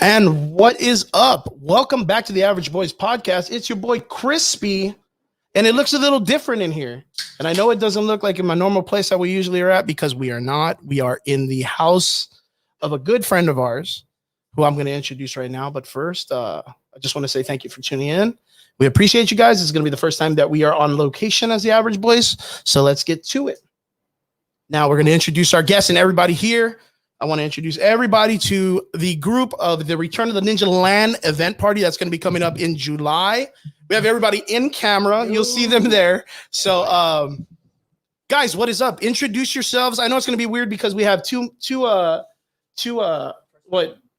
And what is up? Welcome back to the Average Boys Podcast. It's your boy Crispy, and it looks a little different in here. And I know it doesn't look like in my normal place that we usually are at because we are not. We are in the house of a good friend of ours who I'm going to introduce right now. But first, I just want to say thank you for tuning in. We appreciate you guys. It's going to be the first time that we are on location as the Average Boys. So let's get to it. Now we're going to introduce our guests and everybody here. I want to introduce everybody to the group of the Return of the Ninja Lan event party that's going to be coming up in July. We have everybody in camera. You'll see them there. So, guys, what is up? Introduce yourselves. I know it's going to be weird because we have two what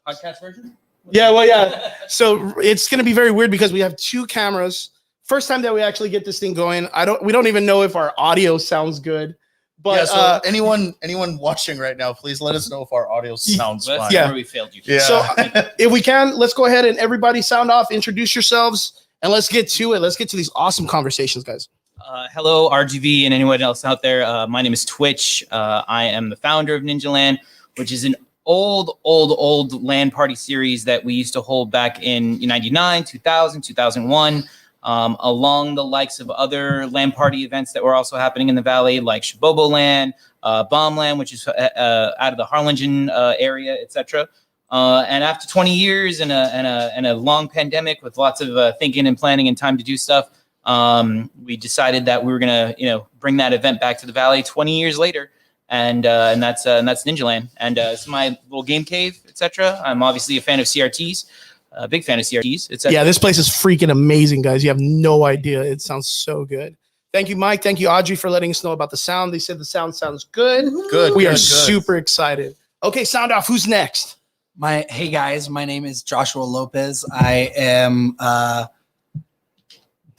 podcast version? Yeah, well, yeah. So it's going to be very weird because we have two cameras. First time that we actually get this thing going. We don't even know if our audio sounds good. But yeah, so anyone watching right now, please let us know if our audio sounds fine. Yeah, where we failed you. Yeah. So if we can, let's go ahead and everybody sound off, introduce yourselves, and let's get to it. Let's get to these awesome conversations, guys. Hello, RGV and anyone else out there. My name is Twitch. I am the founder of Ninja Lan, which is an old LAN party series that we used to hold back in 99, 2000, 2001. Along the likes of other LAN party events that were also happening in the Valley, like Shabobo Lan, Bomb Lan, which is out of the Harlingen area, etc. And after 20 years and a long pandemic with lots of thinking and planning and time to do stuff, we decided that we were gonna, bring that event back to the Valley 20 years later, and that's Ninja Lan, and it's my little game cave, etc. I'm obviously a fan of CRTs. A big fan of CRTs. Yeah, this place is freaking amazing, guys. You have no idea. It sounds so good. Thank you, Mike. Thank you, Audrey, for letting us know about the sound. They said the sound sounds good. Good. We are super excited. Okay, sound off. Who's next? Hey guys, my name is Joshua Lopez. I am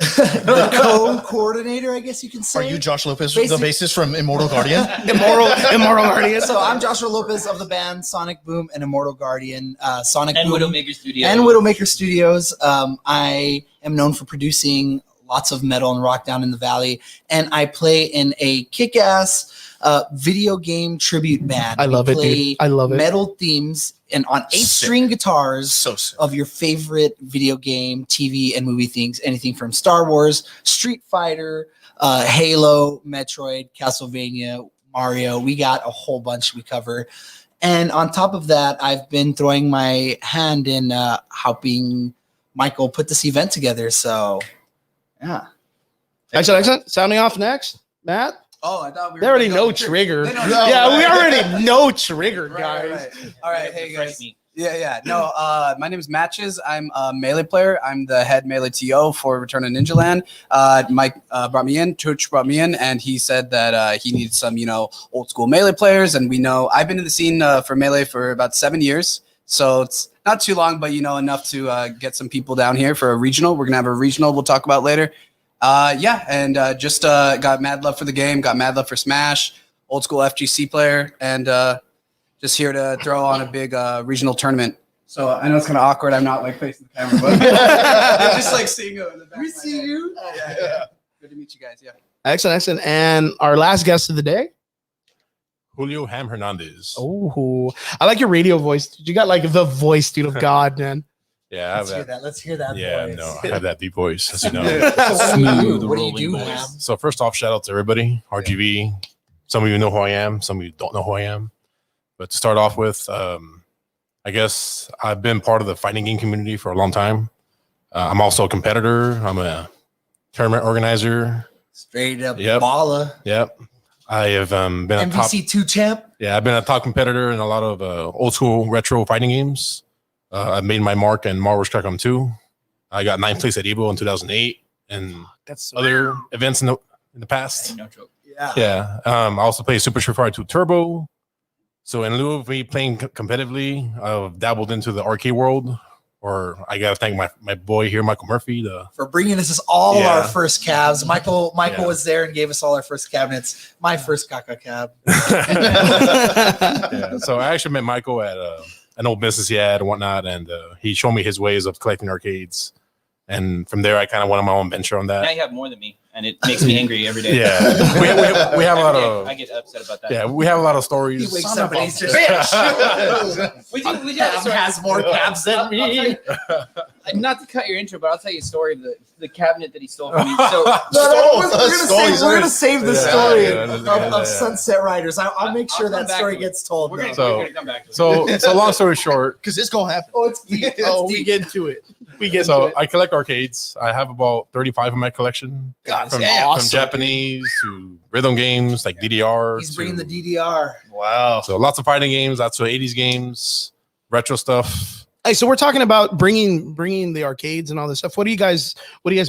the co-coordinator, I guess you can say. Are you Josh Lopez, the bassist from Immortal Guardian? Immortal Guardian. So I'm Joshua Lopez of the band Sonic Boom and Immortal Guardian. Sonic and Boom Widowmaker Studios. And Widowmaker Studios. I am known for producing lots of metal and rock down in the Valley, and I play in a kick-ass video game tribute band. I love it, dude. I love it. Metal themes and on 8-string guitars So sick. of your favorite video game, TV, and movie things. Anything from Star Wars, Street Fighter, Halo, Metroid, Castlevania, Mario. We got a whole bunch we cover. And on top of that, I've been throwing my hand in helping Michael put this event together. So, yeah. Excellent. Sounding off next, Matt. Oh, I thought we were. They already know Trigger. They know Yeah, we already know Trigger, guys. Right. All right, hey guys. Yeah. No, my name is Matches. I'm a Melee player. I'm the head Melee TO for Return of Ninja Lan. Mike brought me in, Twitch brought me in, and he said that he needs some, old school Melee players. And we know I've been in the scene for Melee for about 7 years. So it's not too long, but, enough to get some people down here for a regional. We're going to have a regional we'll talk about later. Just got mad love for the game, got mad love for Smash, old school FGC player, and just here to throw on a big regional tournament. So I know it's kind of awkward. I'm not facing the camera, but I'm just seeing you in the back. We see you. Yeah. Good to meet you guys. Yeah. Excellent. And our last guest of the day. Julio Ham Hernandez. Oh, I like your radio voice. You got the voice, dude, of God, man. Yeah, I have Let's hear that. Yeah, voice. no, I have that deep voice, as you know. So what do you do, Ham? So first off, shout out to everybody, RGV. Some of you know who I am. Some of you don't know who I am. But to start off with, I guess I've been part of the fighting game community for a long time. I'm also a competitor. I'm a tournament organizer. Straight up Yep. baller. Yep. I have been a top. MVC2 champ. Yeah, I've been a top competitor in a lot of old school retro fighting games. I made my mark in Marvel Strike 2. I got 9th place at Evo in 2008 and That's other events in the past. No joke. Yeah. Yeah. I also play Super Street Fighter 2 Turbo. So in lieu of me playing competitively, I've dabbled into the arcade world. Or I gotta thank my boy here, Michael Murphy, For bringing us all Yeah. our first cabs. Michael Yeah. was there and gave us all our first cabinets. My first Kaka cab. Yeah. So I actually met Michael at an old business he had and whatnot, and he showed me his ways of collecting arcades. And from there, I kind of went on my own venture on Now that. you have more than me, and it makes me angry every day. Yeah, we have a lot of I get upset about that. yeah, we have a lot of stories. He wakes Son up of and a he's just bitch. We do Cam have a story. has more cabs than I'll tell me. you- not to cut your intro, but I'll tell you a story of the cabinet that he stole from me. So We're gonna save the Yeah, story yeah. of Sunset Riders. I'll make sure I'll come that back story to it. gets told. we're though. gonna, So- we're gonna come back to it. So long story short, Because it's gonna happen. Oh, it's We get to it. We get to so it. I collect arcades. I have about 35 in my collection. God, From, damn. from Japanese to rhythm games like DDR. He's bringing the to- DDR. Wow. So lots of fighting games, lots of 80s games, retro stuff. Hey, so we're talking about bringing the arcades and all this stuff. What do you guys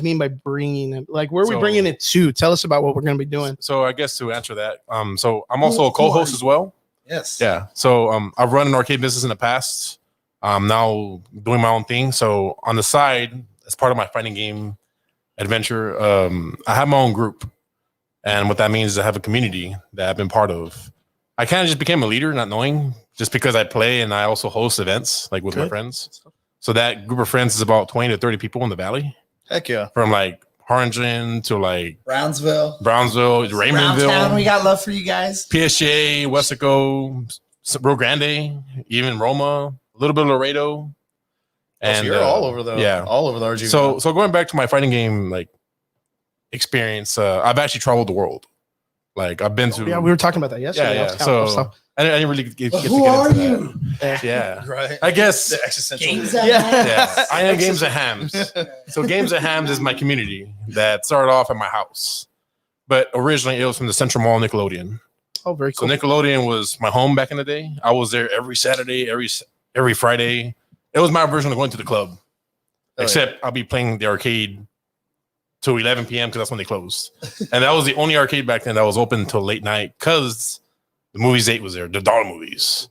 mean by bringing it? Like, where are we So- bringing it to? Tell us about what we're going to be doing. So I guess to answer that, so I'm also a co-host as well. Yes. Yeah. So I've run an arcade business in the past. I'm now doing my own thing. So on the side, as part of my fighting game adventure, I have my own group. And what that means is I have a community that I've been part of. I kind of just became a leader, not knowing, just because I play and I also host events like with my Good. friends. So that group of friends is about 20 to 30 people in the valley, Heck yeah. from like Harlingen to like Brownsville. Brownsville, Browntown, we Raymondville, got love for you guys. PSA, Wessico, Rio Grande, even Roma, a little bit of Laredo. And so you're all over the all over the RGB. So going back to my fighting game like experience, I've actually traveled the world. Like I've been to Yeah, we were talking about that yesterday. yeah. I was counting So stuff. I didn't really get to Who get are into you? that. Yeah, right. I guess. The existential. Games at Yeah. Hams. Yeah, I am Games at Hams. So Games at Hams is my community that started off at my house, but originally it was from the Central Mall Nickelodeon. Oh, very So cool. Nickelodeon was my home back in the day. I was there every Saturday, every Friday. It was my version of going to the club, yeah. except I'll be playing the arcade till 11 p.m. because that's when they closed. And that was the only arcade back then that was open until late night because the movies 8 was there, the dollar movies.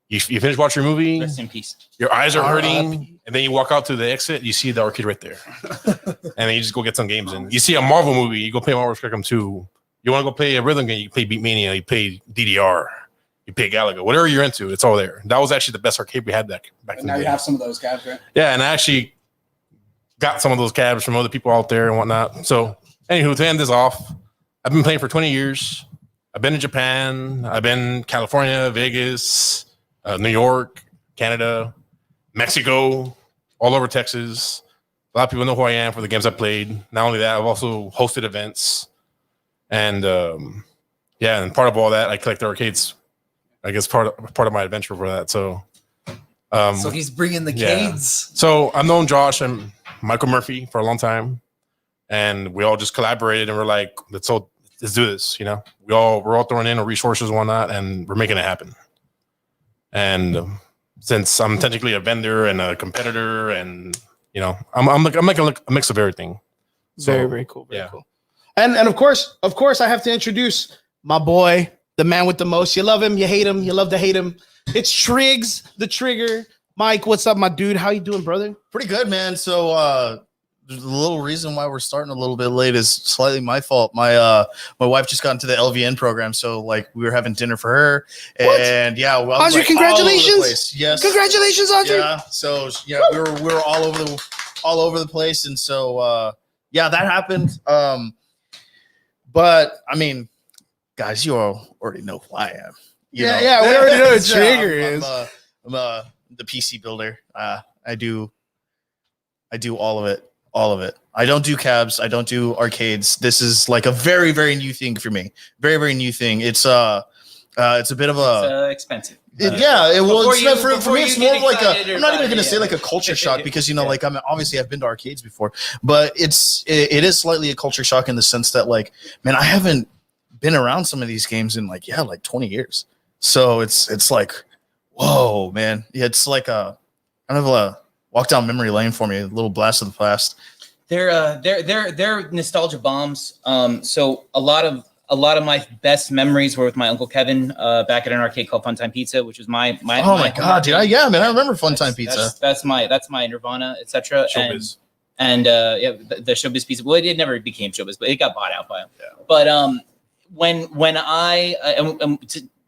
You finish watching your movie, Rest in peace. your eyes are R.I.P. hurting, and then you walk out to the exit, you see the arcade right there. And then you just go get some games in. You see a Marvel movie, you go play Marvel Spectrum 2. You want to go play a rhythm game, you play Beatmania, you play DDR, you play Galaga, whatever you're into, it's all there. That was actually the best arcade we had back in the Now you day. have some of those guys, right? Yeah, and I actually got some of those cabs from other people out there and whatnot. So, anywho, to end this off, I've been playing for 20 years. I've been in Japan. I've been California, Vegas, New York, Canada, Mexico, all over Texas. A lot of people know who I am for the games I played. Not only that, I've also hosted events. And yeah, and part of all that, I collect the arcades. I guess part of my adventure for that. So, So he's bringing the yeah. cades. So I've known Josh and Michael Murphy for a long time, and we all just collaborated and we're like, let's do this. You know, we're all throwing in our resources and whatnot, and we're making it happen. And since I'm technically a vendor and a competitor, and you know, I'm like a mix of everything. So, Very, very cool. Very yeah. cool. And of course, I have to introduce my boy, the man with the most. You love him, you hate him, you love to hate him. It's Triggs, the Trigger. Mike, what's up, my dude? How you doing, brother? Pretty good, man. So the little reason why we're starting a little bit late is slightly my fault. My wife just got into the LVN program, so like we were having dinner for her, and yeah, well, Audrey, like, all over the congratulations. place. Yes, Congratulations, Audrey. yeah. So yeah, we were all over the place, and so yeah, that happened. But I mean, guys, you all already know who I am. You know? We already know what Yeah, Trigger I'm, is. I'm the PC builder. I do all of it. All of it. I don't do cabs. I don't do arcades. This is like a very, very new thing for me. Very, very new thing. It's a bit of a Expensive. for me. It's more of like I'm not even gonna say like a culture shock because you know, like obviously I've been to arcades before, but it is slightly a culture shock in the sense that like, man, I haven't been around some of these games in like 20 years. So it's like, whoa, man. Yeah, it's like a kind of a walk down memory lane for me, a little blast of the past. They're nostalgia bombs. So a lot of my best memories were with my uncle Kevin back at an arcade called Funtime Pizza, which was my Oh my god, dude! I remember Funtime Pizza. That's my Nirvana, etc. Showbiz. And yeah, the Showbiz Pizza. Well, it never became Showbiz, but it got bought out by him. Yeah. But when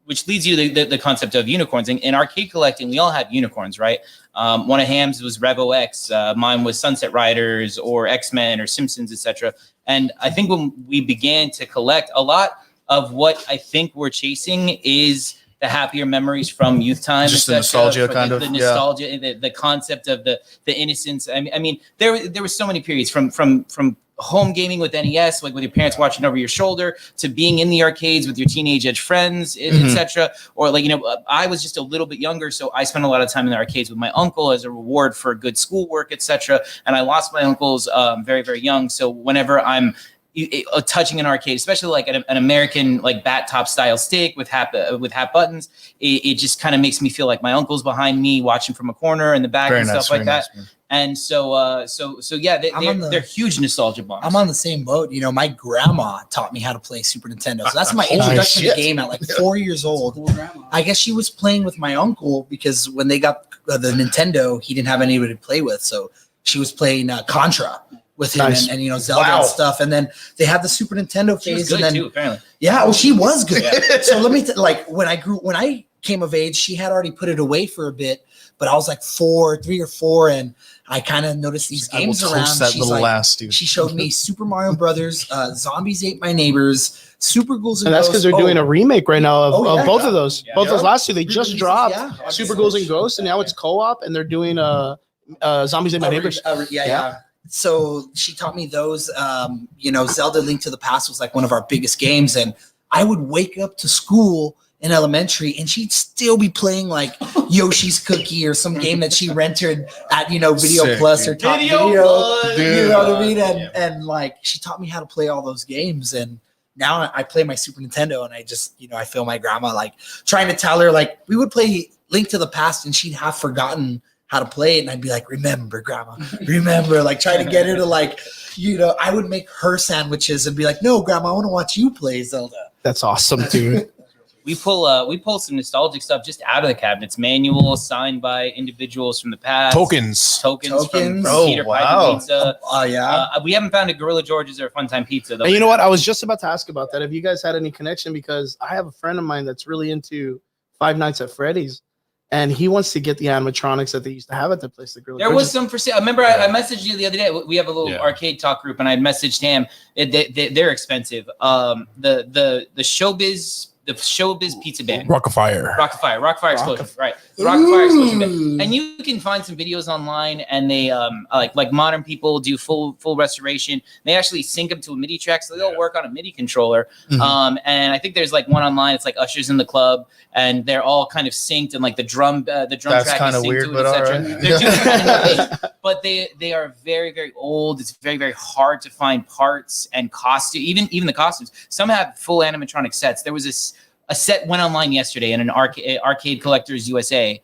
which leads you to the concept of unicorns. In arcade collecting, we all have unicorns, right? One of Ham's was Revo X. Mine was Sunset Riders or X-Men or Simpsons, etc. And I think when we began to collect, a lot of what I think we're chasing is the happier memories from youth time. Just the nostalgia, kind of. The nostalgia, the concept of the innocence. I mean, there were so many periods from home gaming with NES, like with your parents watching over your shoulder, to being in the arcades with your teenage age friends, etc. Or like, I was just a little bit younger, so I spent a lot of time in the arcades with my uncle as a reward for good schoolwork, etc. And I lost my uncles very, very young. So whenever I'm touching an arcade, especially like an American like bat top style stick with hat buttons, it just kind of makes me feel like my uncle's behind me watching from a corner in the back and stuff like that. And so yeah, they're huge nostalgia bombs. I'm on the same boat. My grandma taught me how to play Super Nintendo. So that's my introduction to the game at like 4 years old. I guess she was playing with my uncle because when they got the Nintendo, he didn't have anybody to play with. So she was playing Contra with him and Zelda and stuff. And then they had the Super Nintendo phase. She was good too, apparently. Yeah, well, she was good. So let me when I came of age, she had already put it away for a bit, but I was like 3 or 4, and I kind of noticed these games around. That little lass, dude. She showed me Super Mario Brothers, Zombies Ate My Neighbors, Super Ghouls and that's because they're doing a remake right now of both of those. Yeah. Both those last two, they just dropped Super Ghouls and Ghosts, and now it's co-op, and they're doing Zombies Ate My Neighbors. Yeah. So she taught me those. Zelda Link to the Past was like one of our biggest games, and I would wake up to school in elementary, and she'd still be playing like Yoshi's Cookie or some game that she rented at Video Plus or Top Video. You know what I mean? And like she taught me how to play all those games, and now I play my Super Nintendo, and I just I feel my grandma like trying to tell her, like, we would play Link to the Past, and she'd have forgotten how to play it, and I'd be like, remember, grandma, remember, like trying to get her to like, I would make her sandwiches and be like, no, grandma, I want to watch you play Zelda. That's awesome, dude. We pull some nostalgic stuff just out of the cabinets. Manuals signed by individuals from the past. Tokens from Peter Piper Pizza. We haven't found a Gorilla George's or a Funtime Pizza though. And you know what? I was just about to ask about that. Have you guys had any connection? Because I have a friend of mine that's really into Five Nights at Freddy's, and he wants to get the animatronics that they used to have at the place. The Gorilla. There was some for sale. I remember I messaged you the other day. We have a little arcade talk group, and I messaged him. They're expensive. The Showbiz. The Showbiz Pizza Band. Rockefeller Explosion, right? Rockefeller Explosion Band. And you can find some videos online, and they like modern people do full restoration. They actually sync them to a MIDI track, so they'll work on a MIDI controller. And I think there's like one online. It's like Ushers in the Club, and they're all kind of synced, and like the drum track is synced weird, to it, etc. They're doing kind of but they are very, very old. It's very, very hard to find parts and costume. Even the costumes. Some have full animatronic sets. There was a set went online yesterday in an Arcade Collectors USA,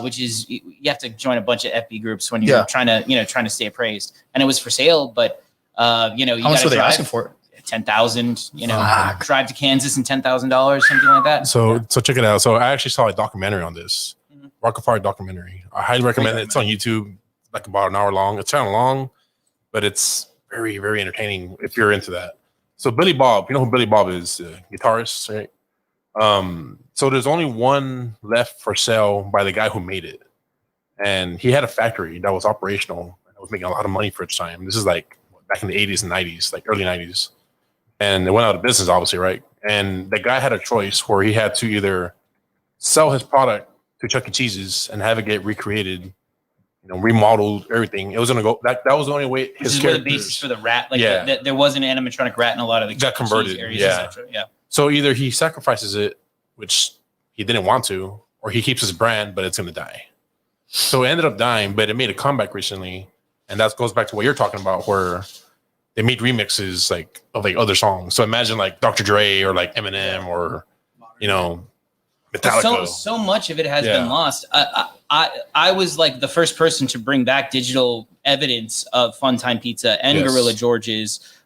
which is you have to join a bunch of FB groups when you're trying to stay appraised. And it was for sale, but you how much were they asking for it? $10,000. Drive to Kansas and $10,000, something like that. So check it out. So I actually saw a documentary on this Rockefeller documentary. I highly recommend it. It's on YouTube, like about an hour long. It's kind of long, but it's very, very entertaining if you're into that. So Billy Bob, you know who Billy Bob is? Guitarist, right? So there's only one left for sale by the guy who made it, and he had a factory that was operational and was making a lot of money for its time. This is like back in the 80s and 90s, like early 90s, and it went out of business, obviously, right? And the guy had a choice where he had to either sell his product to Chuck E. Cheese's and have it get recreated, remodeled, everything. It was gonna go. That was the only way. This is the basis for the rat. Like there was an animatronic rat in a lot of the got converted areas, etc. Yeah. So either he sacrifices it, which he didn't want to, or he keeps his brand, but it's going to die. So it ended up dying, but it made a comeback recently. And that goes back to what you're talking about, where they made remixes of other songs. So imagine like Dr. Dre or like Eminem or, Metallica. So much of it has been lost. I was like the first person to bring back digital evidence of Funtime Pizza and Gorilla George's.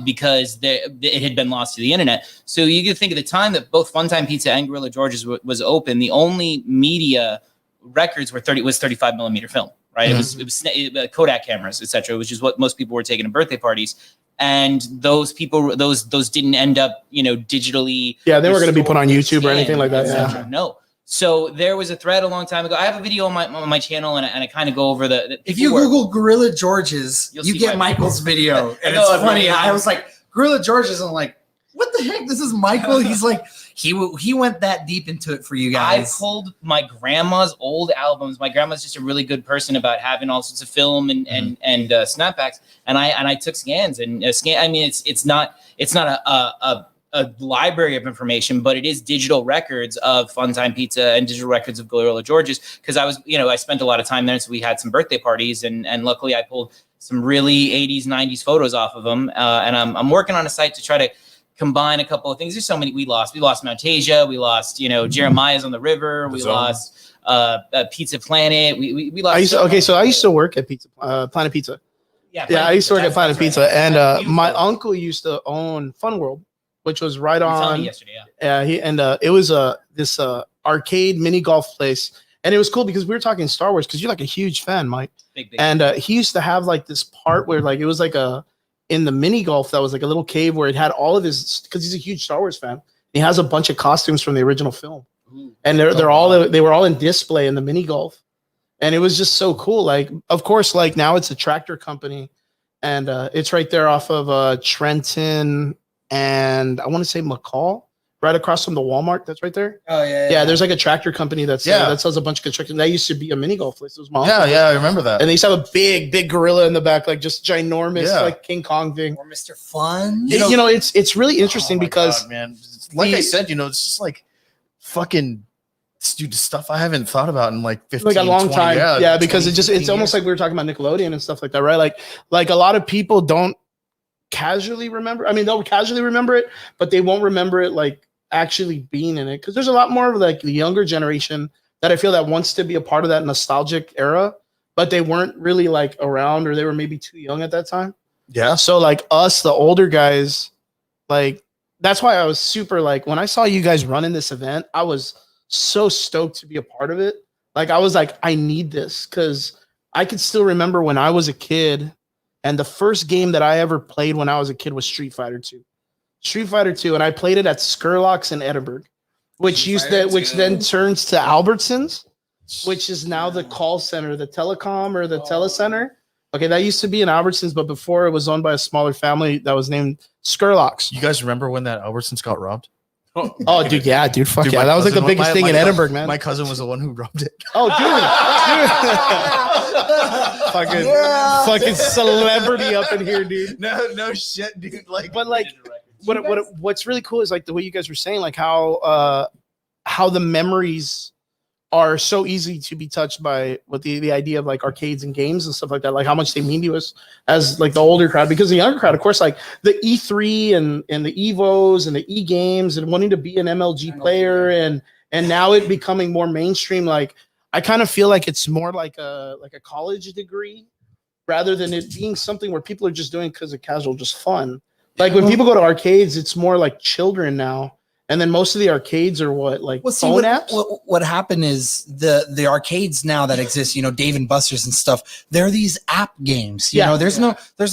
Because it had been lost to the internet. So you can think of the time that both Funtime Pizza and Gorilla George's was open. The only media records was 35mm film, right? It was Kodak cameras, etc., which is what most people were taking to birthday parties. and those people, those didn't end up, digitally. Yeah, they were going to be put on YouTube or anything like that. Yeah. No. So there was a thread a long time ago. I have a video on my channel, and I kind of go over the if you Google Gorilla George's, you get Michael's video, and it's funny. I was like, Gorilla George's, and I'm like, what the heck? This is Michael. He's like, he went that deep into it for you guys. I pulled my grandma's old albums. My grandma's just a really good person about having all sorts of film and snapbacks. And I took scans and scan. I mean, it's not a library of information, but it is digital records of Funtime Pizza and digital records of Gorilla George's. Because I spent a lot of time there, so we had some birthday parties, and luckily I pulled some really 80s, 90s photos off of them. And I'm working on a site to try to combine a couple of things. There's so many we lost. We lost Mount Asia. We lost, Jeremiah's on the River. We lost Pizza Planet. We lost. So I used to work at Planet Pizza. Yeah, I used to work at Planet Pizza, and my uncle used to own Fun World, which was right on. Yesterday, it was this arcade mini golf place, and it was cool because we were talking Star Wars because you're like a huge fan, Mike. Big. And he used to have like this part where like it was like in the mini golf that was like a little cave where it had all of his, because he's a huge Star Wars fan. He has a bunch of costumes from the original film. Ooh, and they were all in display in the mini golf. And it was just so cool. Like, of course, like now it's a tractor company, and it's right there off of Trenton and I want to say McCall, right across from the Walmart. That's right there. Oh yeah. Yeah, there's like a tractor company that sells a bunch of construction. That used to be a mini golf place. It was mom. Yeah, I remember that. And they used to have a big gorilla in the back, like just ginormous, like King Kong thing. Or Mr. Fun. It's really interesting because God, man, like I said, it's just like fucking stuff I haven't thought about in like 15, like a long 20, time. Yeah, because it's years. almost like we were talking about Nickelodeon and stuff like that, right? Like a lot of people don't casually remember. I mean, they'll casually remember it, but they won't remember it like actually being in it, because there's a lot more of like the younger generation that I feel that wants to be a part of that nostalgic era, but they weren't really like around, or they were maybe too young at that time. Yeah. So like us, the older guys, like that's why I was super like when I saw you guys running this event, I was so stoked to be a part of it. Like I was like, I need this, because I could still remember when I was a kid, and the first game that I ever played when I was a kid was Street Fighter 2. Street Fighter 2, and I played it at Skurlock's in Edinburgh, which then turns to Albertsons, which is now the call center, the telecom or the telecenter. Okay, that used to be in Albertsons, but before it was owned by a smaller family that was named Skurlock's. You guys remember when that Albertsons got robbed? Oh, dude, yeah, dude, fuck yeah. That was like the biggest thing in Edinburgh, man. My cousin was the one who robbed it. Oh, dude. Fucking celebrity up in here, dude. No shit, dude. What's really cool is like the way you guys were saying, like how the memories are so easy to be touched by with the idea of like arcades and games and stuff like that, like how much they mean to us as like the older crowd, because the younger crowd, of course, like the E3 and the Evos and the E games and wanting to be an MLG player and now it becoming more mainstream. Like I kind of feel like it's more like a college degree rather than it being something where people are just doing because of casual, just fun. Like when people go to arcades, it's more like children now. And then most of the arcades are phone apps? What happened is the arcades now that exist, Dave and Buster's and stuff, they're these app games. There's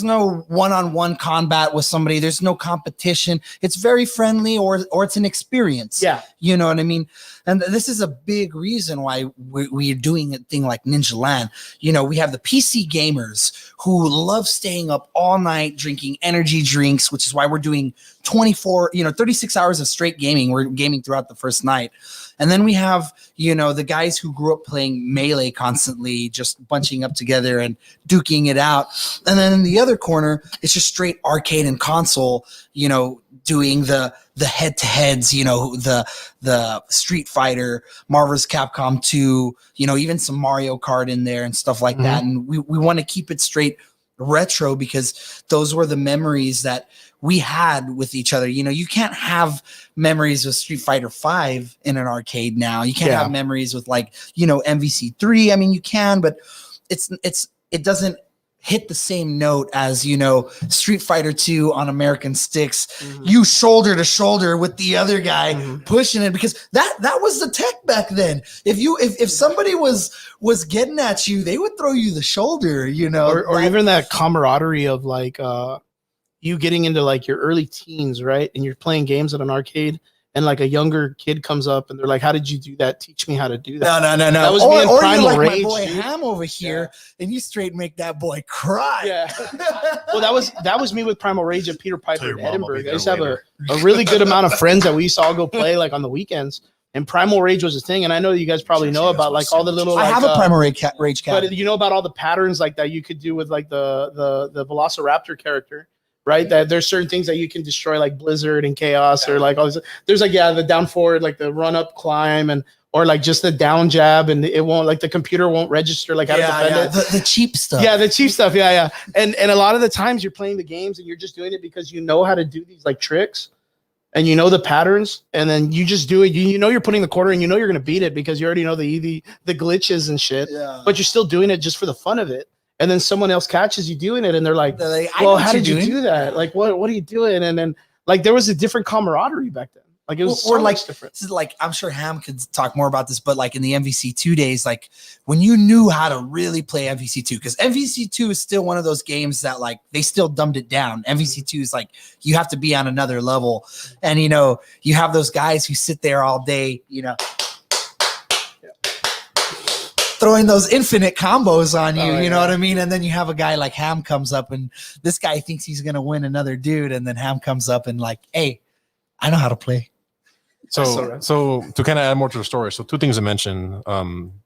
no one-on-one combat with somebody. There's no competition. It's very friendly or it's an experience. Yeah. You know what I mean? And this is a big reason why we're doing a thing like Ninja Lan. We have the PC gamers who love staying up all night drinking energy drinks, which is why we're doing 36 hours of straight gaming. We're gaming throughout the first night. And then we have, the guys who grew up playing Melee constantly, just bunching up together and duking it out. And then in the other corner, it's just straight arcade and console, doing the head-to-heads, the Street Fighter, Marvel's Capcom 2, even some Mario Kart in there and stuff like that. And we want to keep it straight retro because those were the memories that we had with each other. You can't have memories with Street Fighter 5 in an arcade now. You can't have memories with MVC3. I mean, you can, but it doesn't hit the same note as Street Fighter 2 on American sticks. You shoulder to shoulder with the other guy pushing it, because that was the tech back then. If somebody was getting at you, they would throw you the shoulder, or even that camaraderie of like you getting into like your early teens, right? And you're playing games at an arcade, and like a younger kid comes up and they're like, "How did you do that? Teach me how to do that." No. That was me in Or Primal you're like Rage, my boy dude. Ham over here, and you straight make that boy cry. Yeah. Well, that was me with Primal Rage at Peter Tell Piper your in mom I'll be Edinburgh. I there used to have later. a really good amount of friends that we used to all go play like on the weekends. And Primal Rage was a thing. And I know you guys probably know about like all the little. I like, have a Primal Rage cat. But you know about all the patterns like that you could do with like the Velociraptor character, right? That there's certain things that you can destroy like Blizzard and Chaos or like all this. There's like the down forward, like the run up climb and or like just the down jab and it won't like the computer won't register like how to defend it. The cheap stuff. Yeah, the cheap stuff. Yeah. And a lot of the times you're playing the games and you're just doing it because you know how to do these like tricks. And you know the patterns, and then you just do it. You know you're putting the quarter, and you know you're gonna beat it because you already know the glitches and shit. Yeah. But you're still doing it just for the fun of it. And then someone else catches you doing it, and they're like, I know "Well, what how you're did you doing. do that? Like, what are you doing?" And then like there was a different camaraderie back then. Like it was Or so like much different. this is like I'm sure Ham could talk more about this, but like in the MVC2 days, like when you knew how to really play MVC2, because MVC2 is still one of those games that like they still dumbed it down. MVC2 is like you have to be on another level, and you know you have those guys who sit there all day, you know, throwing those infinite combos on you. You know what I mean? And then you have a guy like Ham comes up, and this guy thinks he's gonna win another dude, and then Ham comes up and like, hey, I know how to play. So to kind of add more to the story, so two things to mention,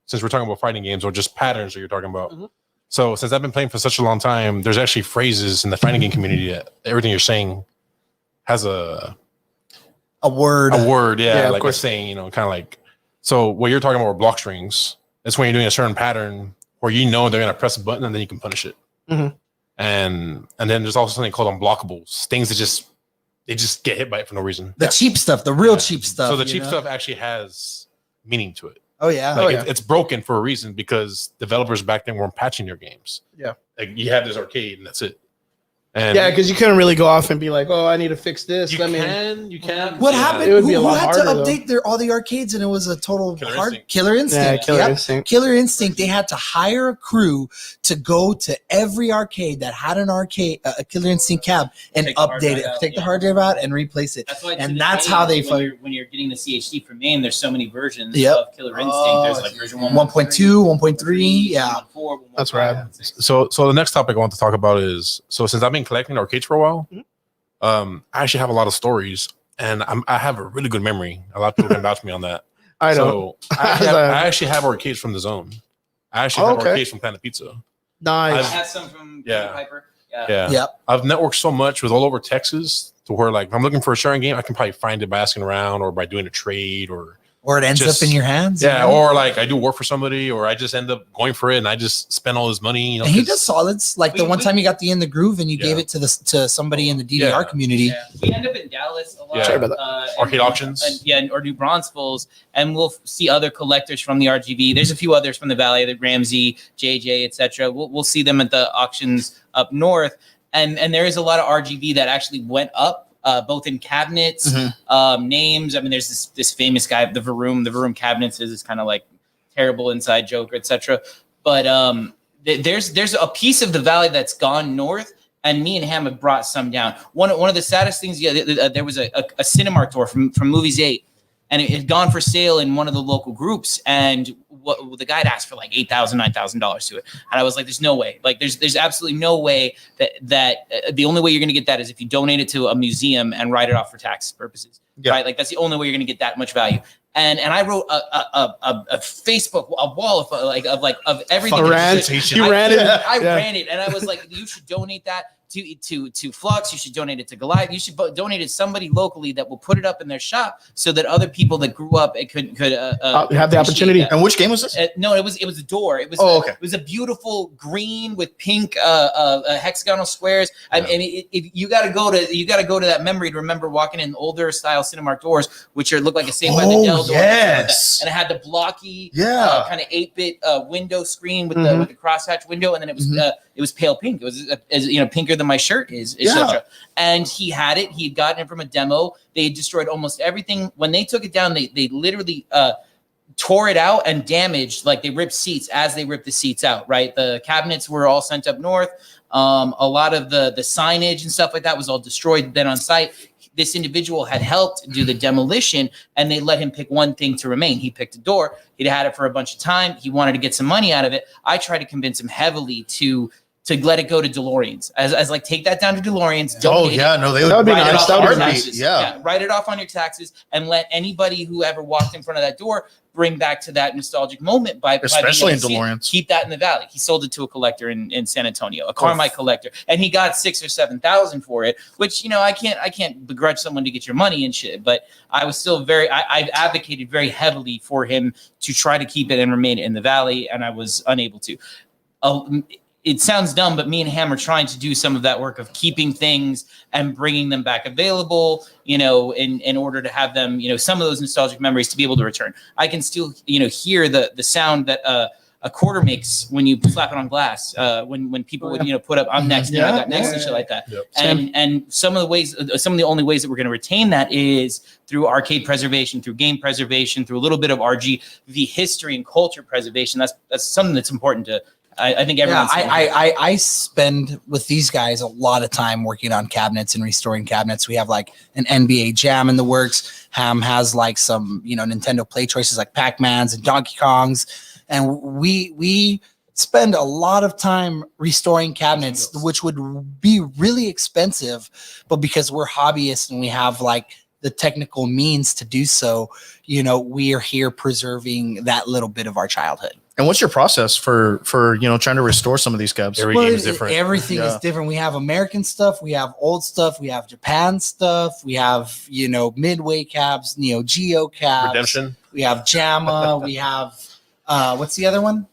since we're talking about fighting games or just patterns that you're talking about. Mhm. So since I've been playing for such a long time, there's actually phrases in the fighting game community that everything you're saying has a word. Yeah, of like a course. saying, you know, kind of like, so what you're talking about with block strings, it's when you're doing a certain pattern where you know they're going to press a button and then you can punish it. Mhm. And then there's also something called unblockables, things that they just get hit by it for no reason. The cheap stuff, the real cheap stuff. So the you cheap know? stuff actually has meaning to it. Oh yeah. Like it's broken for a reason because developers back then weren't patching their games. Yeah. Like you have this arcade and that's it. And Yeah, because you couldn't really go off and be like, "Oh, I need to fix this." you can. What yeah. happened? It would be a Who lot had to harder, though. update all the arcades, and it was a total Killer Instinct. Killer Instinct. Yeah, Killer Yep. Instinct. Killer Instinct. They had to hire a crew to go to every arcade that had an arcade, a Killer Instinct cab, and Take the hard update drive it. out, Take the yeah. hard drive out and replace it. That's why, to And this that's day, how they when you're getting the CHD for MAME, there's so many versions Yep. of Killer Instinct. There's like version 1.2, 1.3. Yeah. 1.4, That's rad. So the next topic I want to talk about is, so since I've been collecting arcades for a while, Mhm. I actually have a lot of stories and I have a really good memory. A lot of people can vouch for me on that. I know. So I actually have arcades from the zone. I actually have Okay. arcades from Planet Pizza. I Nice. had some from Yeah. Piper. Yeah. Yep. I've networked so much with all over Texas to where like if I'm looking for a sharing game, I can probably find it by asking around or by doing a trade or Or it ends Just- up in your hands. you yeah, know? or like I do work for somebody or I just end up going for it and I just spend all this money. You know, And he 'cause- does solids. Like the one time you got the In the Groove and you Yeah. gave it to somebody in the DDR Yeah. community. Yeah. We end up in Dallas a lot. Yeah. Sorry about Arcade auctions. Or do bronze fulls, and we'll see other collectors from the RGV. There's a few others from the Valley, the Ramsey, JJ, etc. We'll see them at the auctions up north, and there is a lot of RGV that actually went up. Both in cabinets, names. I mean, there's this famous guy, the Varoom cabinets is kind of like terrible inside joke, etc. But there's a piece of the valley that's gone north, and me and Ham have brought some down. One of the saddest things, there was a Cinemark door from Movies 8, and it had gone for sale in one of the local groups, and the guy had asked for like $8,000, $9,000 to it, and I was like, "There's no way. Like, there's absolutely no way that the only way you're going to get that is if you donate it to a museum and write it off for tax purposes, right? Like that's the only way you're going to get that much value." And I wrote a Facebook wall of everything. You ran it. I Yeah. ran it, and I was like, "You should donate that to Flux. You should donate it to Goliath. You should donate it to somebody locally that will put it up in their shop, so that other people that grew up could have the appreciate opportunity. that." And which game was this? No, it was a door. It was Okay. It was a beautiful green with pink hexagonal squares. I mean, you got to go to that memory to remember walking in older style Cinemark doors, which look like a Saved by the Bell door, yes. and it had the blocky, Yeah. kind of 8-bit window screen with Mhm. the crosshatch window, and then it was pale pink. It was as pinker than my shirt is, Yeah. etc. And he had it. He had gotten it from a demo. They had destroyed almost everything. When they took it down, they literally tore it out and damaged, like they ripped seats as they ripped the seats out, right? The cabinets were all sent up north. A lot of the signage and stuff like that was all destroyed then on site. This individual had helped do the demolition, and they let him pick one thing to remain. He picked a door. He'd had it for a bunch of time. He wanted to get some money out of it. I tried to convince him heavily to let it go to DeLoreans, as like, take that down to DeLoreans. Oh yeah, no, that would be nice. That would be nice. Yeah, write it off on your taxes, and let anybody who ever walked in front of that door bring back to that nostalgic moment by especially in DeLoreans. Keep that in the valley. He sold it to a collector in San Antonio, a Carmike collector, and he got 6,000 or 7,000 for it. Which, you know, I can't begrudge someone to get your money and shit, but I was still I advocated very heavily for him to try to keep it and remain in the valley, and I was unable to. It sounds dumb, but me and Ham are trying to do some of that work of keeping things and bringing them back available, you know, in order to have them, you know, some of those nostalgic memories to be able to return. I can still, you know, hear the sound that a quarter makes when you slap it on glass, when people would, you know, put up, I'm next, I got next and shit like that. Yep. And some of the only ways that we're going to retain that is through arcade preservation, through game preservation, through a little bit of RGV history and culture preservation. That's something that's important to, I think everyone's. Yeah, I spend with these guys a lot of time working on cabinets and restoring cabinets. We have like an NBA Jam in the works. Ham has like some, you know, Nintendo Play choices like Pac-Mans and Donkey Kongs, and we spend a lot of time restoring cabinets, which would be really expensive, but because we're hobbyists and we have like the technical means to do so, you know, we are here preserving that little bit of our childhood. And what's your process for you know, trying to restore some of these cabs? Every game is different. Everything is different. We have American stuff, we have old stuff, we have Japan stuff, we have, you know, Midway cabs, Neo Geo cabs, Redemption. We have JAMA, we have what's the other one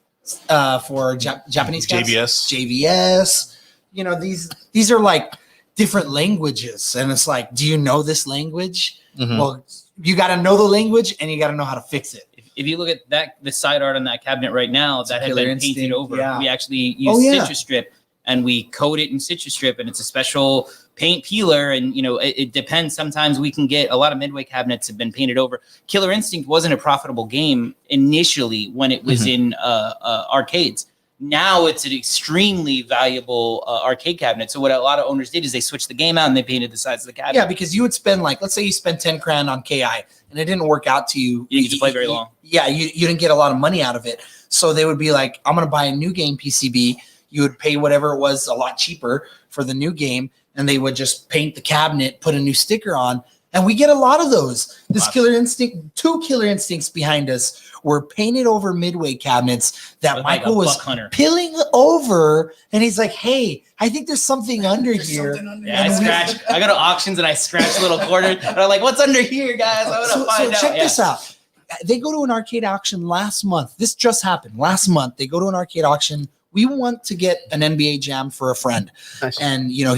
for Japanese cabs? JVS. You know, these are like different languages, and it's like, do you know this language? Mm-hmm. Well, you got to know the language, and you got to know how to fix it. If you look at the side art on that cabinet right now, that had been painted over. Yeah. We actually use Citrus Strip, and we coat it in Citrus Strip, and it's a special paint peeler. And, you know, it depends. Sometimes we can get a lot of Midway cabinets have been painted over. Killer Instinct wasn't a profitable game initially when it was in arcades. Now it's an extremely valuable arcade cabinet. So what a lot of owners did is they switched the game out and they painted the sides of the cabinet. Yeah, because you would spend, like, let's say you spend 10 grand on KI and it didn't work out to you. You didn't get to play very long. Yeah, you didn't get a lot of money out of it. So they would be like, I'm going to buy a new game PCB. You would pay whatever it was, a lot cheaper for the new game, and they would just paint the cabinet, put a new sticker on. And we get a lot of those. This Killer Instinct, 2 Killer Instincts behind us were painted over Midway cabinets that With Michael like was peeling over, and he's like, "Hey, I think there's something under here." Yeah, I go to auctions and I scratch little corners. And I'm like, "What's under here, guys? I want to find out." Check this out. They go to an arcade auction last month. This just happened last month. They go to an arcade auction. We want to get an NBA Jam for a friend, and you know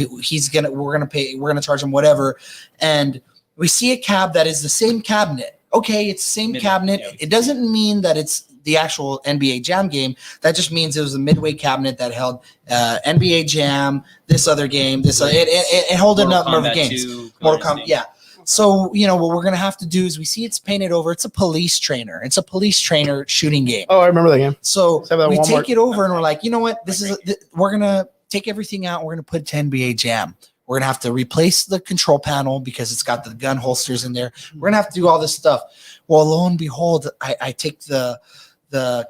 we're gonna charge him whatever, and we see a cab that is the same cabinet. Okay, it's the same cabinet. It doesn't mean that it's the actual NBA Jam game. That just means it was a Midway cabinet that held NBA Jam, this other game, it held a number of games. Mortal Kombat, yeah. So, you know, what we're going to have to do is we see it's painted over. It's a police trainer. It's a police trainer shooting game. Oh, I remember that game. So we take it over and we're like, you know what? We're going to take everything out. We're going to put it to NBA Jam. We're going to have to replace the control panel because it's got the gun holsters in there. We're going to have to do all this stuff. Well, lo and behold, I take the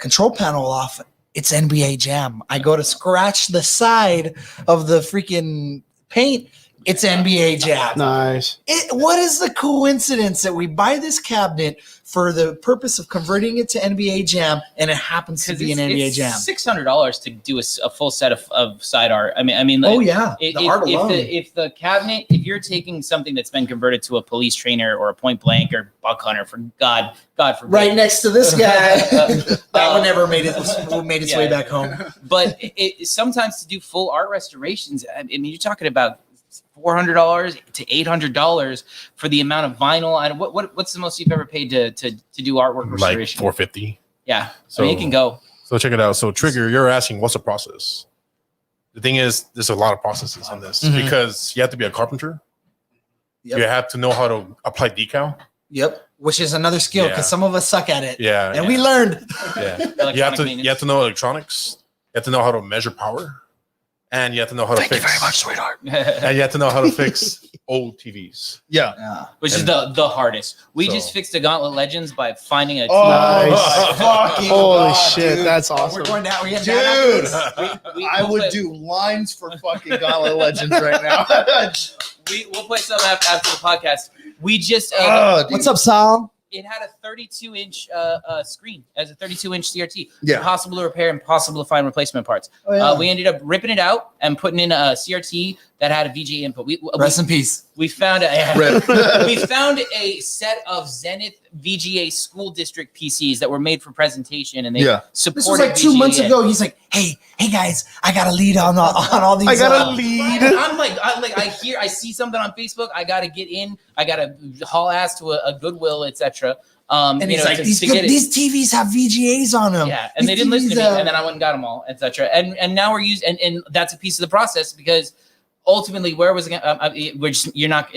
control panel off. It's NBA Jam. I go to scratch the side of the freaking paint. It's NBA Jam. Nice. What is the coincidence that we buy this cabinet for the purpose of converting it to NBA Jam, and it happens to be an NBA Jam? $600 to do a full set of side art. I mean. Oh yeah, the art alone. If the cabinet, if you're taking something that's been converted to a police trainer or a point blank or buck hunter, for God forbid, right next to this guy, that one never made its way back home. But sometimes to do full art restorations, I mean, you're talking about $400 to $800 for the amount of vinyl. What's the most you've ever paid to do artwork restoration? Like $450. Yeah, So I mean, it can go. So check it out. So Trigger, you're asking what's the process? The thing is, there's a lot of processes on this because you have to be a carpenter. Yep. You have to know how to apply decal. Yep. which is another skill because some of us suck at it. Yeah. And we learned. Yeah. You have to know electronics. You have to know how to measure power. And you have to know how to fix. Thank you very much, sweetheart. And you have to know how to fix old TVs. Yeah. Which is the hardest. We just fixed the Gauntlet Legends by finding a Nice. Holy shit, dude. that's awesome. We're going down. We're getting Dude, down. I would do lines for fucking Gauntlet Legends right now. We'll play some after the podcast. We just What's up, Sal? it had a 32-inch screen as a 32-inch CRT. Yeah. Impossible to repair, impossible to find replacement parts. Oh, yeah. We ended up ripping it out and putting in a CRT that had a VGA input. Rest in peace. We found we found a set of Zenith VGA school district PCs that were made for presentation, and they supported. This was like 2 months ago. He's like, "Hey guys, I got a lead on all these." I got a lead. I'm like, I see something on Facebook. I got to get in. I got to haul ass to a Goodwill, etc. And he's like, these TVs have VGAs on them. Yeah, and they didn't listen to me, and then I went and got them all, etc. And now we're using, and that's a piece of the process because ultimately, where was it? We're just, you're not.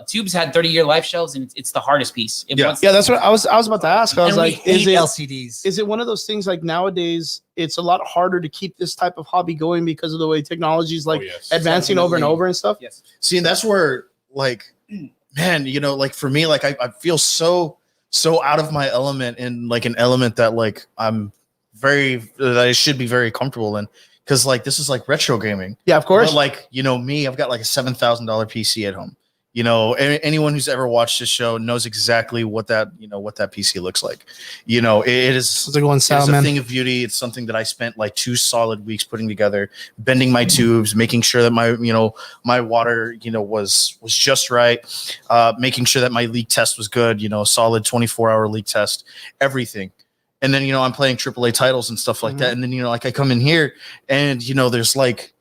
Tubes had 30-year life shelves, and it's the hardest piece. That's what I was about to ask. I was like, is it LCDs? Is it one of those things like nowadays? It's a lot harder to keep this type of hobby going because of the way technology is advancing over and over and stuff. Yes. See, and that's where, like, man, like for me, like I feel so out of my element in like an element that like that I should be very comfortable in. Because like this is like retro gaming. Yeah, of course. But like, me, I've got like a $7,000 PC at home. Anyone who's ever watched this show knows exactly what that PC looks like. It's a thing of beauty. It's something that I spent like 2 solid weeks putting together, bending my tubes, making sure that my water, was just right, making sure that my leak test was good, solid 24-hour leak test, everything. And then, I'm playing AAA titles and stuff like that. And then, like I come in here and, there's like,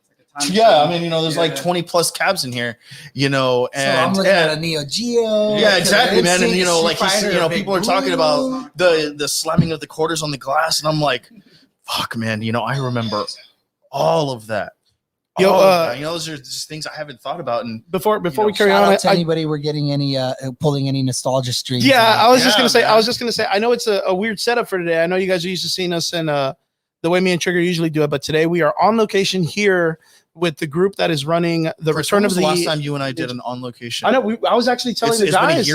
there's like 20 plus cabs in here, and so I'm looking at a Neo Geo. Yeah, exactly, man. And, like, people are talking about the slamming of the quarters on the glass. And I'm like, fuck, man, I remember all of that. Those are just things I haven't thought about. And before we carry on, to anybody, we're getting any pulling any nostalgia strings. Yeah, I was just gonna say. I know it's a weird setup for today. I know you guys are used to seeing us in the way me and Trigger usually do it, but today we are on location here with the group that is running the return of the last time you and I did an on location. I know. I was actually telling the guys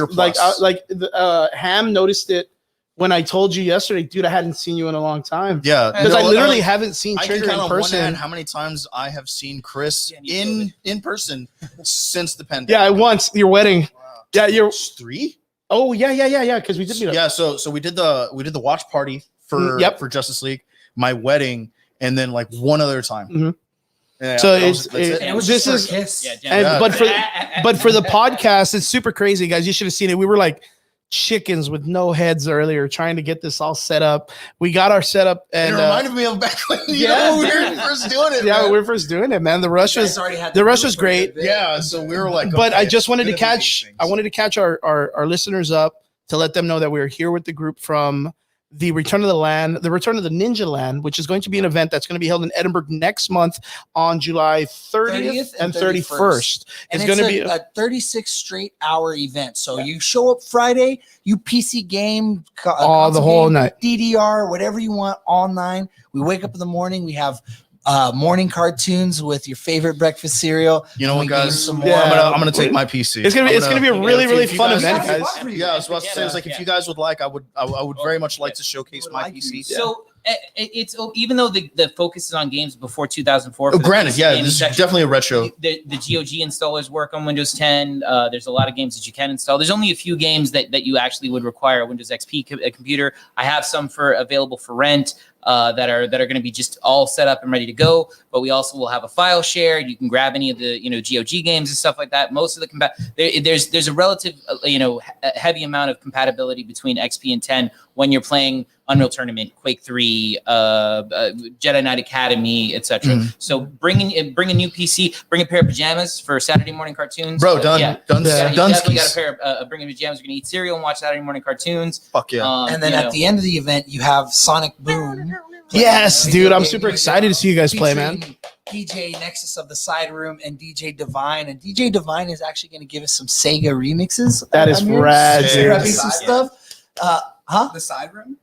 Ham noticed it when I told you yesterday, dude. I hadn't seen you in a long time. Yeah, because I literally haven't seen Trigger in person. How many times I have seen Chris in person since the pandemic? Yeah, once your wedding. Wow. Yeah, you're 3. Oh yeah. Because we did. Yeah, so we did the watch party for Justice League, my wedding, and then like one other time. Mm-hmm. Yeah, so but for the podcast, it's super crazy, guys. You should have seen it. We were like chickens with no heads earlier trying to get this all set up. We got our setup, and it reminded me of back when we were first doing it. Yeah, we were first doing it, man. The rush was great. Yeah, so we were like, but I just wanted to catch our listeners up to let them know that we are here with the group from the Return of the Ninja Lan, which is going to be an event that's going to be held in Edinburgh next month on July 30th and 31st. It's going to be a 36 straight hour event. So you show up Friday, you PC game, the whole night, DDR, whatever you want, all 9. We wake up in the morning, we have morning cartoons with your favorite breakfast cereal. You know what, guys? I'm gonna take my PC. It's gonna be a really fun event, guys. Yeah, I was about to say, it's like if you guys would like, I would very much like to showcase my PC. So it's even though the focus is on games before 2004. Granted, this is definitely a retro. The GOG installers work on Windows 10. There's a lot of games that you can install. There's only a few games that you actually would require a Windows XP computer. I have some available for rent. That are going to be just all set up and ready to go. But we also will have a file share. You can grab any of the GOG games and stuff like that. Most of the there's a relative heavy amount of compatibility between XP and 10 when you're playing Unreal Tournament, Quake 3, Jedi Knight Academy, etc. So bring a new PC, bring a pair of pajamas for Saturday morning cartoons. Bro, done. You definitely got a pair of bring pajamas. You're gonna eat cereal and watch Saturday morning cartoons. Fuck yeah! And then at the end of the event, you have Sonic Boom. Yes, dude, I'm super excited to see you guys play, man. DJ Nexus of the Side Room and DJ Divine. And DJ Divine is actually going to give us some Sega remixes. That is rad, dude. Prepping some stuff. The Side Room?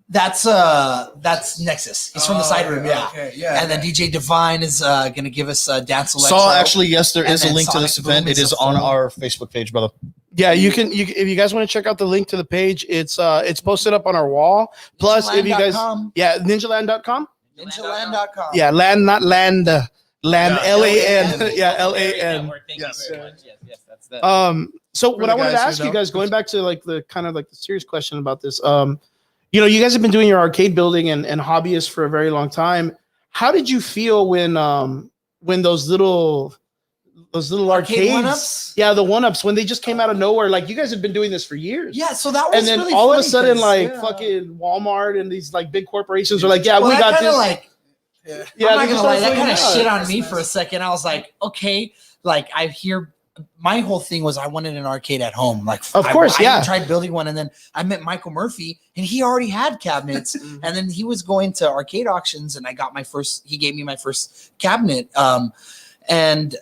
That's Nexus. He's from the Side Room, yeah. Okay, yeah. And then DJ Divine is going to give us Dance Electro. Actually, yes, there is a And link to Sonic this event. Boom It is is a on full- our Facebook page, brother. Yeah, you can. If you guys want to check out the link to the page, it's posted up on our wall. Plus, if you guys, ninjalan.com. Ninjalan.com. Yeah, land, not land. Land, Yeah, LAN. Yeah, LAN. Thank Yes. you very much. Yes, that's the. So For what the I wanted to guys who ask you know. guys, going back to like the kind of like the serious question about this, you know, you guys have been doing your arcade building and hobbyists for a very long time. How did you feel when those little Arcade arcades, one-ups? yeah, the one-ups, when they just came out of nowhere? Like, you guys have been doing this for years. Yeah, so that was And then really all of a funny sudden, 'cause, like yeah. fucking Walmart and these like big corporations are like, yeah, Well, we that got kinda this. like, Yeah, I'm not they gonna just lie, started that kind of flipping shit out. on me for a second. I was like, okay, like I hear. My whole thing was I wanted an arcade at home. Like, Of course, I yeah. tried building one, and then I met Michael Murphy, and he already had cabinets. And then he was going to arcade auctions, and I got my first. He gave me my first cabinet, and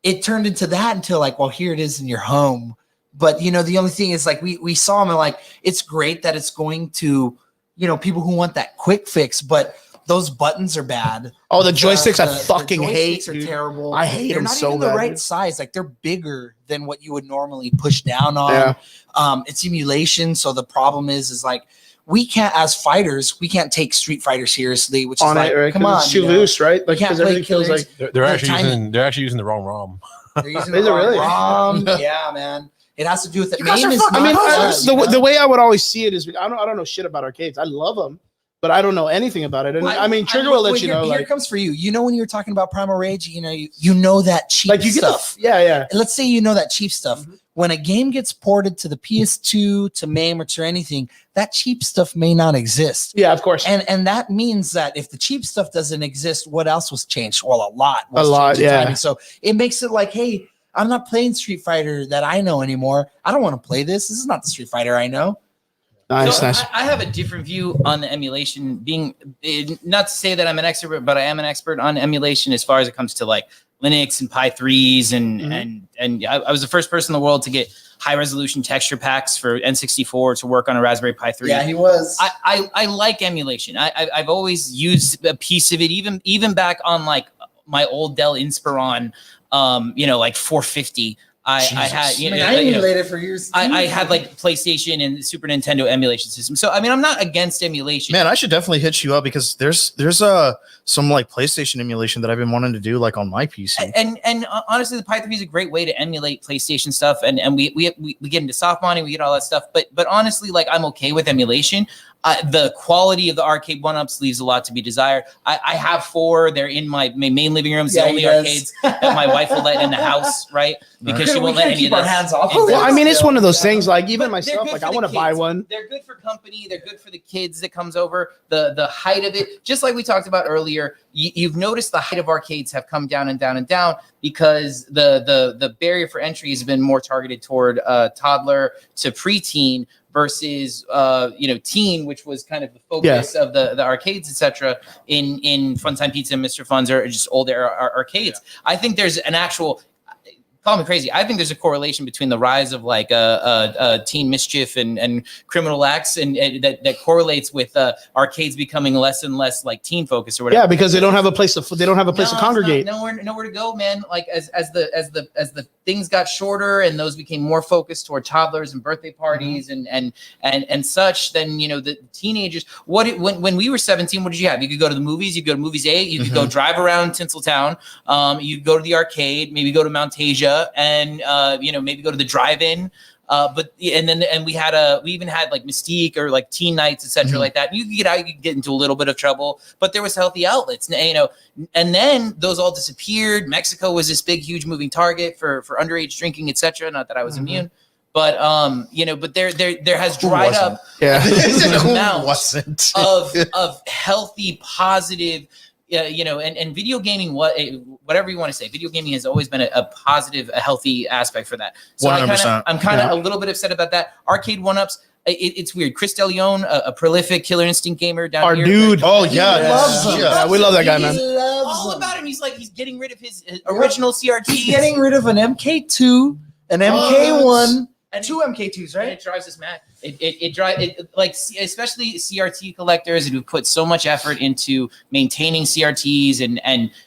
it turned into that until like, well, here it is in your home. But you know, the only thing is like we saw him and like it's great that it's going to, you know, people who want that quick fix, but those buttons are bad. Oh, the joysticks I The fucking hate. joysticks are dude. terrible. I hate They're them not so even bad. the right dude. size. Like they're bigger than what you would normally push down on. Yeah. It's emulation. So the problem is like we can't, as fighters, we can't take Street Fighter seriously. Which On is like, it, right? come 'Cause on, it's too you know? loose, right? Like, You can't because play everything feels killers. like. They're actually tiny. using the wrong ROM. They're using Is the it really? wrong ROM. Yeah, man. It has to do with the You guys name. are Is fucking I mean, not pussies. fun, you know? the way I would always see it is I don't know shit about arcades. I love them, but I don't know anything about it. And I mean, Trigger will let you know. Here Like, it comes for you. You know when you were talking about Primal Rage, you know that cheap like you get stuff. yeah. Let's say you know that cheap stuff. Mhm. When a game gets ported to the PS2, to MAME, or to anything, that cheap stuff may not exist. Yeah, of course. And that means that if the cheap stuff doesn't exist, what else was changed? Well, a lot. Was A lot, changed in yeah. timing. So it makes it like, hey, I'm not playing Street Fighter that I know anymore. I don't want to play this. This is not the Street Fighter I know. Nice, So nice. I have a different view on the emulation. Being not to say that I'm an expert, but I am an expert on emulation as far as it comes to like Linux and Pi 3s and I was the first person in the world to get high resolution texture packs for N64 to work on a Raspberry Pi 3. Yeah, he was. I like emulation. I've always used a piece of it, even back on like my old Dell Inspiron, like 450. I had, I emulated for years. I had like PlayStation and Super Nintendo emulation system. So I mean, I'm not against emulation. Man, I should definitely hit you up because there's some like PlayStation emulation that I've been wanting to do like on my PC. And honestly, the Pi 3 is a great way to emulate PlayStation stuff. And we get into soft modding, we get all that stuff. But honestly, like I'm okay with emulation. The quality of the arcade one-ups leaves a lot to be desired. I have 4. They're in my main living room. It's the Yeah, only he does. arcades that my wife will let in the house, right? Because she won't let any keep of our this. hands off. Exactly. Well, I mean, it's one of those things. Like even But they're myself, good like for I the want to buy kids. one. They're good for company. They're good for the kids that comes over. The height of it, just like we talked about earlier, you've noticed the height of arcades have come down and down and down because the barrier for entry has been more targeted toward toddler to preteen versus teen, which was kind of the focus of the arcades, etc. In Funtime Pizza and Mr. Fun's or just old era arcades. I think there's an actual. Call me crazy. I think there's a correlation between the rise of like teen mischief and criminal acts, and that correlates with arcades becoming less and less like teen focused or whatever. Yeah, because they don't have a place to congregate. Nowhere to go, man. Like as the things got shorter and those became more focused toward toddlers and birthday parties and such, then the teenagers. When we were 17, what did you have? You could go to the movies. You could go to Movies 8. You could go drive around Tinseltown. You'd go to the arcade. Maybe go to Mount Asia. And maybe go to the drive-in, but we even had like Mystique or like teen nights, etc. like that. You could get out, you could get into a little bit of trouble, but there was healthy outlets, and then those all disappeared. Mexico was this big, huge moving target for underage drinking, etc. Not that I was immune, but but there has dried up the amount of healthy, positive. And video gaming, whatever you want to say, video gaming has always been a positive, a healthy aspect for that. So 100%. I'm kind of a little bit upset about that. Arcade one-ups, it's weird. Chris DeLeon, a prolific Killer Instinct gamer down Our here. dude. Oh yeah, loves him. Yeah, we love that guy, man. All about him. He's getting rid of his original CRT. He's getting rid of an MK2, an MK1, and 2 MK2s, And right? it drives us mad. It drives like especially CRT collectors who put so much effort into maintaining CRTs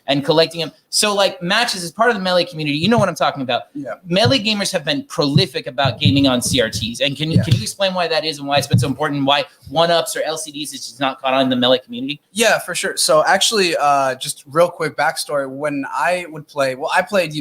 and collecting them. So like Matches is part of the Melee community. You know what I'm talking about. Yeah. Melee gamers have been prolific about gaming on CRTs. And can you explain why that is and why it's been so important and why 1-ups or LCDs is just not caught on in the Melee community? Yeah, for sure. So actually, just real quick backstory. When I would play, I played.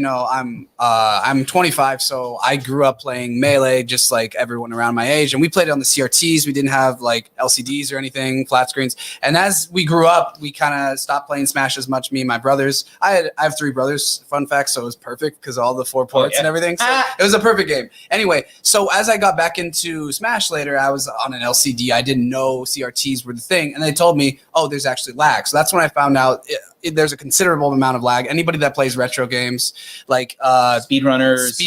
I'm 25, so I grew up playing Melee, just like everyone around my age, and we played it on the CRTs. We didn't have like LCDs or anything, flat screens. And as we grew up, we kind of stopped playing Smash as much. Me and my brothers. I have 3 brothers. Fun fact. So it was perfect because all the 4 ports and everything. So it was a perfect game. Anyway, so as I got back into Smash later, I was on an LCD. I didn't know CRTs were the thing, and they told me, oh, there's actually lag. So that's when I found out there's a considerable amount of lag. Anybody that plays retro games, like speedrunners,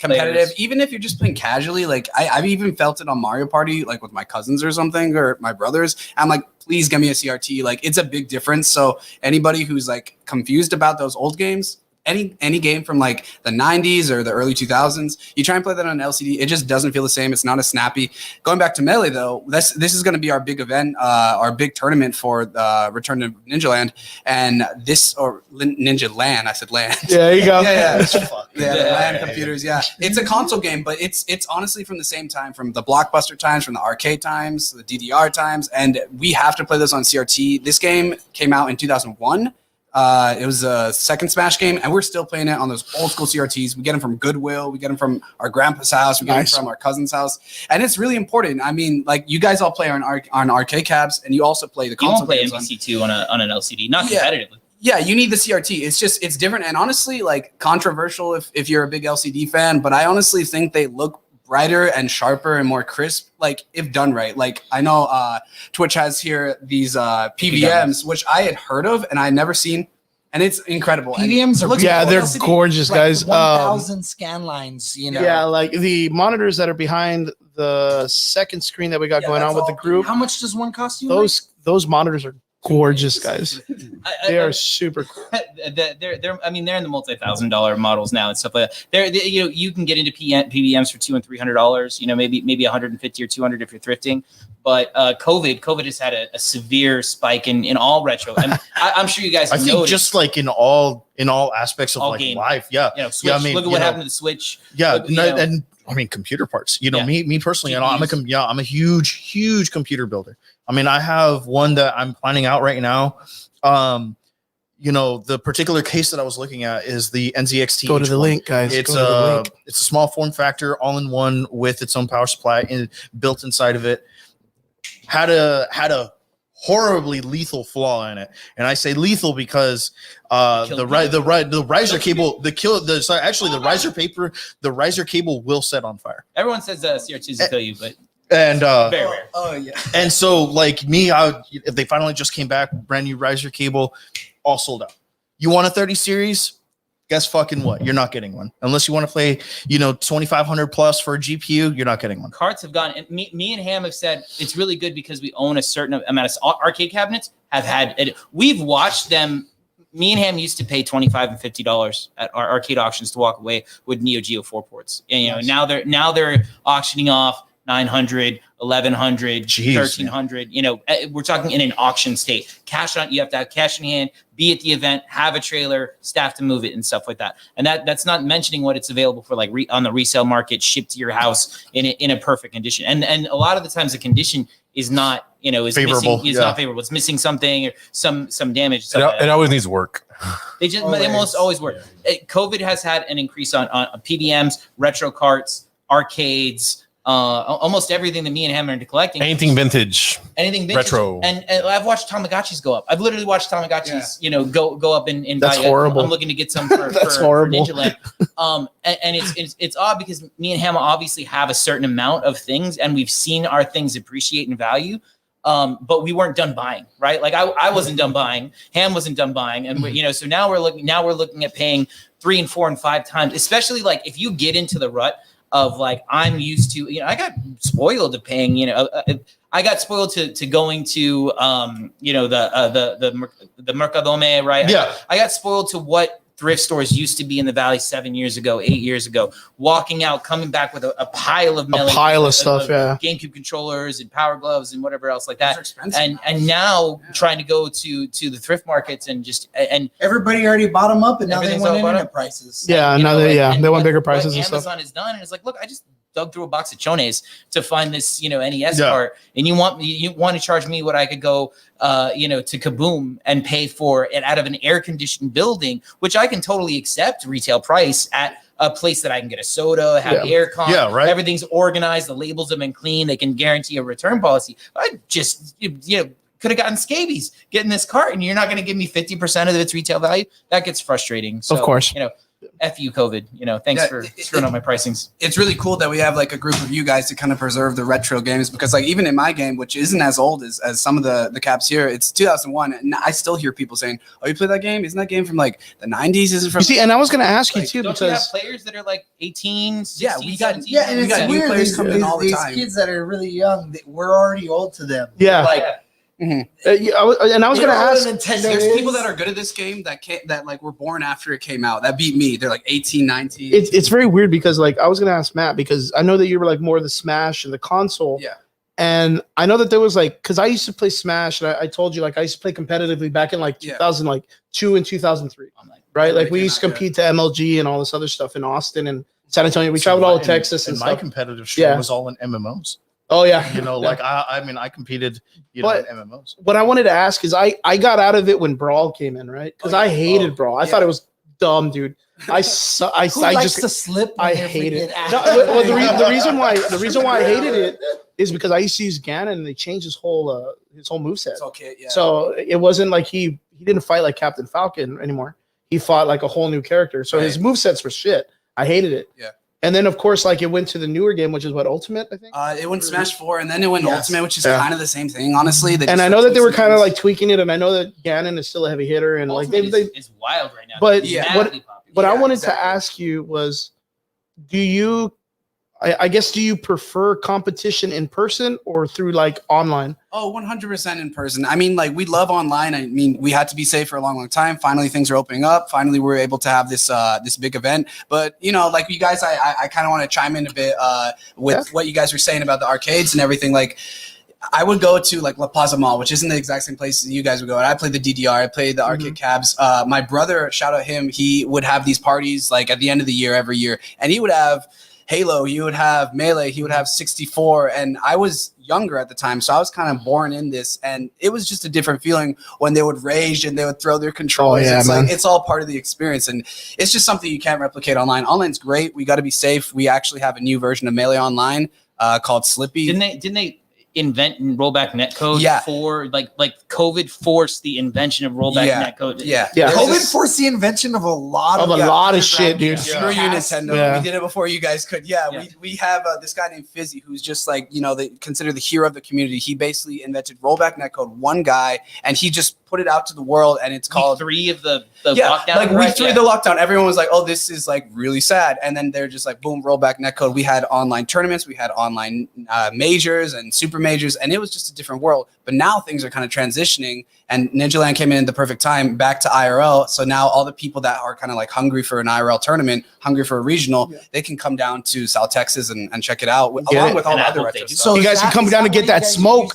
competitive, even if you're just playing casually, like I've even felt it on Mario Party, like with my cousins or something, or my brothers. I'm like, please give me a CRT. Like, it's a big difference. So anybody who's like confused about those old games, any game from like the 90s or the early 2000s, you try and play that on an LCD, it just doesn't feel the same. It's not as snappy. Going back to Melee though, this is going to be our big event, our big tournament for Return to Ninja Land, and Ninja Lan. I said Land. Yeah, there you go. Lan computers. Yeah, it's a console game, but it's honestly from the same time, from the Blockbuster times, from the arcade times, the DDR times, and we have to play this on CRT. This game came out in 2001. It was a second Smash game, and we're still playing it on those old school CRTs. We get them from Goodwill. We get them from our grandpa's house. We get them from our cousin's house. And it's really important. I mean, like, you guys all play on arcade cabs, and you also play the console. You won't play MVC2 on an LCD, not competitively. Yeah, you need the CRT. It's different. And honestly, like, controversial if you're a big LCD fan, but I honestly think they look brighter and sharper and more crisp, like, if done right. Like, I know Twitch has here these PVMs, which I had heard of and I had never seen, and it's incredible. PVMs are they're gorgeous, guys. 1,000 scan lines, you know. Yeah, like the monitors that are behind the second screen that we got going on with the group. How much does one cost you? Those monitors are gorgeous, guys. They are super cool. They're in the multi-$1,000 models now and stuff like that. You can get into PVMs for $200 and $300. Maybe $150 or $200 if you're thrifting. But COVID has had a severe spike in all retro. And I'm sure you guys. I think just like in all aspects of like life. Yeah. Switch, I mean, look at what happened to the Switch. Yeah, and I mean, computer parts. Me personally, I'm a huge computer builder. I mean, I have one that I'm planning out right now. The particular case that I was looking at is the NZXT. Go to the link, guys. It's a small form factor, all in one, with its own power supply built inside of it. Had a horribly lethal flaw in it, and I say lethal because the riser cable, the riser cable will set on fire. Everyone says CRTs will kill you, but. And very rare. Oh yeah. And so, like me, they finally just came back, brand new riser cable, all sold out. You want a 30 series? Guess fucking what? You're not getting one unless you want to play, 2,500 plus for a GPU. You're not getting one. Carts have gone, and me and Ham have said it's really good because we own a certain amount of arcade cabinets. We've watched them. Me and Ham used to pay $25 and $50 at our arcade auctions to walk away with Neo Geo 4 ports. And now they're auctioning off 900, 1100, 1300. We're talking in an auction state. You have to have cash in hand, be at the event, have a trailer, staff to move it, and stuff like that. And that's not mentioning what it's available for, like on the resale market, shipped to your house in a perfect condition. And a lot of the times the condition is not is favorable. Not favorable. It's missing something or some damage. It always needs work. They almost always work. COVID has had an increase on PVMs, retro carts, arcades. Almost everything that me and Ham are into collecting. Anything vintage, retro. And I've watched Tamagotchis go up. I've literally watched Tamagotchis, go up in That's value. horrible. I'm looking to get some for horrible. Ninja Lan. And it's odd because me and Ham obviously have a certain amount of things, and we've seen our things appreciate in value. But we weren't done buying, right? Like I wasn't done buying. Ham wasn't done buying, and so now we're looking at paying 3 and 4 and 5 times, especially like if you get into the rut. of like I'm used to. I got spoiled to paying. I got spoiled to going to the Mercadome, right? Yeah. I got spoiled to what thrift stores used to be in the Valley 7 years ago, 8 years ago, walking out, coming back with a pile of Stuff, GameCube controllers and Power Gloves and whatever else like that. And now trying to go to the thrift markets and everybody already bought them up and now they Everything's want all bought internet up. prices. Yeah, You now know, they want bigger what prices and Amazon stuff. has done, and it's like, look, I just dug through a box of chones to find this, NES cart, and you want to charge me what I could go, to Kaboom and pay for it out of an air-conditioned building, which I can totally accept retail price at a place that I can get a soda, have the air con, everything's organized, the labels have been clean, they can guarantee a return policy. I just, could have gotten scabies getting this cart, and you're not going to give me 50% of its retail value. That gets frustrating. So, of course, F you, COVID. Thanks for screwing up my pricings. It's really cool that we have like a group of you guys to kind of preserve the retro games, because like even in my game, which isn't as old as some of the caps here, it's 2001, and I still hear people saying, "Oh, you play that game? Isn't that game from like the 90s? Isn't from?" You see, and I was going to ask you Like, too, don't because you have players that are like 18, 16, Yeah, we got- 17? Yeah, and We it's got new weird. players coming in all the These time. kids that are really young, we're already old to them. Yeah. Like, I was going to you know what ask. a Nintendo There's is? people that are good at this game that like were born after it came out. That beat me. They're like 18, 19. It's very weird because like I was going to ask Matt, because I know that you were like more of the Smash and the console. Yeah. And I know that there was like, because I used to play Smash, and I told you like I used to play competitively back in like 2002 and 2003, right? Like we used to compete to MLG and all this other stuff in Austin and San Antonio. We traveled all of Texas and my stuff. competitive stream was all in MMOs. Oh yeah, like I competed, in MMOs. What I wanted to ask is I got out of it when Brawl came in, right? Because I hated Brawl. I thought it was dumb, dude. Who likes to slip? I hate it. No, well, the reason why I hated it is because I used to use Ganon and they changed his whole moveset. It's okay, yeah. So it wasn't like he didn't fight like Captain Falcon anymore. He fought like a whole new character. So his movesets were shit. I hated it. Yeah. And then of course, like it went to the newer game, which is what, Ultimate, I think. It went Smash 4, and then it went Ultimate, which is kind of the same thing, honestly. And I know that they were kind of like tweaking it, and I know that Ganon is still a heavy hitter, and Ultimate like they is wild right now. But It's madly popular. what I wanted to ask you was, do you prefer competition in person or through like online? Oh, 100% in person. I mean, like we love online. I mean, we had to be safe for a long, long time. Finally, things are opening up. Finally, we're able to have this big event. But like you guys, I kind of want to chime in a bit with what you guys were saying about the arcades and everything. Like, I would go to like La Plaza Mall, which isn't the exact same place you guys would go. And I played the DDR. I played the arcade cabs. My brother, shout out him, he would have these parties like at the end of the year every year, and he would have Halo, he would have Melee, he would have 64, and I was younger at the time, so I was kind of born in this, and it was just a different feeling when they would rage and they would throw their controllers. It's all part of the experience, and it's just something you can't replicate online. Online's great. We got to be safe. We actually have a new version of Melee Online called Slippy. Didn't they invent and roll back netcode for like COVID forced the invention of rollback netcode? Yeah. COVID forced the invention of a lot of shit, dude. Screw you, Nintendo. Yeah. We did it before you guys could. We have this guy named Fizzy who's just like, they consider the hero of the community. He basically invented rollback netcode, one guy, and he just put it out to the world, and it's called three of the lockdown. Like week 3 of the lockdown, everyone was like, "Oh, this is like really sad," and then they're just like, "Boom, rollback netcode." We had online tournaments, we had online majors and super majors, and it was just a different world. But now things are kind of transitioning, and Ninja Lan came in at the perfect time back to IRL. So now all the people that are kind of like hungry for an IRL tournament, hungry for a regional, they can come down to South Texas and check it out along with all the other retro stuff. So you guys can come down and get that smoke.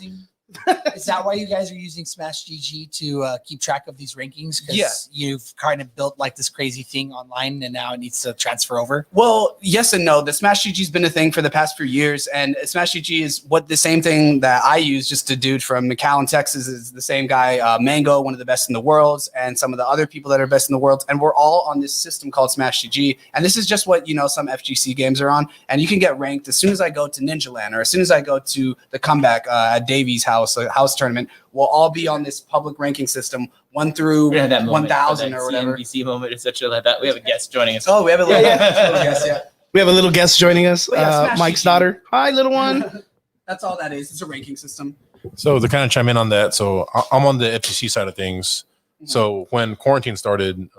Is that why you guys are using Smash GG to keep track of these rankings? Because you've kind of built like this crazy thing online, and now it needs to transfer over. Well, yes and no. The Smash GG has been a thing for the past few years, and Smash GG is the same thing that I use. Just a dude from McAllen, Texas, is the same guy. Mango, one of the best in the world, and some of the other people that are best in the world, and we're all on this system called Smash GG. And this is just what some FGC games are on, and you can get ranked as soon as I go to Ninja Lan or as soon as I go to the comeback at Davy's house. A house tournament, will all be on this public ranking system, 1 through 1,000 or whatever. CNBC moment, etc. Like that. We have a guest joining us. Oh, we have a little guest. We have a little guest joining us. Mike's GG. daughter. Hi, little one. That's all that is. It's a ranking system. So to kind of chime in on that, so I'm on the FTC side of things. So when quarantine started,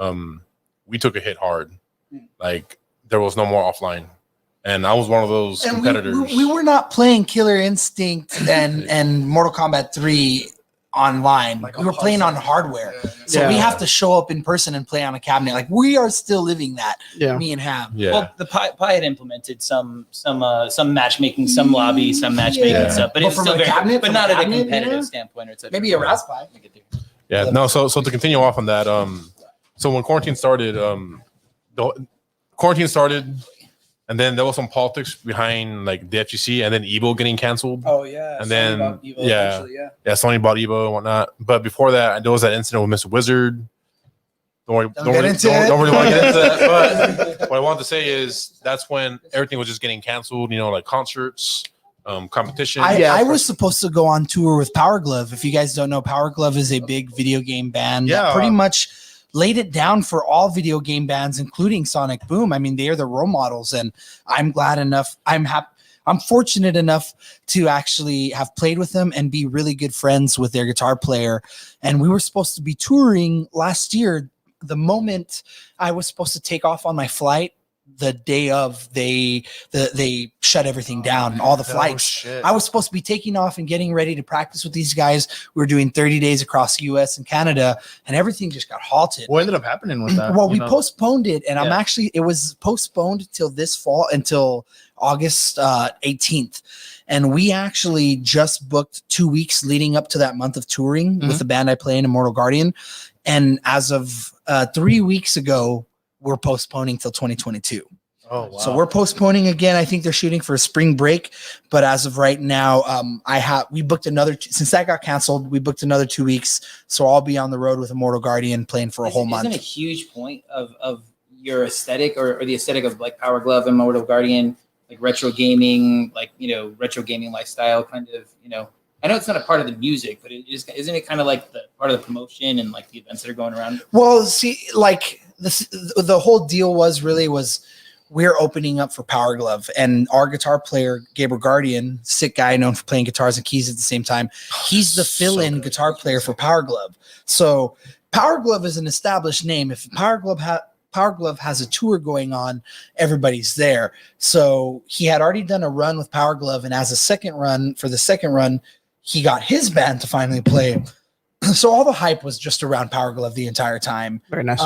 we took a hit hard. Like there was no more offline. and I was one of those And competitors. we were not playing Killer Instinct and Mortal Kombat 3 online. Like we were playing on hardware. So Yeah. we have to show up in person and play on a cabinet. Like we are still living that. Yeah. Me and Ham. Yeah. Well, the Pi had implemented some matchmaking, some lobby, some matchmaking Yeah. stuff, but But it's from still a very, cabinet- but from not a at a cabinet, competitive you know? standpoint. Or it's Maybe a Raspberry. Yeah, no. So to continue off on that, so when quarantine started, quarantine started, and then there was some politics behind like the FGC, and then Evo getting canceled. Oh yeah. And Sony then, bought Evo yeah. eventually, yeah. Yeah, Sony bought Evo and whatnot. But before that, there was that incident with Mr. Wizard. Don't really want to get into that. But what I wanted to say is that's when everything was just getting canceled. You know, like concerts, competition. I was supposed to go on tour with Power Glove. If you guys don't know, Power Glove is a big video game band that pretty much laid it down for all video game bands, including Sonic Boom. I mean, they are the role models, and I'm glad enough. I'm fortunate enough to actually have played with them and be really good friends with their guitar player. And we were supposed to be touring last year. The moment I was supposed to take off on my flight, the day of they shut everything down, all the flights. I was supposed to be taking off and getting ready to practice with these guys. We were doing 30 days across the US and Canada, and everything just got halted. What ended up happening with that? Well, we postponed it, and it was postponed till this fall, until August 18th. And we actually just booked 2 weeks leading up to that month of touring with the band I play in, Immortal Guardian. And as of 3 weeks ago, we're postponing till 2022. Oh, wow. So we're postponing again. I think they're shooting for a spring break, but as of right now, we booked another. Since that got canceled, we booked another 2 weeks. So I'll be on the road with Immortal Guardian playing for a whole month. Isn't a huge point of your aesthetic or the aesthetic of like Power Glove and Immortal Guardian, like retro gaming, like retro gaming lifestyle, kind of I know it's not a part of the music, but isn't it kind of like the part of the promotion and like the events that are going around? Well, see, like the whole deal was we're opening up for Power Glove, and our guitar player, Gabriel Guardian, sick guy known for playing guitars and keys at the same time. He's the fill-in guitar player for Power Glove. So Power Glove is an established name. If Power Glove has a tour going on, everybody's there. So he had already done a run with Power Glove, and as a second run, he got his band to finally play. So all the hype was just around Power Glove the entire time. Very nice.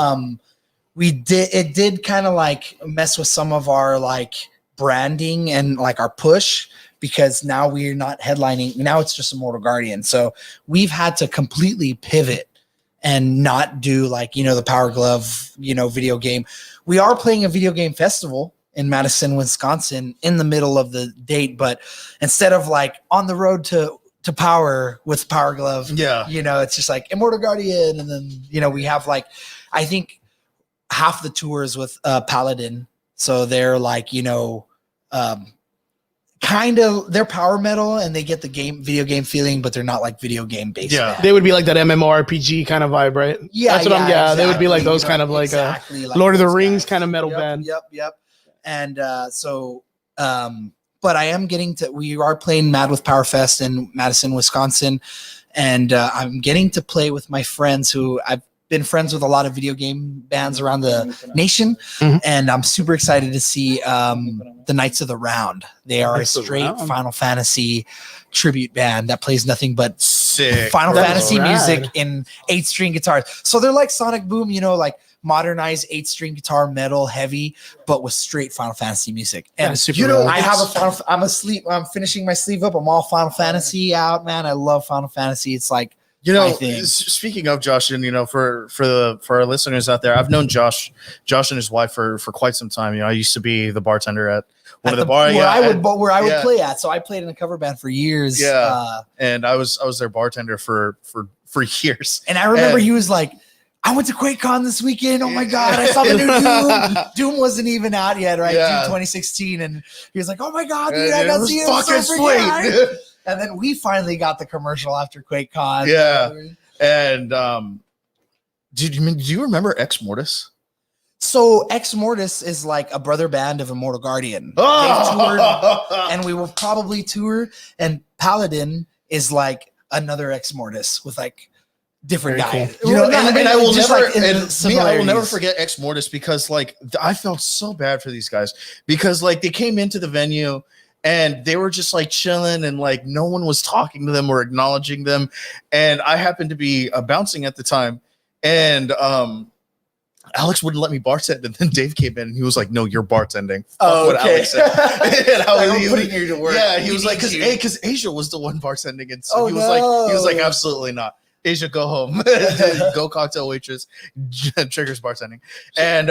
It did kind of like mess with some of our like branding and like our push, because now we're not headlining. Now it's just Immortal Guardian. So we've had to completely pivot and not do like, the Power Glove, video game. We are playing a video game festival in Madison, Wisconsin in the middle of the date, but instead of like on the road to Power with Power Glove, it's just like Immortal Guardian. And then, we have like, I think half the tours with Paladin. So they're like, kind of, they're power metal and they get the video game feeling, but they're not like video game based. Yeah. They would be like that MMORPG kind of vibe, right? Yeah, That's what exactly. they would be like those kind of like Exactly like Lord of the those Rings guys. kind of metal band. Yep. And but I am we are playing Mad with Power Fest in Madison, Wisconsin. And I'm getting to play with my friends who I've been friends with a lot of video game bands around the nation. Mhm. And I'm super excited to see the Knights of the Round. They are Knights a of the straight Round. Final Fantasy tribute band that plays nothing but Sick. Final That's Fantasy rad. music in 8-string guitars. So they're like Sonic Boom, like modernized 8-string guitar, metal, heavy, but with straight Final Fantasy music. And That's super rad. I have I'm finishing my sleeve up. I'm all Final Fantasy out, man. I love Final Fantasy. It's like my thing. Speaking of Josh, and for our listeners out there, I've known Josh and his wife for quite some time. I used to be the bartender at one of the bars where I would yeah. play at. So I played in a cover band for years. Yeah. And I was their bartender for years. And I remember he was like, I went to QuakeCon this weekend. Oh my God, I saw the new Doom. Doom wasn't even out yet, right? Yeah. Doom 2016. And he was like, oh my God, dude, I it got to was see it. fucking It was so freaking hype. sweet. And then we finally got the commercial after QuakeCon. Yeah. And do you remember Ex Mortis? So Ex Mortis is like a brother band of Immortal Guardian. They've toured, and we will probably tour. And Paladin is like another Ex Mortis with like different Very guy. cool. You know, Not- and I will just never, like in the and me, I will never similarities. forget Ex Mortis because like I felt so bad for these guys because like they came into the venue and they were just like chilling and like no one was talking to them or acknowledging them, and I happened to be bouncing at the time, and Alex wouldn't let me bartend, and then Dave came in and he was like, "No, you're bartending." Fuck what Alex said. And I was, Like, I'm he, putting you to work. yeah, he We was like, need you. because Asia was the one bartending, and so Oh, he was like, no. absolutely not. Asia, go home. Go cocktail waitress. Triggers bartending. And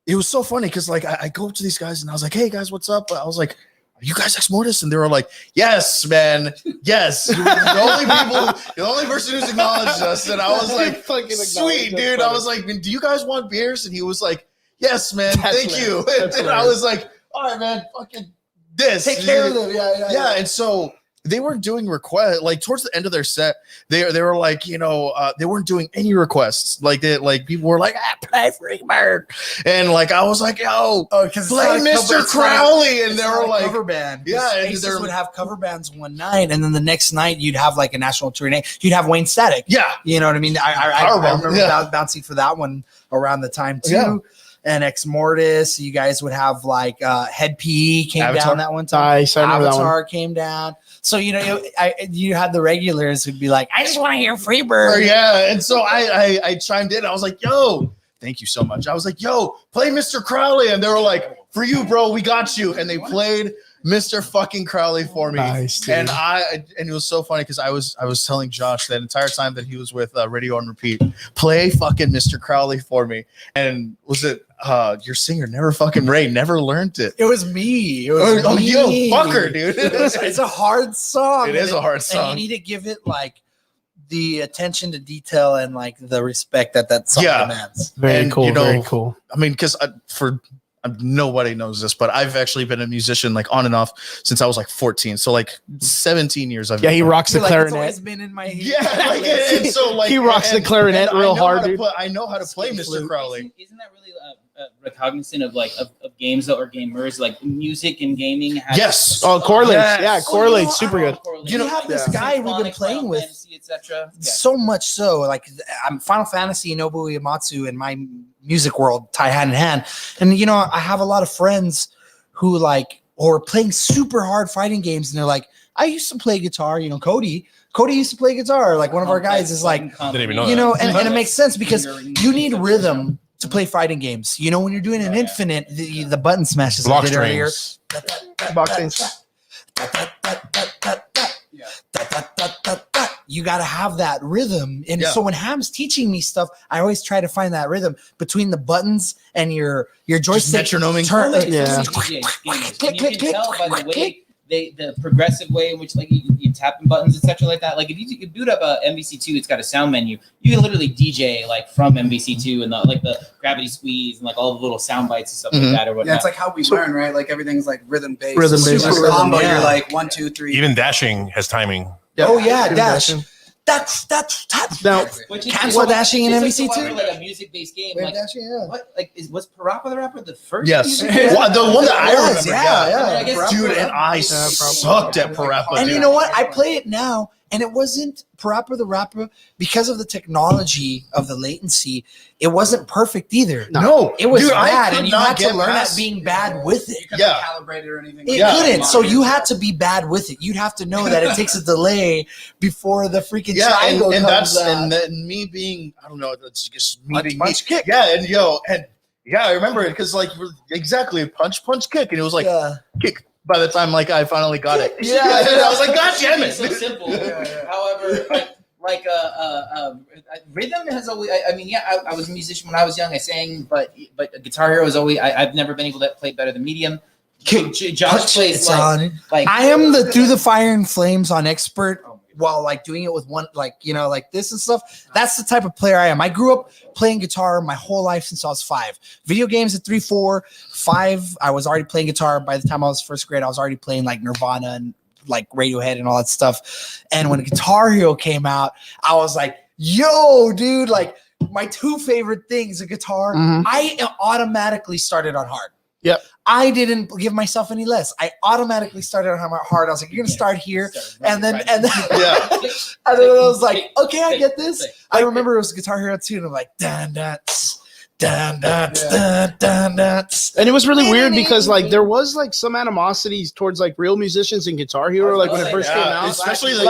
it was so funny because like I go up to these guys and I was like, "Hey guys, what's up?" I was like, "Are you guys Ex Mortis?" And they were like, "Yes, man. Yes. You're the only person who's acknowledged us." And I was like, Fucking "Sweet, dude." I was like, "Do you guys want beers?" And he was like, "Yes, man. That's Thank hilarious. you." That's And I hilarious. was like, "All right, man. Fucking this. Take care of them. Yeah, and so they weren't doing requests like towards the end of their set. They were like, you know, they weren't doing any requests. Like people were like, play Freebird, and like I was like, yo, play Mr. Crowley, and they were like, cover band. yeah, and Aces they're would have cover bands one night, and then the next night you'd have like a national tournament. You'd have Wayne Static. yeah, You know what I mean? I Powerbomb, remember yeah. bouncing for that one around the time too. Yeah. And Ex Mortis, you guys would have like Head PE came Avatar. down that one time. Nice. I remember that one. Avatar came down. So you know, you had the regulars who'd be like, "I just want to hear Freebird." yeah. And so I chimed in. I was like, yo, thank you so much. I was like, yo, play Mr. Crowley, and they were like, for you, bro, we got you. And they played Mr. fucking Crowley for me. Nice, dude. And it was so funny because I was telling Josh that entire time that he was with Radio on Repeat, play fucking Mr. Crowley for me. And was it your singer Never Fucking Ray never learned it? It was me. It was Oh, me. yo, fucker, dude. It's a hard song. It is a hard And song. you need to give it like the attention to detail and like the respect that song Yeah. demands. Very And, cool. you know, Very cool. I mean, because nobody knows this, but I've actually been a musician like on and off since I was like 14. So like 17 years. Yeah, he rocks the You're like, it's clarinet. always been in my head. Yeah, like, and so like He rocks the clarinet and I real know hard, how to dude. I know how to play Mr. Crowley. Isn't that really recognizant of like of games that or gamers like music and gaming? Has Yes. Oh, correlates. Yes. Yeah, correlates. Super good. You know, have this guy we've been playing with etc. so much so. Like I'm Final Fantasy, Nobuo Uematsu, and my music world tie hand in hand. And you know, I have a lot of friends who like or playing super hard fighting games, and they're like, I used to play guitar. You know, Cody used to play guitar. Like one of our guys is like, Didn't even know you that. know, and it makes sense because you need rhythm to play fighting games. You know, when you're doing an infinite, the button smashes Block I did earlier. strings. Boxing. You got to have that rhythm. And Yeah. so when Ham's teaching me stuff, I always try to find that rhythm between the buttons and your joystick. metronoming. Turn, Yeah. click, You click, can tell by the click, way the progressive way in which like you tap buttons etc like that. Like if you boot up a MVC2, it's got a sound menu. You can literally DJ like from MVC2 and the gravity squeeze and like all the little sound bites and stuff Mhm. like that or whatnot. Yeah, it's like how we learn, right? Like everything's like rhythm based. Rhythm-based. Super Rhythm, combo. yeah. You're like 1, 2, 3. Even dashing has timing. Oh yeah, Good dash. impression. That's Now, Which is cancel dashing in it's like MVC2? so like a music-based game. Like, yeah. what like was Parappa the Rapper the first? Yes. music game? Well, the one that I Yes, remember. yeah, Yeah. I mean, I guess Dude, and I probably. sucked at Parappa. And dude. you know what? I play it now, and it wasn't Parappa the Rapper because of the technology of the latency. It wasn't perfect either. No, It was dude, I bad, could and you not had to get learn past- at being bad with it. You couldn't Yeah. calibrate it or anything. It Yeah. couldn't. So you had to be bad with it. You'd have to know that it takes a delay before the freaking Yeah, triangle and comes that's out. and then me being I don't know, it's just me Punch, being punch, me. kick. Yeah, and yeah, I remember it because like exactly punch kick, and it was like Yeah. kick. By the time like I finally got it, Yeah. and I was like, God damn It's so it! simple. Yeah, yeah. However, rhythm has always. I mean, yeah, I was a musician when I was young. I sang, but Guitar Hero is always. I've never been able to play better than medium. Josh Punch, plays it's like, on. like I am the through the fire and flames on expert while like doing it with one like you know like this and stuff. That's the type of player I am. I grew up playing guitar my whole life since I was 5. Video games at 3, 4, 5. I was already playing guitar. By the time I was first grade, I was already playing like Nirvana and like Radiohead and all that stuff. And when Guitar Hero came out, I was like, yo, dude, like my 2 favorite things, a guitar. Mhm. I automatically started on hard. Yep. I didn't give myself any less. I automatically started on hard. I was like, you're gonna start here, and then Yeah. and then I was like, okay, I get this. I remember it was Guitar Hero 2, and I'm like, dun dun dun dun dun dun dun. And it was really weird because like there was like some animosities towards like real musicians in Guitar Hero, like when it first came out, especially the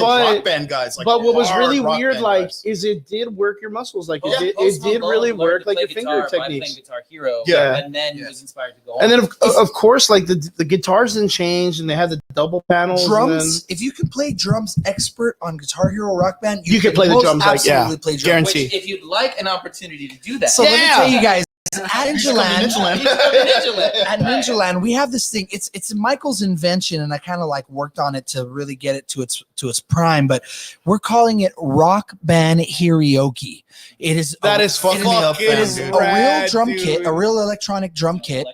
but- rock band guys. Like, but what was really hard rock weird, band like, guys. is it did work your muscles, like Post it did Malone really learned work to like play your finger guitar by techniques. playing Guitar Hero, Yeah. and then was inspired to go on. And then of course, like the guitars didn't change, and they had the double panels. Drums. If you can play drums expert on Guitar Hero Rock Band, You can play the most drums like, yeah, absolutely play drums. guarantee. Which, if you'd like an opportunity to do that, So let me Yeah. tell you guys, at Ninja Lan, at Right. Ninja Lan, we have this thing. It's Michael's invention, and I kind of like worked on it to really get it to its prime. But we're calling it Rock Band Karaoke. It is fucking me up, It is dude. a real Rad, drum dude. kit, a real electronic drum kit.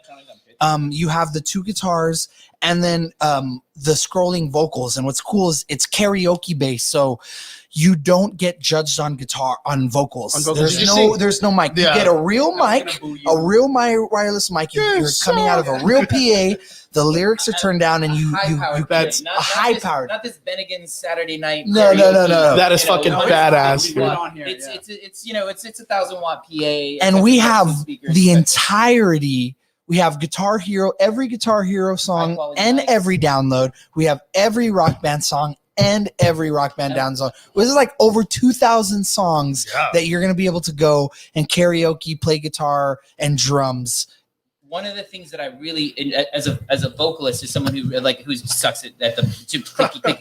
You have the two guitars and then the scrolling vocals. And what's cool is it's karaoke based, so you don't get judged on vocals. On vocals. Did you There's no mic. Yeah. You get a real mic, a real wireless mic. You're coming out of a real PA. The lyrics are turned down, and you that's a high powered. Not this Bennigan's Saturday night. No. That is fucking badass, dude. It's 1,000-watt PA, And we have speakers, the but- entirety. We have Guitar Hero, every Guitar Hero song, High-quality and mics. every download. We have every Rock Band song and every Rock Band download. This is like over 2,000 songs that you're going to be able to go and karaoke, play guitar and drums. One of the things that I really, as a vocalist, as someone who sucks at the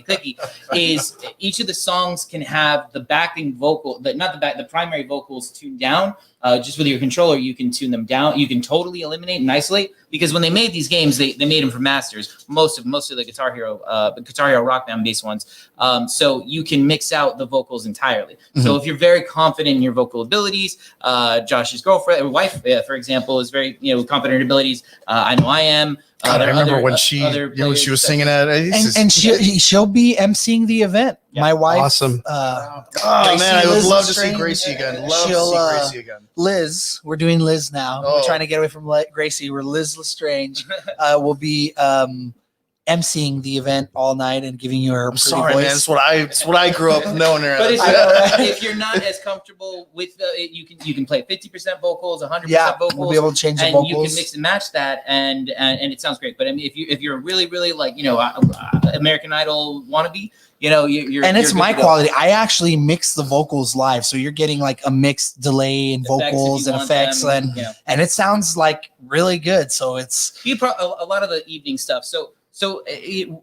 clicky, is each of the songs can have the backing vocal, the primary vocals tuned down. Just with your controller, you can tune them down. You can totally eliminate and isolate, because when they made these games, they made them for masters. Most of the Guitar Hero Rock Band based ones. So you can mix out the vocals entirely. Mm-hmm. So if you're very confident in your vocal abilities, Josh's girlfriend or wife, for example, is very confident in her abilities. I know I am. God, I There are remember other- when she other when she was players singing at And she'll be emceeing the event. Yeah. My wife, Awesome. oh Gracie, man, I would Liz love to see Lestrange, Gracie again. Love to she'll, see Gracie again. Liz, we're doing Liz now. Oh. We're trying to get away from Gracie. We're Liz Lestrange. Will be emceeing the event all night and giving you her I'm pretty sorry, voice. man. It's what I grew up knowing her But as. if you're not as comfortable with you can play 50% vocals, 100% Yeah, vocals. we'll be able to change the and vocals. you can mix and match that, and it sounds great. But I mean, if you're really like American Idol wannabe, you're and it's you're my good to go. quality. I actually mix the vocals live, so you're getting like a mixed delay and Effects if you vocals and want effects, them, and it sounds like really good. So it's a lot of the evening stuff. So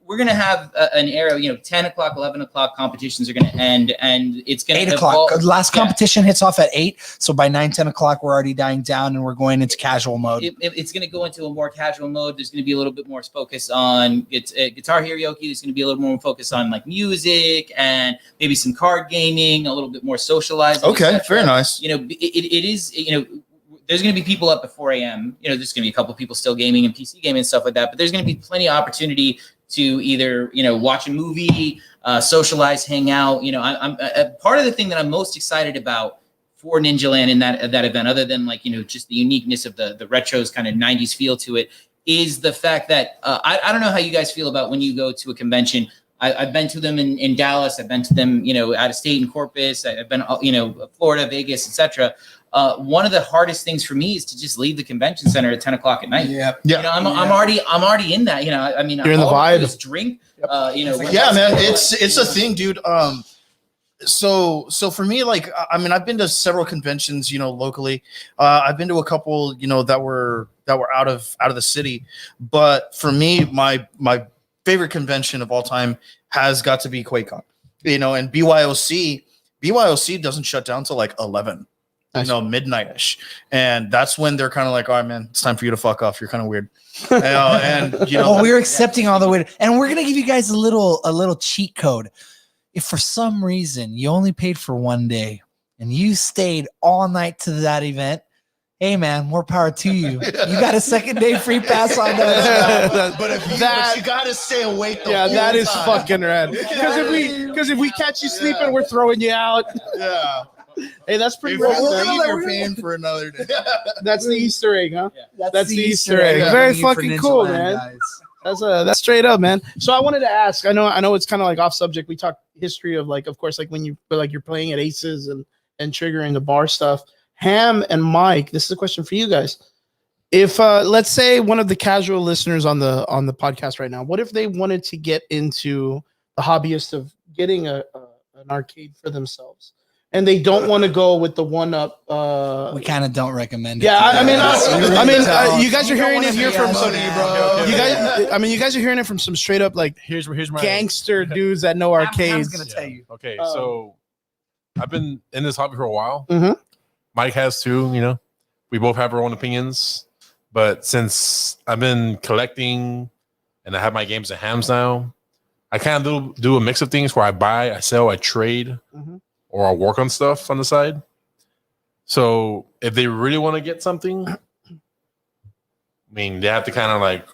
we're gonna have an era. 10 o'clock, 11 o'clock competitions are gonna end, and it's gonna 8 o'clock. evolve. Last Yeah. competition hits off at 8, so by 9, 10 o'clock we're already dying down and we're going into casual mode. It's going to go into a more casual mode. There's going to be a little bit more focus on guitar karaoke. There's going to be a little more focus on like music and maybe some card gaming, a little bit more socializing. Okay, etc. very nice. It is. There's going to be people up at 4 a.m. There's going to be a couple people still gaming and PC gaming and stuff like that. But there's going to be plenty of opportunity to either watch a movie, socialize, hang out. I'm part of the thing that I'm most excited about for Ninja Lan in that event, other than just the uniqueness of the retro's kind of 90s feel to it, is the fact that I don't know how you guys feel about when you go to a convention. I've been to them in Dallas. I've been to them, out of state in Corpus. I've been, Florida, Vegas, etc. One of the hardest things for me is to just leave the convention center at 10 o'clock at night. Yeah. I'm already in that. I mean, You're in the all I do vibe. is drink. Yeah, man, it's a thing, dude. So for me, I've been to several conventions, locally. I've been to a couple, that were out of the city. But for me, my favorite convention of all time has got to be QuakeCon. And BYOC doesn't shut down till like 11. Nice. Midnight-ish. And that's when they're kind of like, all right, man, it's time for you to fuck off. You're kind of weird. Well, we're accepting all the way, and we're gonna give you guys a little cheat code. If for some reason you only paid for one day and you stayed all night to that event, hey man, more power to you. You got a second day free pass on that. but you gotta stay awake. That is fucking rad. Because if we catch you sleeping, we're throwing you out. Yeah. Hey, that's pretty We're cool. gonna man. leave your pain for another day. That's the Easter egg, huh? Yeah. That's the Easter egg. Very fucking cool, man. That's straight up, man. So I wanted to ask. I know it's kind of like off subject. We talk history of like, of course, like when you you're playing at Aces and triggering the bar stuff. Ham and Mike, this is a question for you guys. If let's say one of the casual listeners on the podcast right now, what if they wanted to get into the hobbyist of getting an arcade for themselves, and they don't want to go with the one up? We kind of don't recommend it. Yeah, I mean, you guys are hearing it here from some, you guys are hearing it from some straight up like Here's my gangster dudes that know arcades. Ham's gonna tell you. Okay, so I've been in this hobby for a while. Mhm. Mike has too. You know, we both have our own opinions. But since I've been collecting and I have my games at Hams now, I kind of do a mix of things where I buy, I sell, I trade, or I work on stuff on the side. So if they really want to get something, I mean, they have to kind of like,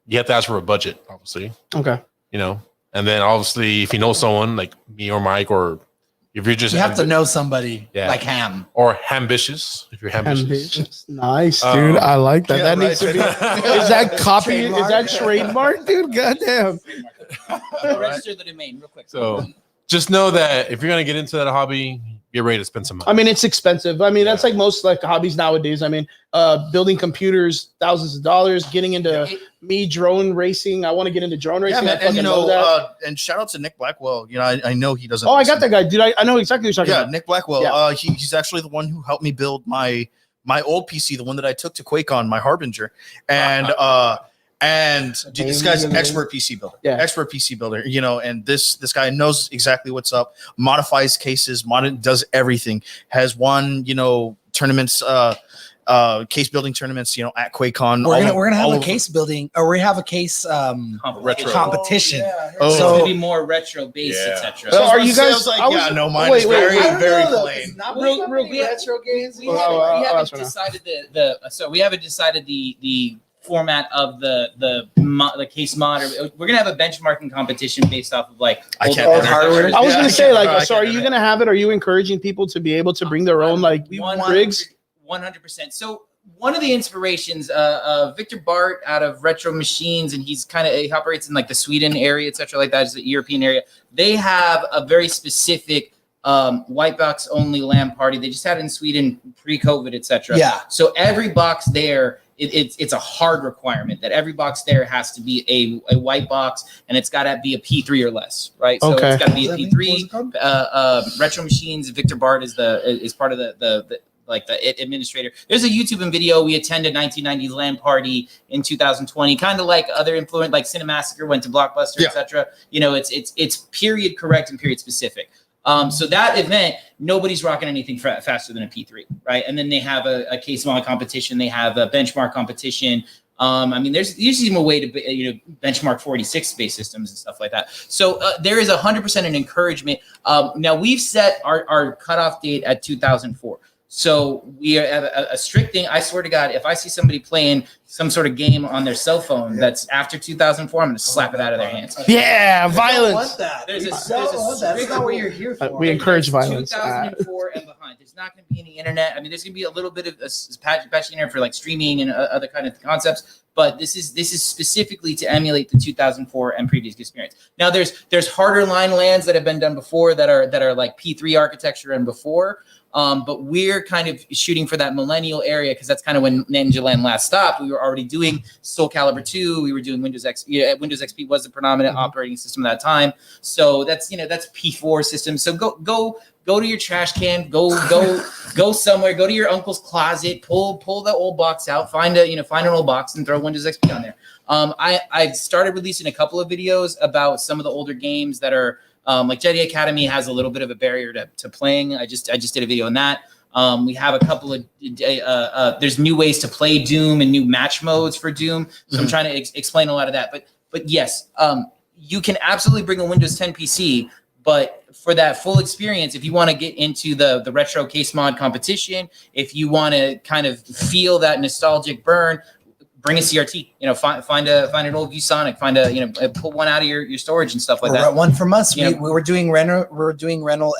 you have to ask for a budget, obviously. Okay. You know, and then obviously if you know someone like me or Mike, or if you're just You have to know somebody Yeah. like Ham. or ambitious, if you're ambitious. Nice, dude. I like that. Yeah, That needs to be. Is that copy? Is that trademark, dude? Goddamn. Register the domain real quick. So just know that if you're gonna get into that hobby, get ready to spend some money. I mean, it's expensive. I mean, that's like most like hobbies nowadays. I mean, building computers, thousands of dollars. Getting into drone racing. I want to get into drone racing. Yeah, man, and you know, and shout out to Nick Blackwell. You know, I know he doesn't. Oh, I got that guy, dude. I know exactly what you're talking Yeah, about. Nick Blackwell. Yeah. He's actually the one who helped me build my old PC, the one that I took to QuakeCon, my Harbinger, and dude, this guy's an expert PC builder. Yeah. Expert PC builder. You know, and this guy knows exactly what's up. Modifies cases, does everything. Has won, you know, tournaments. Case building tournaments, you know, at QuakeCon. We're gonna have a case building, or we have a case Retro. competition. So So- it's gonna be more retro based, Yeah. etc. So are you I guys? was like, I was- yeah, no, mine wait, is wait, very, wait. very plain. Real quick. retro games. We I'll haven't ask right now. decided we haven't decided the format of the case mod. We're gonna have a benchmarking competition based off of like I can't old do that. hardware. I was Yeah, gonna I say, can't- like, I so are can't you do gonna have it? Are you encouraging people to be able to bring their own like rigs? 100%. So one of the inspirations, Victor Bart out of Retro Machines, and he operates in like the Sweden area, etc., like that is the European area. They have a very specific white box only LAN party. They just had it in Sweden pre-COVID, etc. Yeah. So every box there, it's a hard requirement that every box there has to be a white box, and it's got to be a P3 or less, right? So Okay. it's got to be a P3. Retro Machines. Victor Bart is part of the administrator. There's a YouTube video. We attended 1990s LAN party in 2020, kind of like other influence, like Cinemassacre went to Blockbuster, Yeah. etc. You know, it's period correct and period specific. So that event, nobody's rocking anything faster than a P3, right? And then they have a case mod competition. They have a benchmark competition. I mean, there's usually a way to benchmark 46-based systems and stuff like that. So there is 100% an encouragement. Now we've set our cutoff date at 2004. So we have a strict thing. I swear to God, if I see somebody playing some sort of game on their cell phone that's after 2004, I'm going to slap it out of their hands. Yeah, Don't violence. want that. There's a That's not what you're here for. We encourage violence. 2004 and behind. There's not going to be any internet. I mean, there's going to be a little bit of patching internet for like streaming and other kind of concepts. But this is specifically to emulate the 2004 and previous experience. Now, there's harder line LANs that have been done before that are like P3 architecture and before. But we're kind of shooting for that millennial area because that's kind of when Ninja Lan last stopped. We were already doing Soul Calibur 2. We were doing Windows XP. Windows XP was the predominant operating system at that time. So that's P4 system. So go to your trash can. Go somewhere. Go to your uncle's closet. Pull the old box out. Find an old box and throw Windows XP on there. I've started releasing a couple of videos about some of the older games that are. Like Jedi Academy has a little bit of a barrier to playing. I just did a video on that. We have a couple of there's new ways to play Doom and new match modes for Doom. So I'm trying to explain a lot of that. But yes, you can absolutely bring a Windows 10 PC. But for that full experience, if you want to get into the retro case mod competition, if you want to kind of feel that nostalgic burn, bring a CRT. You know, find an old ViewSonic. Find a pull one out of your storage and stuff like that. One from us. You know, We were doing rental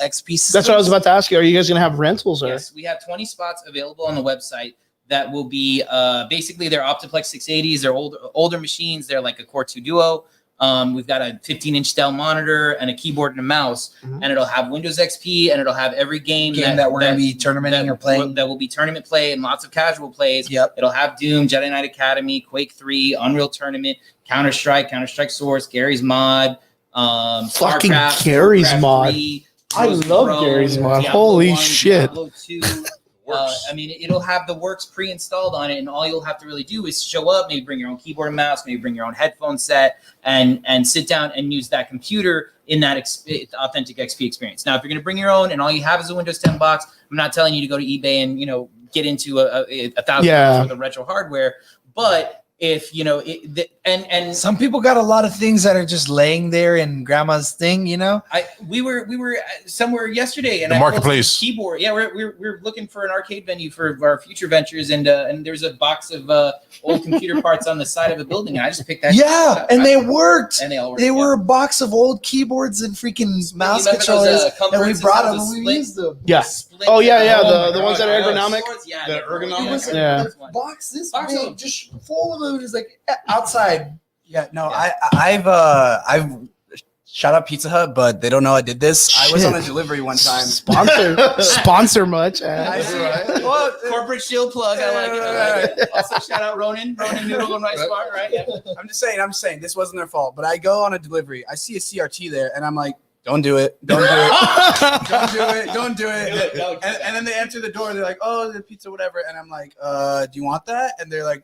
XP systems. That's what I was about to ask you. Are you guys gonna have rentals? Or? Yes, we have 20 spots available on the website. That will be basically they're Optiplex 680s. They're older machines. They're like a Core 2 Duo. We've got a 15-inch Dell monitor and a keyboard and a mouse, and it'll have Windows XP, and it'll have every game that we're going to be tournamenting or playing. That will be tournament play and lots of casual plays. Yep. It'll have Doom, Jedi Knight Academy, Quake 3, Unreal Tournament, Counter-Strike Source, Gary's Mod, fucking StarCraft, Gary's StarCraft Mod. 3, I love Gary's Mod. Holy shit. Diablo 2. I mean, it'll have the works pre-installed on it, and all you'll have to really do is show up, maybe bring your own keyboard and mouse, maybe bring your own headphone set, and sit down and use that computer in that authentic XP experience. Now, if you're going to bring your own and all you have is a Windows 10 box, I'm not telling you to go to eBay and get into a $1,000 worth of retro hardware, but if and some people got a lot of things that are just laying there in grandma's thing, we were somewhere yesterday and the marketplace keyboard. Yeah, we're looking for an arcade venue for our future ventures, and there's a box of old computer parts on the side of a building, and I just picked that. Yeah, and they worked. And they all worked. They were a box of old keyboards and freaking mouse controllers, and we brought them and we used them. Yeah. Oh yeah. The ones that are ergonomic. Yeah, The ergonomic. Yeah. Box this Box big, of- just full of them. It's like outside. Yeah, no, I've shout out Pizza Hut, but they don't know I did this. I was on a delivery one time. Sponsor much. Corporate shield plug. I like it. Also, shout out Ronan Noodle and Rice Bar, right? Yeah. I'm just saying this wasn't their fault, but I go on a delivery. I see a CRT there, and I'm like, don't do it. Don't do it. And then they enter the door. They're like, oh, the pizza, whatever. And I'm like, do you want that? And they're like,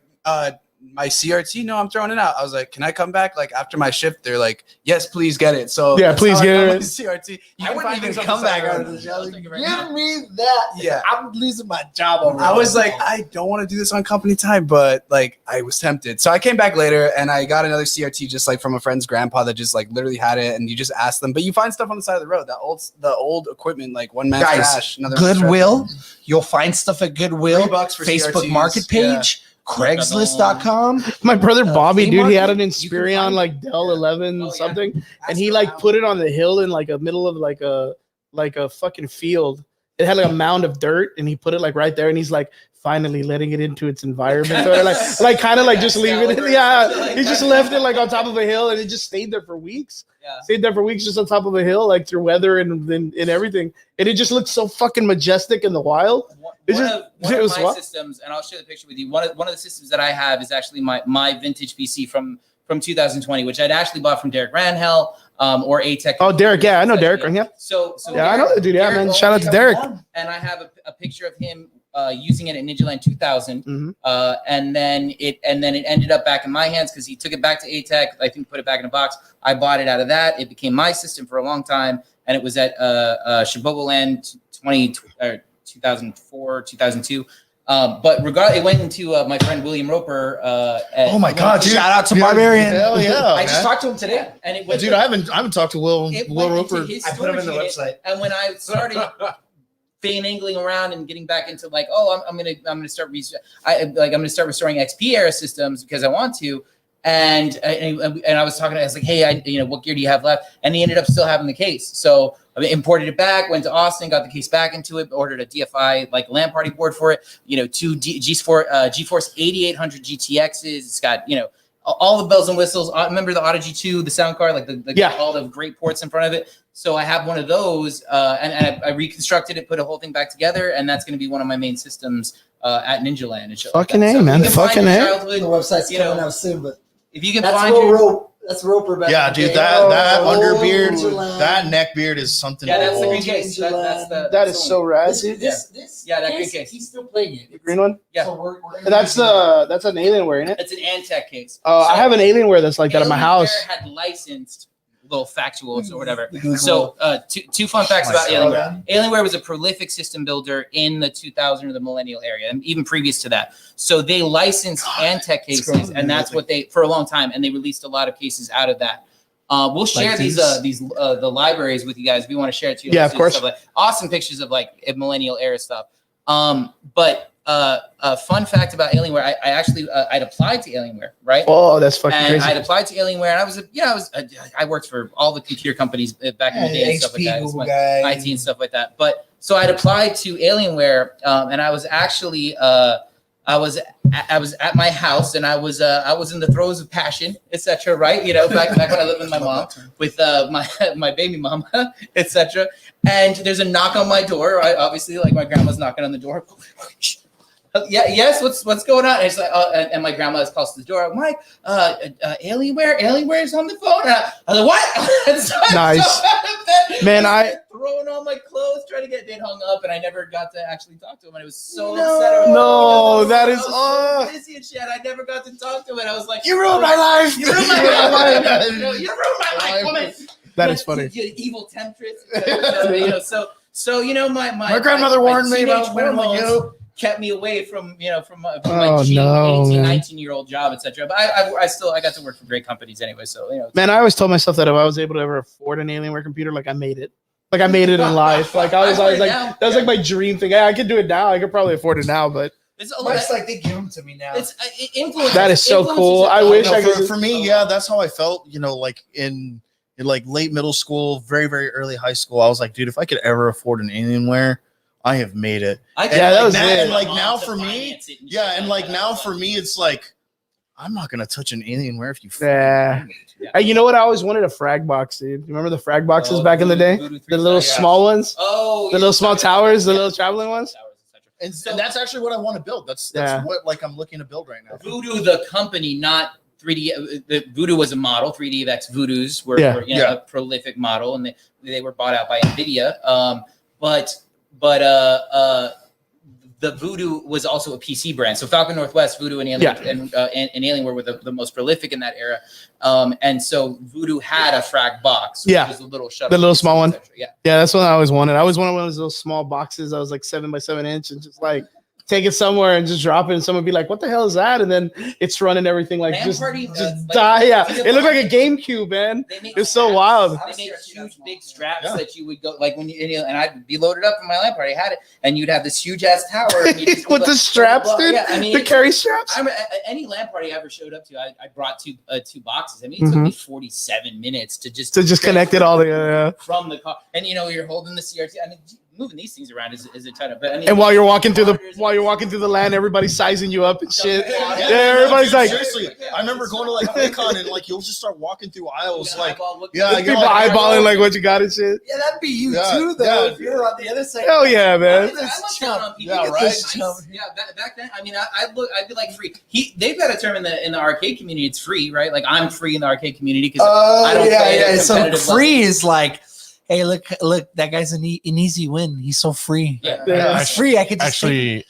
my CRT? No, I'm throwing it out. I was like, can I come back like after my shift? They're like, yes, please get it. So yeah, please get it. CRT. I wouldn't even come back out of the show. Give me that. Yeah, I'm losing my job over. I was like, I don't want to do this on company time, but like I was tempted. So I came back later and I got another CRT just like from a friend's grandpa that just like literally had it, and you just ask them. But you find stuff on the side of the road. The old equipment, like one man's trash. Goodwill. You'll find stuff at Goodwill. $3 for Facebook CRTs. Market page. Craigslist.com. My brother Bobby, dude, he had an You can Inspiron find- like Dell 11 Oh, yeah. something, and he like put it on the hill in like a middle of like a fucking field. It had like a mound of dirt, and he put it like right there, and he's like finally letting it into its environment, or like kind of like just leaving it. Yeah, he just left it like on top of a hill, and it just stayed there for weeks. Yeah. Stayed there for weeks just on top of a hill, like through weather and everything, and it just looked so fucking majestic in the wild. It was my what? systems, and I'll share the picture with you. One of the systems that I have is actually my vintage PC from 2020, which I'd actually bought from Derek Ranhell or ATEC. Oh, Derek, yeah, I know Derek. Yeah, So yeah, I know, dude. Yeah, Derek man. Shout out to Derek. And I have a picture of him using it at Ninja Lan 2000, Mhm. and then it ended up back in my hands because he took it back to ATEC. I think put it back in a box. I bought it out of that. It became my system for a long time, and it was at Shibogoland 2004, 2002. But regardless, it went into my friend William Roper. Oh my God, dude. Shout out to Barbarian. Hell yeah, I just man. talked to him today. and it went. Dude, I haven't talked to Will it went into Roper. his I put him in the storage website. unit, and when I started finagling around and getting back into like, oh, I'm gonna start I'm gonna start restoring XP era systems because I want to. And I was talking to him, I was like, hey, what gear do you have left? And he ended up still having the case. So I imported it back, went to Austin, got the case back into it, ordered a DFI like LAN party board for it. Two GeForce 8800 GTXs. It's got all the bells and whistles. Remember the Audigy 2, the sound card, like all the great ports in front of it. So I have one of those, and I reconstructed it, put a whole thing back together, and that's going to be one of my main systems at Ninja Lan. And shit like Fucking that. A, So man. if you can find Fucking your A. childhood, The website's you coming know, out soon, but if you can that's find your That's Roper back. Yeah, in the dude, day. that Oh, underbeard, Ninja Lan. that neck beard is something. Yeah, that's the old. green case. That's the That is so rad. This Yeah, that green case. He's still playing it. The green one. Yeah. So we're That's an Alienware, ain't it? It's an Antec case. I have an Alienware that's like that at my house. Alienware had licensed little factuals or whatever. Google. So two fun facts about Myself. Alienware. Alienware was a prolific system builder in the 2000 or the millennial area, and even previous to that. So they licensed Antec cases, and that's what they for a long time, and they released a lot of cases out of that. We'll share Like these the libraries with you guys if you want to share it too. Yeah, of course. Stuff like, awesome pictures of like millennial era stuff. But a fun fact about Alienware, I actually I'd applied to Alienware, right? Oh, that's fucking And crazy. I'd applied to Alienware, and I worked for all the computer companies back in the day and stuff like that. It was Google my guy. IT and stuff like that. But so I'd applied to Alienware, and I was actually I was at my house, and I was in the throes of passion, etc. Right, back when I lived with my mom, with my baby mama, etc. And there's a knock on my door. Right? Obviously, like my grandma's knocking on the door. Yes, what's going on? And it's like, and my grandma calls to the door. I'm like, Alienware is on the phone. And I was like, what? So Nice. Man, I throwing all my clothes, trying to get it hung up, and I never got to actually talk to him. And I was so upset. No, that is busy and shit. I never got to talk to him. And I was like, You ruined my life. You ruined my life. You ruined my life, woman. that is funny. You evil temptress. So my grandmother warned me teenage about wearing the hormones yoke. kept me away from my Oh, cheap no, 18, man. 19-year-old job, etc. But I got to work for great companies anyway. So Man, I always told myself that if I was able to ever afford an Alienware computer, like I made it. Like I made it in life. Like I was always like, that was like my dream thing. I could do it now. I could probably afford it now, but it's like they give them to me now. It's influence. that is so cool. I wish I could. For me, yeah, that's how I felt. Like in like late middle school, very very early high school. I was like, dude, if I could ever afford an Alienware, I have made it. That was it. And like now for me, now for me, it's like I'm not gonna touch an Alienware if you. Yeah. Hey, you know what? I always wanted a frag box, dude. You remember the frag boxes back in the day? The little small ones? Oh, the little small towers, the little traveling ones? And that's actually what I want to build. That's what like I'm looking to build right now. Voodoo, the company, not 3D. The Voodoo was a model. 3DX Voodoos were a prolific model, and they were bought out by NVIDIA. But the Voodoo was also a PC brand. So Falcon Northwest, Voodoo, and Alien and Alienware were the most prolific in that era. And so Voodoo had a frag box, which was a little shuttle, the little small one. Yeah, that's what I always wanted. I always wanted one of those small boxes that was like 7 by 7 inch, and just like take it somewhere and just drop it, and someone be like, "What the hell is that?" And then it's running everything like LAN just party, die. Yeah, it looked like a GameCube, man. It's so wild. They made huge, big straps that you would go like when and I'd be loaded up in my LAN party. I had it, and you'd have this huge ass tower and with the straps, dude. Yeah, I mean, the carry straps. Any LAN party I ever showed up to, I brought two boxes. I mean, it took me 47 minutes to just connect it all together from the car, and you're holding the CRT. I mean, moving these things around is a ton of. But I mean, and while you're walking through the LAN, everybody's sizing you up and shit. Yeah, everybody's like, seriously. I remember going to like Icon and like you'll just start walking through aisles like people eyeballing like what you got and shit. Yeah, that'd be you too, though. If you're on the other side. Hell yeah, man. Back then, I mean, I'd be like free. They've got a term in the arcade community. It's free, right? Like I'm free in the arcade community because I don't play at a competitive so free level. Is like, hey, look, that guy's an easy win. He's so free. Yeah. He's free. I could just actually.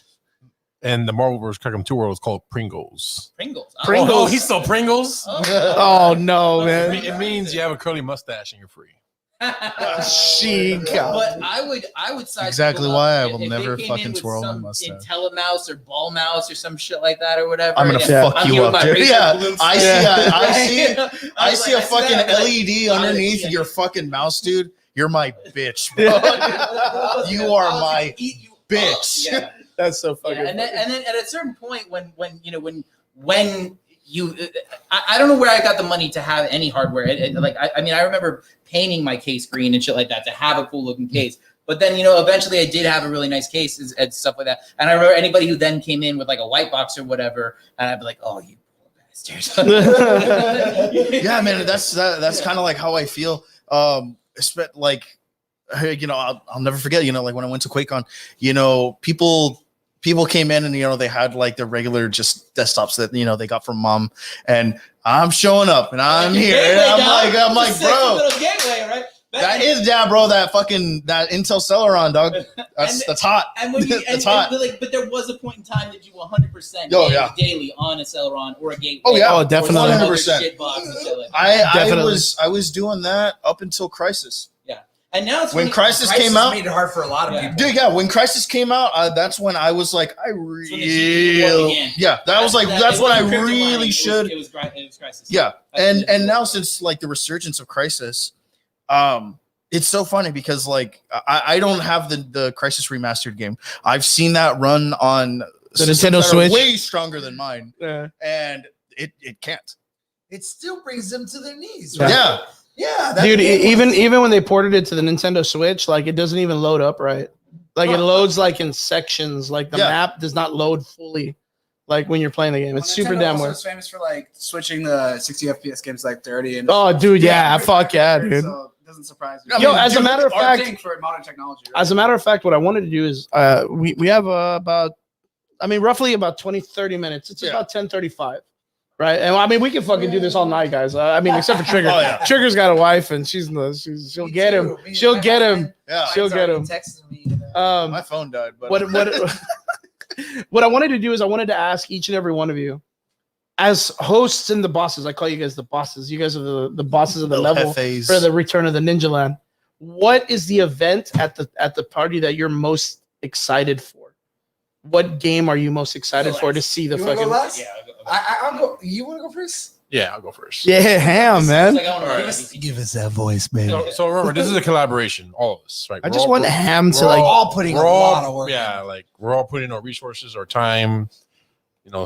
And the Marvel vs. Capcom 2 world is called Pringles. Pringles. Oh, he's still Pringles? Oh, no, man. It means you have a curly mustache and you're free. But I would size exactly why I will if never they came fucking in with twirl my some mustache. IntelliMouse or Ball Mouse or some shit like that or whatever. I'm gonna fuck you up, dude. Yeah, I see a fucking LED underneath your fucking mouse, dude. You're my bitch, bro. You are my bitch. Yeah. That's so fucking. And then at a certain point, when you, I don't know where I got the money to have any hardware. I mean, I remember painting my case green and shit like that to have a cool looking case. But then, eventually I did have a really nice case and stuff like that. And I remember anybody who then came in with like a white box or whatever, and I'd be like, "Oh, you poor bastards." Yeah, man, that's kind of like how I feel. Like, I'll never forget. Like when I went to QuakeCon, people came in and they had like the regular just desktops that they got from mom, and I'm showing up and I'm here. And I'm like, bro, little gateway, right? That Intel Celeron, dog. That's hot. And when that's hot. But there was a point in time that you 100% daily on a Celeron or a gateway. Oh yeah, definitely, 100%. I was doing that up until Crisis. And now it's when Crisis came out, made it hard for a lot of people. Dude, yeah, when Crisis came out, that's when I was like, that's when I really should. It was Crisis. Yeah, and now since like the resurgence of Crisis, it's so funny because like I don't have the Crisis remastered game. I've seen that run on systems Nintendo that Switch. are way stronger than mine, Yeah. and it can't. It still brings them to their knees. Yeah. Right? Yeah. Yeah, that Dude, game was- even when they ported it to the Nintendo Switch, like it doesn't even load up right. Like it loads like in sections. Like the Yeah. map does not load fully. Like when you're playing the game, it's super Nintendo damn also weird. is famous for like switching the 60 FPS games like 30 and Oh, dude, yeah, fuck yeah, dude. So it doesn't surprise me. Yo, as a matter of Hard fact, thing for modern technology. Right? as a matter of fact, what I wanted to do is we have about, I mean, roughly about 20-30 minutes. It's Yeah. about 10:35. Right, and I mean, we can fucking do this all night, guys. I mean, except for Trigger. Oh, yeah. Trigger's got a wife, and she'll Me get him. too. Me- She'll my get him. husband- Yeah. She'll mine's get already him. texting me. My phone died, but What what I wanted to do is I wanted to ask each and every one of you, as hosts and the bosses. I call you guys the bosses. You guys are the bosses of the Little level hefes. for the Return of the Ninja Lan. What is the event at the party that you're most excited for? What game are you most excited for to see the You wanna go fucking? last? Yeah, I'll go. I'll go. You want to go first? Yeah, I'll go first. Yeah, ham, man. Like, I wanna Alright. release it. Give us that voice, man. So remember, this is a collaboration, all of us, right? I We're just all- want ham to we're like. all putting a we're all- lot of work. Yeah, like we're all putting our resources, our time,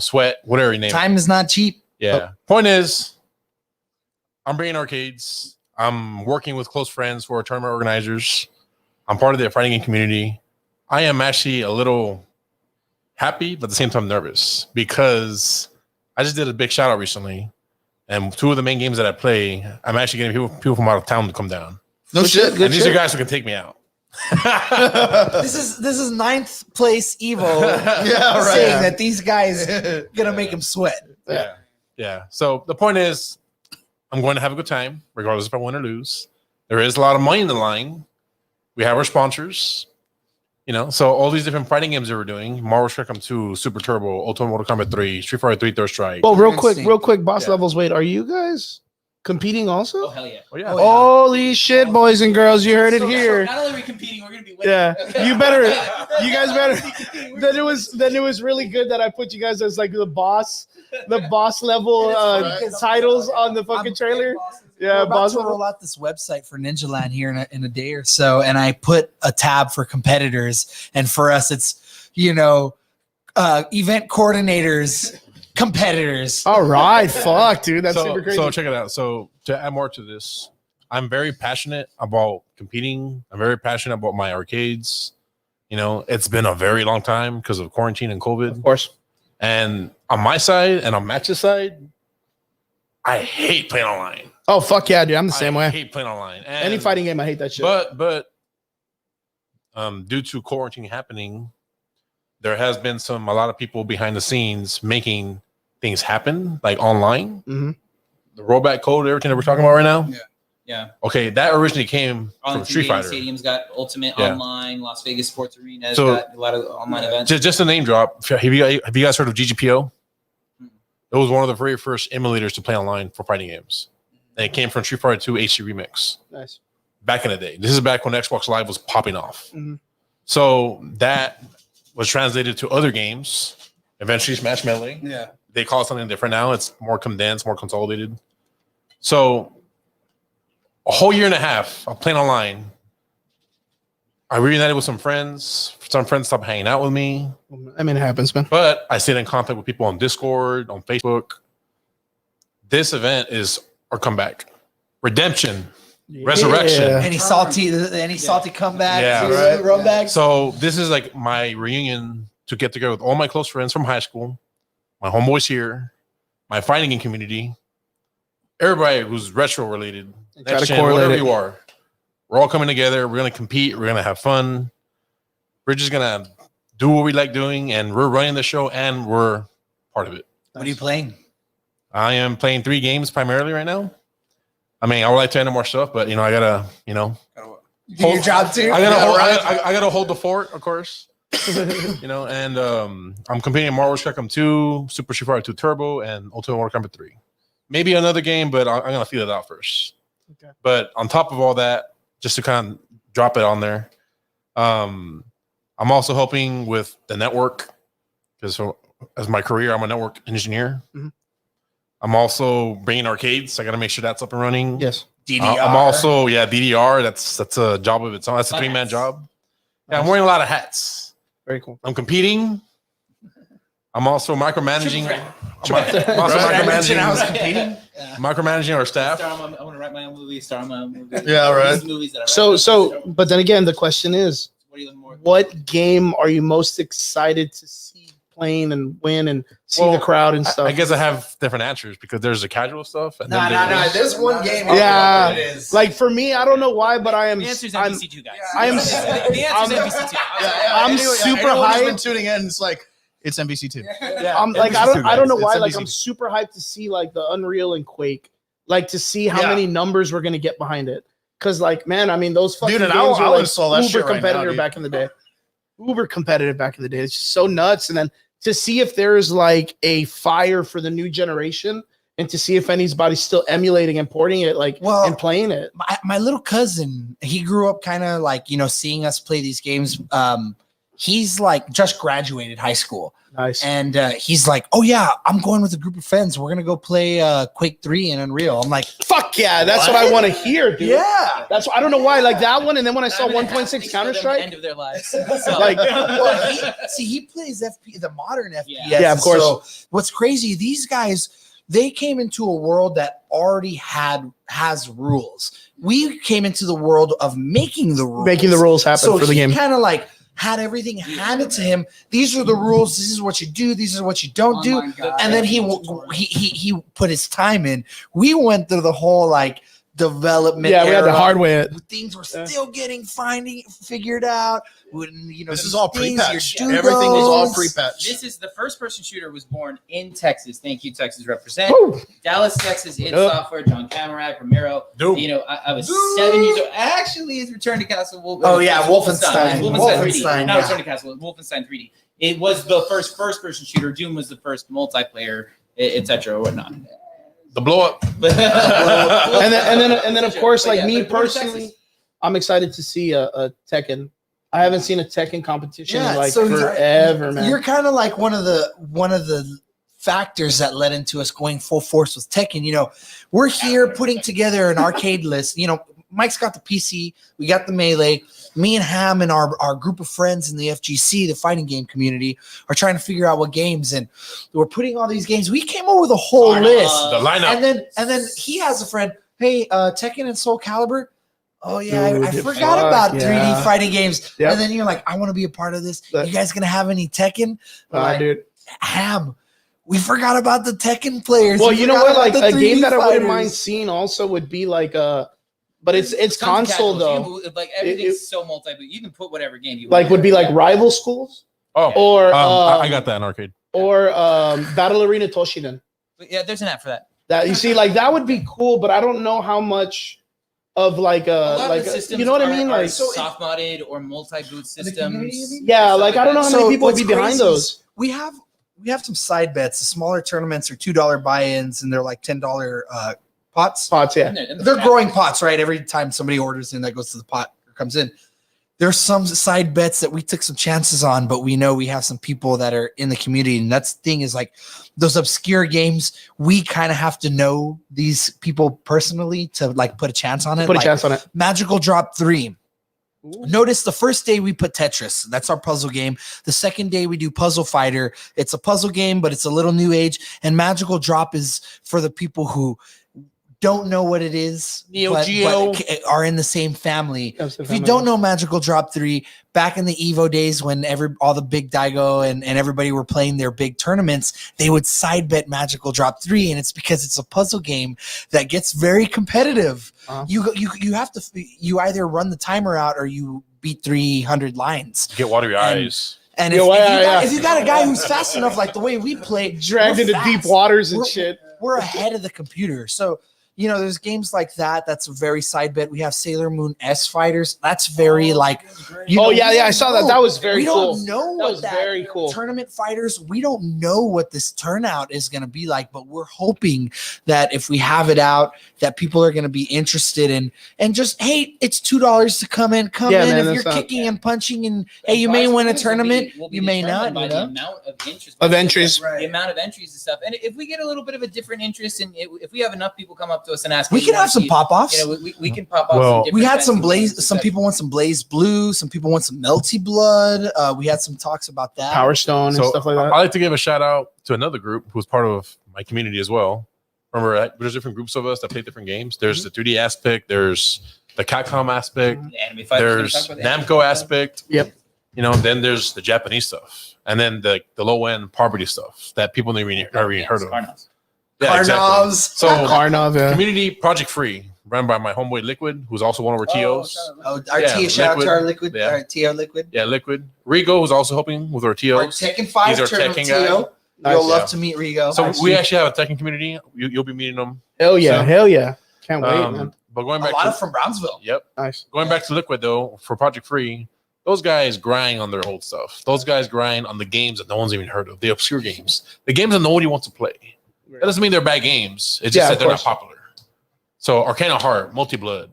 sweat, whatever you name it. Time is not cheap. Yeah. Point is, I'm bringing arcades. I'm working with close friends who are tournament organizers. I'm part of the fighting game community. I am actually a little happy, but at the same time nervous because I just did a big shout out recently. And two of the main games that I play, I'm actually getting people from out of town to come down. no shit. Good And these shit. are guys who can take me out. This is ninth place Evo. Yeah, right. Saying that these guys gonna make him sweat. Yeah. So the point is, I'm going to have a good time, regardless if I win or lose. There is a lot of money in the line. We have our sponsors, So all these different fighting games that we're doing: Marvel Strike 2, Super Turbo, Ultimate Mortal Kombat 3, Street Fighter 3, Third Strike. Well, Interesting. real quick, boss Yeah. levels. Wait, are you guys competing Oh also? hell yeah! Oh yeah. Oh, Holy shit, boys and girls! You heard it So here. not only are we competing, we're gonna be winning. Yeah, Okay. you better. You guys better. Then it was really good that I put you guys as like the boss level titles on the fucking trailer. We're Yeah, about boss to level. roll out this website for Ninja Lan here in a day or so, and I put a tab for competitors, and for us, it's event coordinators, competitors. All right, fuck, dude, that's so, super crazy. So check it out. So to add more to this, I'm very passionate about competing. I'm very passionate about my arcades. It's been a very long time because of quarantine and COVID. Of course. And on my side and on Match's side, I hate playing online. Oh fuck yeah, dude, I'm the same I way. hate playing online. And, Any fighting game, I hate that shit. But due to quarantine happening, there has been a lot of people behind the scenes making things happen, like online. Mhm. The rollback code, everything that we're talking about right now. Yeah. Okay, that originally came from Arlington Street Stadium Fighter. Stadium's got Ultimate Yeah. Online. Las Vegas Sports Arena has So- got a lot of online events. Just a name drop. Have you guys heard of GGPO? It was one of the very first emulators to play online for fighting games. And it came from Street Fighter 2 HD Remix Nice. back in the day. This is back when Xbox Live was popping off. Mhm. So that was translated to other games. Eventually, Smash Melee. Yeah. They call it something different now. It's more condensed, more consolidated. So a whole year and a half of playing online. I reunited with some friends. Some friends stopped hanging out with me. I mean, it happens, man. But I stayed in contact with people on Discord, on Facebook. This event is our comeback. Redemption. Resurrection. Yeah. Any salty comebacks? Yeah, right. Runbacks? So this is like my reunion to get together with all my close friends from high school, my homeboys here, my fighting game community, everybody who's retro related, Try next to gen, correlate whatever it. you are. We're all coming together. We're gonna compete. We're gonna have fun. We're just gonna do what we like doing, and we're running the show, and we're part of it. What are you playing? I am playing 3 games primarily right now. I mean, I would like to enter more stuff, but I gotta, Do your job too. I gotta, Yeah, hold, right. I gotta hold the fort, of course. And I'm competing in Marvel Strike 2, Super Street Fighter 2 Turbo, and Ultimate Mortal Kombat 3. Maybe another game, but I'm gonna feel it out first. Okay. But on top of all that, just to kind of drop it on there, I'm also helping with the network because as my career, I'm a network engineer. Mhm. I'm also bringing arcades. I got to make sure that's up and running. Yes. DDR. I'm also DDR. That's a job of its own. That's a 3-man job. Yeah, I'm wearing a lot of hats. Very cool. I'm competing. I'm also micromanaging. Micromanaging our staff. I want to write my own movie. Star on my own movie. Yeah, right. Movies that I So, but then again, the question is, what are you looking more? what game are you most excited to see playing and win and see the crowd and stuff? I guess I have different answers because there's the casual stuff. And No. There's one game. Yeah. It is. Like for me, I don't know why, but I am. The answer's I'm, NBC2, guys. I am. The answer's NBC2. I'm Anyway, super anyone who's hyped. been tuning in, it's like it's NBC2. I'm like NBC2, I don't know guys. why. It's Like NBC2. I'm super hyped to see like the Unreal and Quake, like to see how Yeah. many numbers we're gonna get behind it. Cause like man, I mean those fucking Dude, and games I'll were like install that uber shit right now, competitive dude. back in the day. Uber competitive back in the day. It's just so nuts. And then to see if there's like a fire for the new generation, and to see if anybody's still emulating and porting it, like and playing it. My little cousin, he grew up kind of like, seeing us play these games. He's like just graduated high school. Nice. And he's like, oh yeah, I'm going with a group of friends. We're going to go play Quake 3 in Unreal. I'm like, fuck yeah. That's what I want to hear, dude. yeah. That's I don't know why. Like that one. And then when I saw 1.6 Counter-Strike. End of their lives. Like, Well, he plays the modern FPS. Yeah, of course. So what's crazy, these guys, they came into a world that already has rules. We came into the world of making the rules. Making the rules happen for the game. Kind of like had everything handed to him. These are the rules. This is what you do. These are what you don't do. And then he put his time in. We went through the whole like development. Yeah, we had to era. hardware it. Things were still getting figured out. This is all things, pre-patched. your Everything was all doodles. pre-patched. This is the first person shooter was born in Texas. Thank you, Texas represent. Woo. Dallas, Texas, id Yep. Software, John Cameron, Romero. Dope. I was 7 years old. Actually, it's Return to Castle Wolf. Oh, yeah, Wolfenstein. Wolfenstein 3D. Wolfenstein, Not yeah. Return to Castle, Wolfenstein 3D. It was the first person shooter. Doom was the first multiplayer, etc. or whatnot. The blow up. and then of course, But like yeah, me but born in personally, Texas. I'm excited to see a Tekken. I haven't seen a Tekken competition in like so forever, man. You're kind of like one of the factors that led into us going full force with Tekken. We're here putting together an arcade list. Mike's got the PC, we got the Melee. Me and Ham and our group of friends in the FGC, the fighting game community, are trying to figure out what games, and we're putting all these games. We came up with a whole list, The lineup. and then he has a friend. Hey, Tekken and Soul Calibur. Oh yeah, I Dude, forgot fuck, about yeah. 3D fighting games. Yep. And then you're like, I want to be a part of this. That- You guys gonna have any Tekken? Like, Dude. Ham. We forgot about the Tekken players. Well, We you know forgot what? about Like the a game 3D that I wouldn't fighters. mind seeing also would be like but it's console though. Like everything's so multi. You can put whatever game you Like want. would be like Rival Schools Oh, or I got that in arcade. or Battle Arena Toshinden. But yeah, there's an app for that. That you see, like that would be cool, but I don't know how much of like A lot like of the systems you know what I are- mean? are Like soft modded or multi boot systems. yeah, like I don't know how many So people would what's be behind crazy those. is We have some side bets. The smaller tournaments are $2 buy-ins, and they're like $10 pots. Spots, yeah. They're growing pots, right? Every time somebody orders in, that goes to the pot or comes in. There's some side bets that we took some chances on, but we know we have some people that are in the community. And that's the thing is like those obscure games, we kind of have to know these people personally to like put a chance on it. Put a Like chance on it. Magical Drop 3. Notice the first day we put Tetris. That's our puzzle game. The second day we do Puzzle Fighter. It's a puzzle game, but it's a little new age. And Magical Drop is for the people who don't know what it is, Neo but Geo. are in the same family. Yes, If you don't know Magical Drop 3, back in the Evo days when all the big Daigo and everybody were playing their big tournaments, they would side bet Magical Drop 3, and it's because it's a puzzle game that gets very competitive. Uh-huh. You have to you either run the timer out or you beat 300 lines. Get watery And- eyes. And Yeah, yeah. if you got a guy who's fast enough, like the way we play, dragged we're into fast. deep waters and We're- shit. We're ahead of the computer. So, there's games like that. That's a very side bet. We have Sailor Moon S Fighters. That's very like. Oh, yeah, I saw that. That was very we cool. don't know That what was very cool. Tournament fighters. We don't know what this turnout is going to be like, but we're hoping that if we have it out, that people are going to be interested in and just hey, it's $2 to come in. Yeah, in man, if that's you're not- kicking and punching and hey, you may win a tournament, you may not. By You the know? amount of interest, Of entries. the amount of entries and stuff. And if we get a little bit of a different interest, and if we have enough people come up to us and ask. We hey, can you have wanna some see- pop-offs. You know, we can pop off. Well, some We different had some types of blaze. games, Some etc. people want some blaze blue. Some people want some melty blood. We had some talks about that. Power Stone and stuff like I that. like to give a shout out to another group who's part of my community as well. Remember, there's different groups of us that play different games. There's the 3D aspect. There's the Capcom aspect. The anime fight, There's we're gonna talk about the Namco anime aspect. Yep. You know, then there's the Japanese stuff, and then the low end poverty stuff that people never even heard of. Carnos. Yeah, exactly. Carnovs. So Karnov, yeah. community project free, run by my homeboy Liquid, who's also one of our TOs. Oh, our Yeah, Tia, shout out to Liquid. our Liquid. Yeah. Our TO Liquid. Yeah, Liquid. Rigo, who's also helping with our Our TOs. Tekken 5 He's our tournament Tekken guy. TO. Nice. You'll love Yeah. to meet Rigo. So we actually have a Tekken community. You'll be meeting them. Hell yeah, So- hell yeah. Can't wait, man. But going a back lot to of from Brownsville. yep, Nice. going back to Liquid though for Project Free, those guys grind on their old stuff. Those guys grind on the games that no one's even heard of, the obscure games, the games that nobody wants to play. That doesn't mean they're bad games. It's just Yeah, that of they're not course. popular. So Arcana Heart, Multi Blood,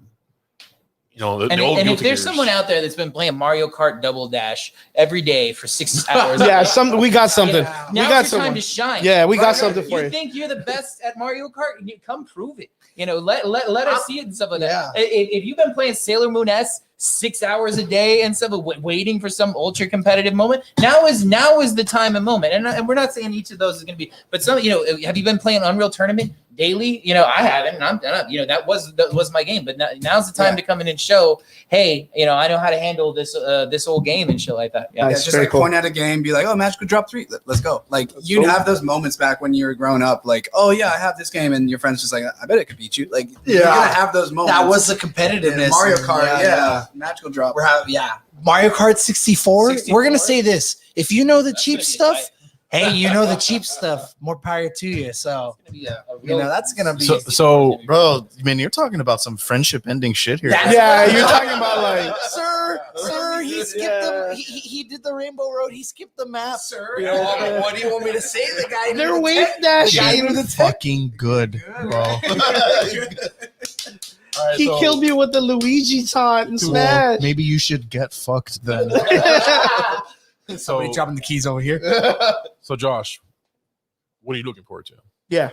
you know, the And old if Guilty there's Gears. someone out there that's been playing Mario Kart Double Dash every day for 6 hours, Yeah, we got something. Yeah. We now's got your someone. time to shine. Yeah, we got Right? something for You you. think you're the best at Mario Kart? Come prove it. You know, let us see it and stuff like Yeah. that. If you've been playing Sailor Moon S 6 hours a day and stuff, waiting for some ultra competitive moment, now is the time and moment. And we're not saying each of those is going to be, but some, you know, have you been playing Unreal Tournament daily? You know, I haven't. And I'm you know, that was my game. But now's the time to come in and show, hey, you know, I know how to handle this old game and shit like that. Yeah. Nice. Yeah, just very like cool. point at a game, be like, "Oh, Magical Drop 3, let's go!" Like you have those moments back when you were growing up, like, "Oh yeah, I have this game," and your friends just like, "I bet it could beat you." Like, you're Yeah. gonna have those moments. That was the in competitiveness. Mario and Kart, yeah, Magical Drop. Mario Kart 64. 64? We're gonna say this: if you know the That's cheap gonna be stuff, hey, you know the cheap stuff. More power to you. So you know that's gonna be. So, bro, man, you're talking about some friendship ending shit here. That's Yeah, what you're I'm talking about like, sir, he skipped Yeah. the. He did the Rainbow Road. He skipped the map. Sir, Yeah. what do you want me to say? The guy they're knew the wave tech. dashing. Ain't fucking good, bro. All right, He so- killed me with the Luigi taunt and Well, Smash. maybe you should get fucked then. So, Somebody dropping the keys over here. so Josh, what are you looking forward to? Yeah.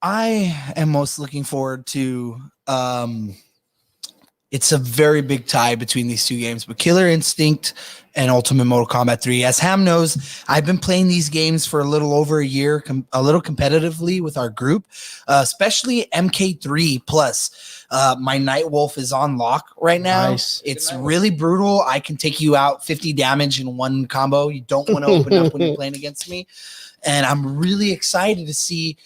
I am most looking forward to it's a very big tie between these two games, but Killer Instinct and Ultimate Mortal Kombat 3. As Ham knows, I've been playing these games for a little over a year, a little competitively with our group, especially MK3 Plus. My Night Wolf is on lock right now. Nice. It's really brutal. I can take you out 50 damage in one combo. You don't want to open up when you're playing against me. And I'm really excited to see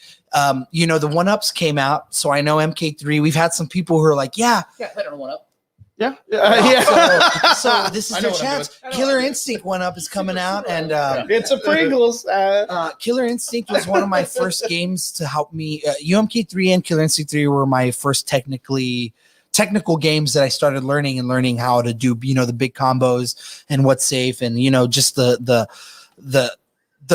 you know, the 1-ups came out, so I know MK3. We've had some people who are like, yeah. Yeah, I don't know 1-up. Yeah. Yeah. So this is I know their what I'm chance. Killer Instinct 1-up is coming out, and It's a Pringles. Killer Instinct was one of my first games to help me. UMK3 and Killer Instinct 3 were my first technical games that I started learning how to do, you know, the big combos and what's safe, and you know, just the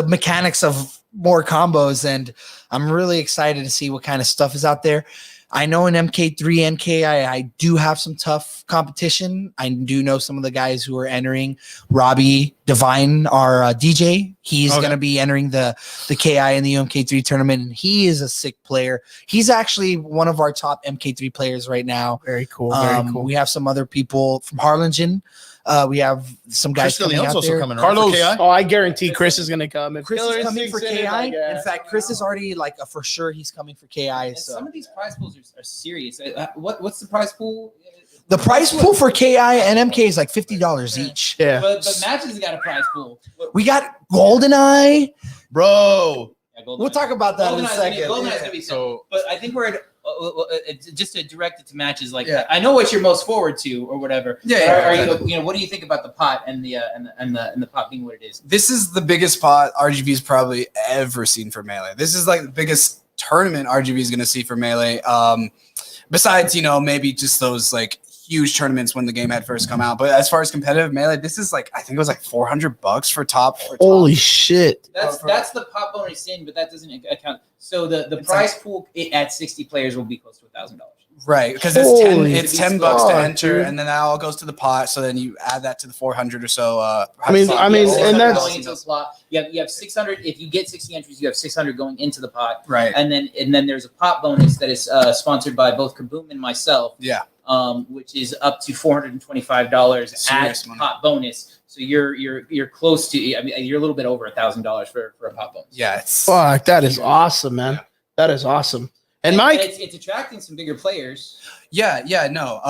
mechanics of more combos. And I'm really excited to see what kind of stuff is out there. I know in MK3 and KI, I do have some tough competition. I do know some of the guys who are entering. Robbie Divine, our DJ, he's going to be entering the KI and the UMK3 tournament, and he is a sick player. He's actually one of our top MK3 players right now. Very cool. Very cool. We have some other people from Harlingen. We have some guys Chris coming Leon's out also there. coming around for Carlos. KI. Oh, I guarantee Chris is gonna come. If Chris Killer is coming Instinct's for in it, KI. like, yeah. In fact, Chris is already like for sure he's coming for KI. And So some of these prize pools are serious. What's the prize pool? the price pool for KI and MK is like $50 each. Yeah. But matches has got a prize pool. We got GoldenEye. Bro. Yeah, GoldenEye. We'll talk about that in a GoldenEye's gonna be- second. GoldenEye's gonna be sick. So But I think we're at, just to direct it to matches. Like Yeah. I know what you're most forward to or whatever. Yeah, But yeah, Are exactly. you know, what do you think about the pot and the pot being what it is? This is the biggest pot RGB's probably ever seen for Melee. This is like the biggest tournament RGB is going to see for Melee. Besides, you know, maybe just those like huge tournaments when the game had first come out. But as far as competitive Melee, this is like, I think it was like $400 for top. Holy shit. That's the pot bonus in, but that doesn't account. So the prize pool at 60 players will be close to $1,000. Right, because it's 10 bucks to enter, and then that all goes to the pot. So then you add that to the 400 or so. And that's going into the slot. You have 600. If you get 60 entries, you have 600 going into the pot. Right, and then there's a pot bonus that is sponsored by both Kaboom and myself. Yeah, which is up to $425 at pot bonus. So you're close to. I mean, you're a little bit over $1,000 for a pot bonus. Yeah, it's fuck. That is awesome, man. That is awesome. And Mike, it's attracting some bigger players. Yeah, no.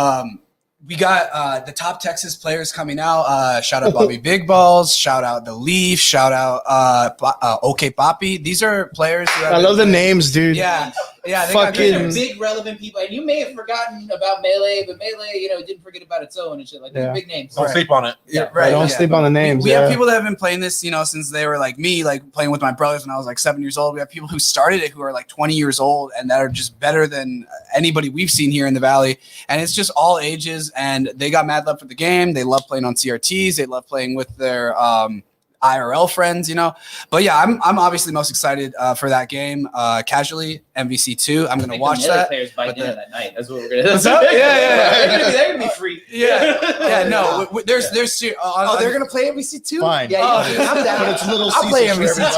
We got the top Texas players coming out. Shout out Bobby Big Balls. Shout out The Leaf. Shout out OK Poppy. These are players. I love the names, dude. Yeah. They fucking got big relevant people. And you may have forgotten about Melee, but Melee, didn't forget about its own and shit. Like these big names. Don't sleep on it. Yeah, right. Don't sleep on the names. We have people that have been playing this, since they were like me, like playing with my brothers when I was like 7 years old. We have people who started it who are like 20 years old and that are just better than anybody we've seen here in the Valley. And it's just all ages. And they got mad love for the game. They love playing on CRTs. They love playing with their IRL friends, But yeah, I'm obviously most excited for that game. Casually, MVC2. I'm gonna watch that. Players buy dinner that night. That's what we're gonna do. Yeah. They're gonna be free. Yeah. No, there's. they're gonna play MVC2. Fine. Yeah, I'm down. But it's Little I'll play Caesars for MVC2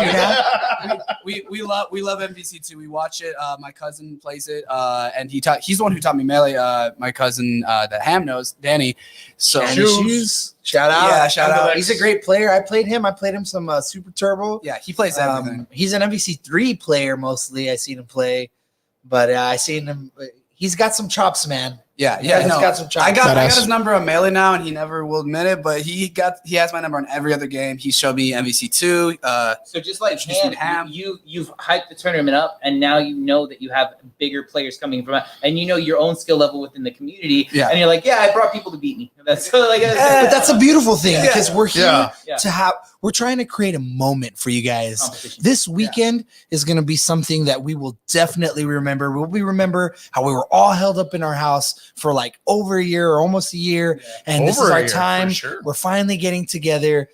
everybody. now. We love MVC2. We watch it. My cousin plays it, and he's the one who taught me Melee. My cousin, the ham nose, Danny. So Shoes. Shout out. Yeah, shout out. He's a great player. I played him some Super Turbo. Yeah, he plays everything. He's an MVC3 player mostly. I seen him play, but I seen him. He's got some chops, man. Yeah. He's got some chops. I got his number on Melee now, and he never will admit it. But he has my number on every other game. He showed me MVC2. So just like Ham, you've hyped the tournament up, and now you know that you have bigger players coming from, and your own skill level within the community. Yeah. And you're like, I brought people to beat me. That's like, but that's a beautiful thing because we're here Yeah. to have. We're trying to create a moment for you guys. This weekend is going to be something that we will definitely remember. We'll remember how we were all held up in our house for like over a year or almost a year. And this is our time. Sure. We're finally getting together,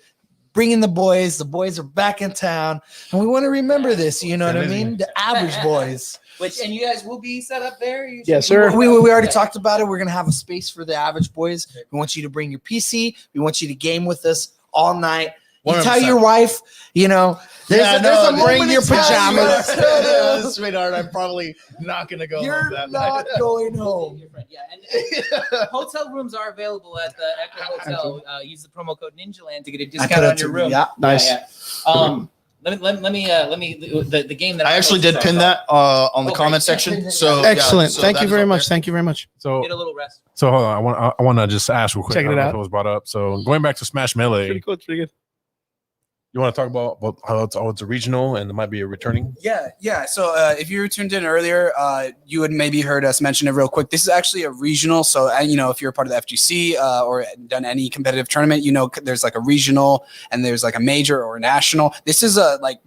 bringing the boys. The boys are back in town. And we want to remember this. You know what I mean? The average boys. And you guys will be set up there? Yes, sir. We already talked about it. We're going to have a space for the average boys. We want you to bring your PC. We want you to game with us all night. You tell your wife, there's a bring your pajamas. Sweetheart, I'm probably not going to go You're home that not night. going home. Yeah, and hotel rooms are available at the Echo Hotel. Use the promo code Ninja Lan to get a discount on your room. Yeah, nice. Let me the game that I actually did pin that on the comment section. So Excellent. so Thank that you is very up much. there. Thank you very much. So get a little rest. hold on. I want to just ask real quick. Check it I don't know out. if it was brought up. So going back to Smash Melee, Pretty cool. Pretty good. you want to talk about how it's a regional and there might be a returning? Yeah. So if you tuned in earlier, you had maybe heard us mention it real quick. This is actually a regional. So, if you're a part of the FGC or done any competitive tournament, there's like a regional and there's like a major or a national. This is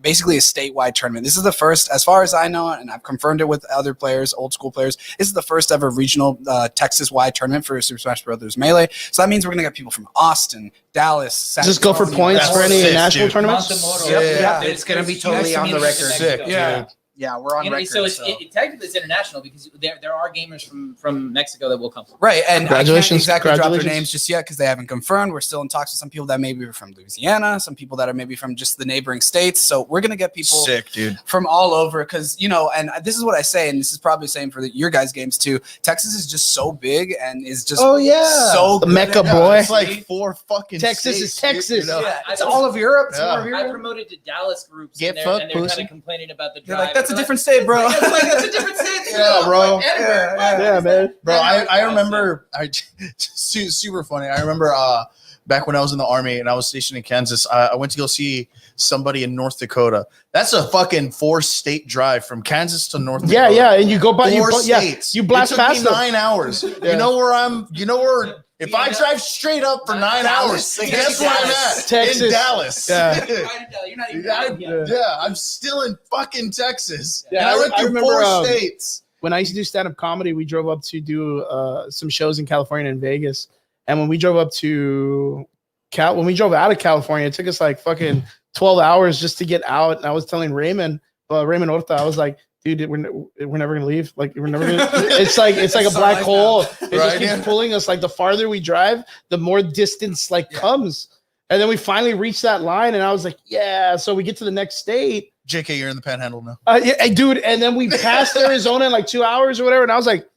basically a statewide tournament. This is the first, as far as I know, and I've confirmed it with other players, old school players. This is the first ever regional Texas-wide tournament for Super Smash Bros. Melee. So that means we're going to get people from Austin, Dallas, San Just go for Antonio. points for any sick, national dude. tournaments. Yeah, it's going to be totally on the record. Sick, Yeah. Yeah, we're on record. So technically it's international because there are gamers from Mexico that will come. Right, and I can't Congratulations, exactly drop their congratulations. names just yet because they haven't confirmed. We're still in talks with some people that maybe are from Louisiana, some people that are maybe from just the neighboring states. So we're gonna get people Sick, dude. from all over because and this is what I say, and this is probably the same for your guys' games too. Texas is just so big and is just so The good Mecca at it. boy. It's like 4 fucking Texas is states, Texas. Yeah, It's all of Europe. It's Yeah. all of I Europe. promoted to Dallas groups Get and fucked, they're kind pussy. of complaining about the They're drive. like, that's a They're different state, bro. that's a different state. Yeah, bro. Yeah, man. Bro, I remember, super funny. I remember back when I was in the Army and I was stationed in Kansas, I went to go see somebody in North Dakota. That's a fucking 4-state drive from Kansas to North Dakota. Yeah, and you go by 4 states. you blast it took past me them. 9 hours. You know where if I drive straight up for 9 hours, guess where I'm at? Texas. In Dallas. Yeah. You're not even Yeah, I'm still in fucking Texas. Yeah, And I went I through remember, 4 states. When I used to do stand-up comedy, we drove up to do some shows in California and Vegas. And when we drove up to when we drove out of California, it took us like fucking 12 hours just to get out. And I was telling Raymond Horta, I was like, dude, we're never gonna leave. Like we're never gonna. It's like a black hole. It just keeps pulling us. Like the farther we drive, the more distance comes. And then we finally reached that line, and I was like, yeah. So we get to the next state. JK, you're in the Panhandle now. Yeah, dude. And then we passed Arizona in like 2 hours or whatever, and I was like,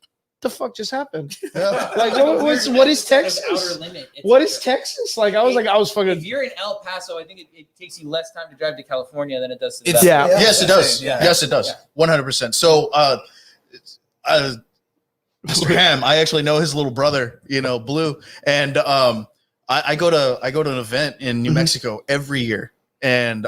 the fuck just happened? Yeah. Like what is Texas? What is Texas? Like I was fucking. If you're in El Paso, I think it takes you less time to drive to California than it does to Yes, it does. Yes, it does. 100%. So Mr. Ham, I actually know his little brother, Blue, and I go to an event in New Mexico every year, and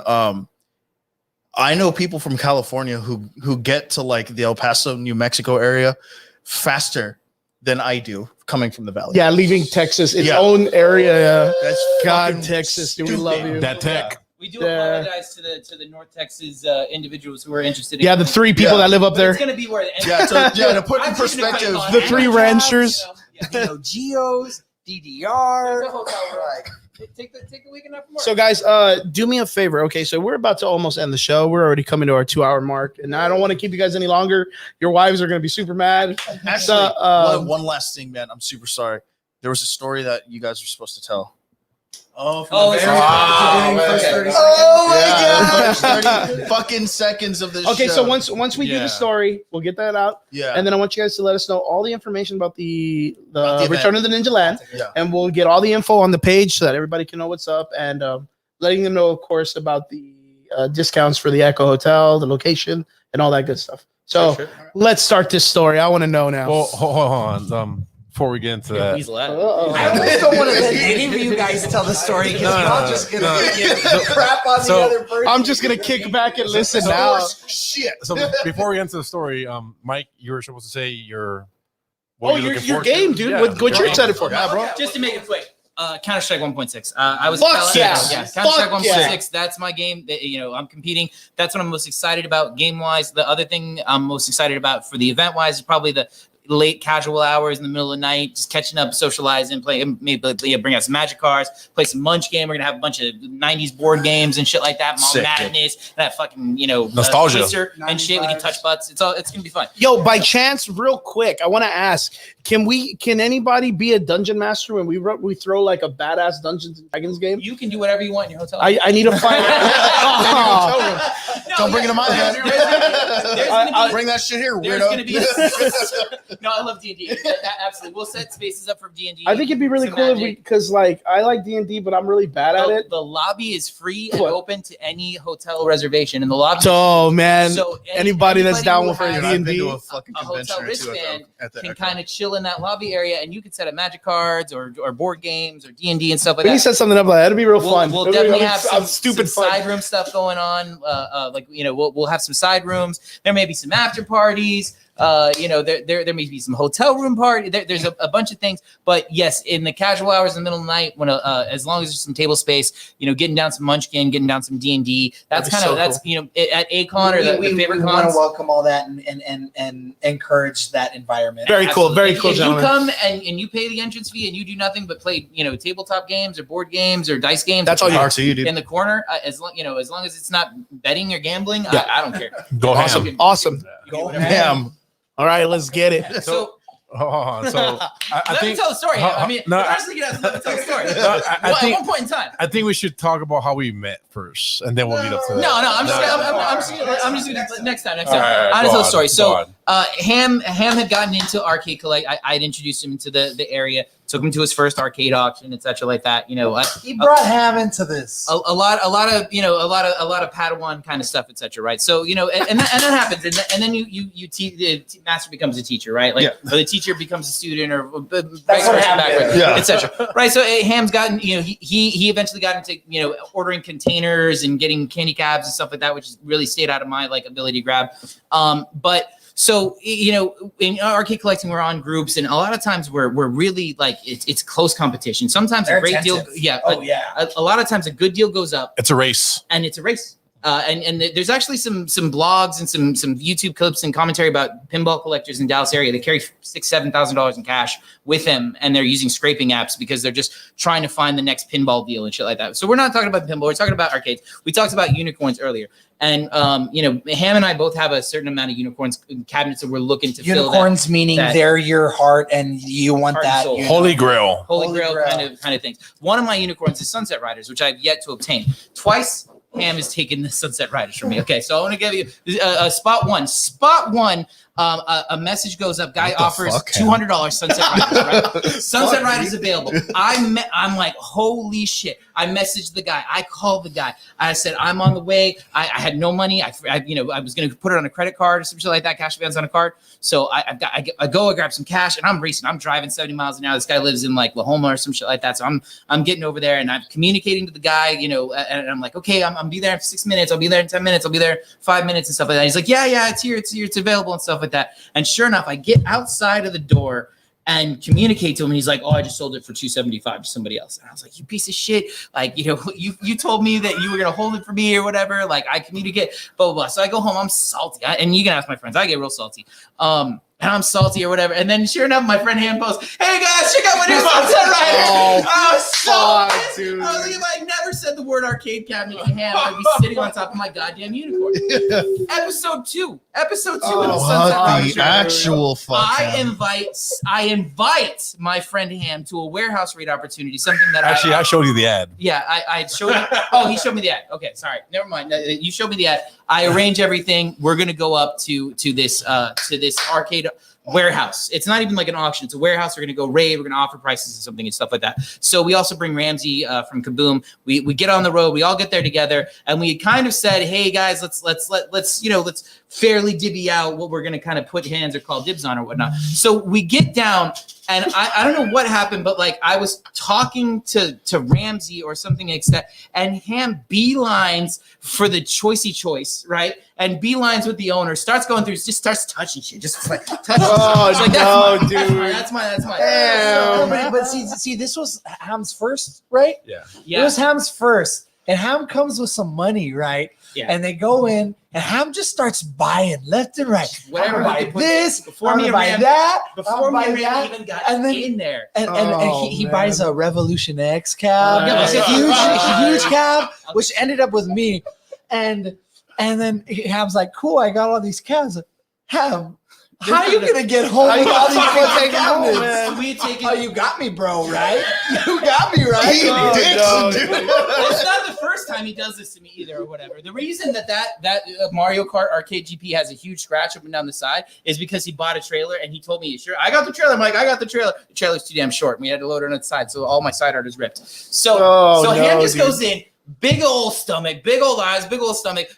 I know people from California who get to like the El Paso, New Mexico area faster than I do coming from the valley. Yeah, leaving Texas, its own area. Yeah. That's God, Texas, dude, we love you. That tech. We do apologize to the North Texas individuals who are interested in the 3 people that live up there. It's going to be where to put in perspective, the 3 ranchers. Geos, DDR. Take a week and a half more. So guys, do me a favor. Okay, so we're about to almost end the show. We're already coming to our 2-hour mark, and I don't want to keep you guys any longer. Your wives are going to be super mad. Actually, one last thing, man. I'm super sorry. There was a story that you guys were supposed to tell. Oh, first 30 fucking seconds of this. Okay, show. so once we do the story, we'll get that out. Yeah. And then I want you guys to let us know all the information about the the Return of the Ninja Lan. Yeah. And we'll get all the info on the page so that everybody can know what's up, and letting them know, of course, about the discounts for the Echo Hotel, the location, and all that good stuff. So let's start this story. I want to know now. Well, hold on. Before we get into that, I almost don't want to let any of you guys tell the story because y'all just gonna crap on the other person. I'm just gonna kick back and listen now. Shit. So before we get into the story, Mike, you were supposed to say your game, dude. What you're excited for? Yeah, bro. Just to make it quick, Counter-Strike 1.6. I was Counter-Strike 1.6. That's my game. That, I'm competing. That's what I'm most excited about game-wise. The other thing I'm most excited about for the event-wise is probably the late casual hours in the middle of the night, just catching up, socializing, playing, maybe bring out some Magic cards, play some Munch game. We're gonna have a bunch of 90s board games and shit like that. Mall Madness, that fucking nostalgia Twister and shit. We can touch butts. It's gonna be fun. Yo, by chance, real quick, I want to ask: Can anybody be a dungeon master when we throw like a badass Dungeons and Dragons game? You can do whatever you want in your hotel. I need to find. Don't bring it to my head. Bring that shit here, There's weirdo. gonna be. No, I love D&D. Absolutely, we'll set spaces up for D&D. I think it'd be really cool if because I like D&D, but I'm really bad at it. The lobby is free and open to any hotel reservation, and the lobby. So man, so anybody that's down with has D&D, a hotel wristband can kind of chill in that lobby area, and you can set up Magic cards or board games or D&D and stuff like we that. need to set something up like that. It'd be real fun. We'll definitely have some stupid side room stuff going on. We'll have some side rooms. There may be some after parties. There may be some hotel room party. There's a bunch of things, but yes, in the casual hours in the middle of the night, when as long as there's some table space, getting down some Munchkin, getting down some D&D. That's kind of cool. At ACON or the favorite cons. We want to welcome all that and encourage that environment. Very cool, very cool. If you come and you pay the entrance fee and you do nothing but play tabletop games or board games or dice games. That's all you are to you, dude. In the corner, as long as it's not betting or gambling, I don't care. Go awesome. Go ham. All right, let's get it. So I think tell the story. Let me tell the story. At one point in time, I think we should talk about how we met first, and then we'll lead up to that. I'm just gonna next time. I'm gonna tell the story. So Ham had gotten into arcade collect. I had introduced him to the area. Took him to his first arcade auction, etc., like that. He brought Ham into this. A lot of Padawan kind of stuff, etc. Right? So and that happens, and then the master becomes a teacher, right? Or the teacher becomes a student, or etc. Right? So Ham's gotten he eventually got into ordering containers and getting candy cabs and stuff like that, which really stayed out of my ability to grab. But so in arcade collecting, we're on groups, and a lot of times we're really it's close competition. Sometimes a great deal, a lot of times a good deal goes up. It's a race, and it's a race. And there's actually some blogs and some YouTube clips and commentary about pinball collectors in Dallas area. They carry $6,000-$7,000 in cash with them, and they're using scraping apps because they're just trying to find the next pinball deal and shit like that. So we're not talking about pinball. We're talking about arcades. We talked about unicorns earlier, and Ham and I both have a certain amount of unicorns in cabinets that we're looking to unicorns, fill meaning they're your heart, and you want heart that Holy Grail. Holy Grail kind of things. One of my unicorns is Sunset Riders, which I've yet to obtain. Twice Ham has taken the Sunset Riders from me. Okay, so I want to give you spot one. Spot one, a message goes up. Guy offers $200 Sunset Riders. Right? Sunset Riders available. I'm like, holy shit. I messaged the guy. I called the guy. I said, I'm on the way. I had no money. I was going to put it on a credit card or something like that. Cash advance on a card. So I grab some cash, and I'm racing. I'm driving 70 miles an hour. This guy lives in like Lahoma or some shit like that. So I'm getting over there, and I'm communicating to the guy, and I'm like, okay, I'll be there in 6 minutes. I'll be there in 10 minutes. I'll be there 5 minutes and stuff like that. He's like, yeah, it's here. It's available and stuff like that. And sure enough, I get outside of the door and communicate to him, and he's like, oh, I just sold it for $275 to somebody else. And I was like, you piece of shit. Like, you told me that you were going to hold it for me or whatever. Like, I communicate, blah, blah, blah. So I go home, I'm salty. And you can ask my friends, I get real salty. And I'm salty or whatever. And then sure enough, my friend Ham posts, hey guys, check out my new Sunset Rider. I was so pissed. Dude. I was like, if I never said the word arcade cabinet to Ham, I'd be sitting on top of my goddamn unicorn. Episode 2 of the Sunset Rider. The actual fuck. I invite my friend Ham to a warehouse raid opportunity, something that I showed you the ad. Yeah, I showed you. Oh, he showed me the ad. Okay, sorry. Never mind. You showed me the ad. I arrange everything. We're gonna go up to this arcade warehouse. It's not even like an auction. It's a warehouse. We're gonna go raid. We're gonna offer prices and something and stuff like that. So we also bring Ramsey from Kaboom. We get on the road. We all get there together, and we kind of said, hey guys, let's fairly divvy out what we're gonna kind of put hands or call dibs on or whatnot. So we get down. And I don't know what happened, but like I was talking to Ramsey or something like that, and Ham beelines for the choice, right? And beelines with the owner, starts going through, just starts touching shit, just like touching. Oh like, no, dude! That's mine. But see, this was Ham's first, right? Yeah. It was Ham's first, and Ham comes with some money, right? Yeah. And they go in, and Ham just starts buying left and right. Whatever. Buy this, before me and buy Ram, that, before me and Ram that, even got and then, in there. And he buys a Revolution X cab, Oh, huge cab, which ended up with me. And then Ham's like, cool, I got all these cabs. Ham, how are you gonna get home with all these fucking cabinets? We taking. Oh, you got me, bro, right? You got me, right? It's not the first time he does this to me either, or whatever. The reason that Mario Kart Arcade GP has a huge scratch up and down the side is because he bought a trailer, and he told me, sure, I got the trailer. I'm like, I got the trailer. The trailer's too damn short. And we had to load it on the side, so all my side art is ripped. So Ham just goes in. Big old stomach, big old eyes, big old stomach,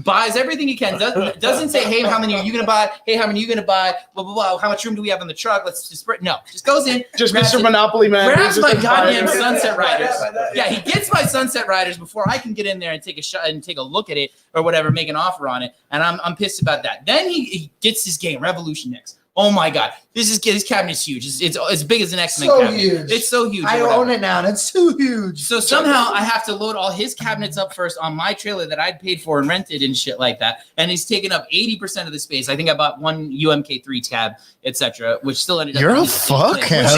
buys everything he can. Doesn't say, hey, how many are you going to buy? Hey, how many are you going to buy? Blah, blah, blah. How much room do we have in the truck? Let's just spread. No, just goes in. Just Mr. Monopoly Man. Grabs my goddamn Sunset Riders. Yeah, he gets my Sunset Riders before I can get in there and take a shot and take a look at it or whatever, make an offer on it. And I'm pissed about that. Then he gets his game, Revolution X. Oh my God, this cabinet's huge. It's big as an X-Men cabinet. Huge. It's so huge. I own it now, and it's so huge. So somehow I have to load all his cabinets up first on my trailer that I'd paid for and rented and shit like that. And he's taken up 80% of the space. I think I bought one UMK3 tab, etc., which still ended up. You're a fuck, Ham.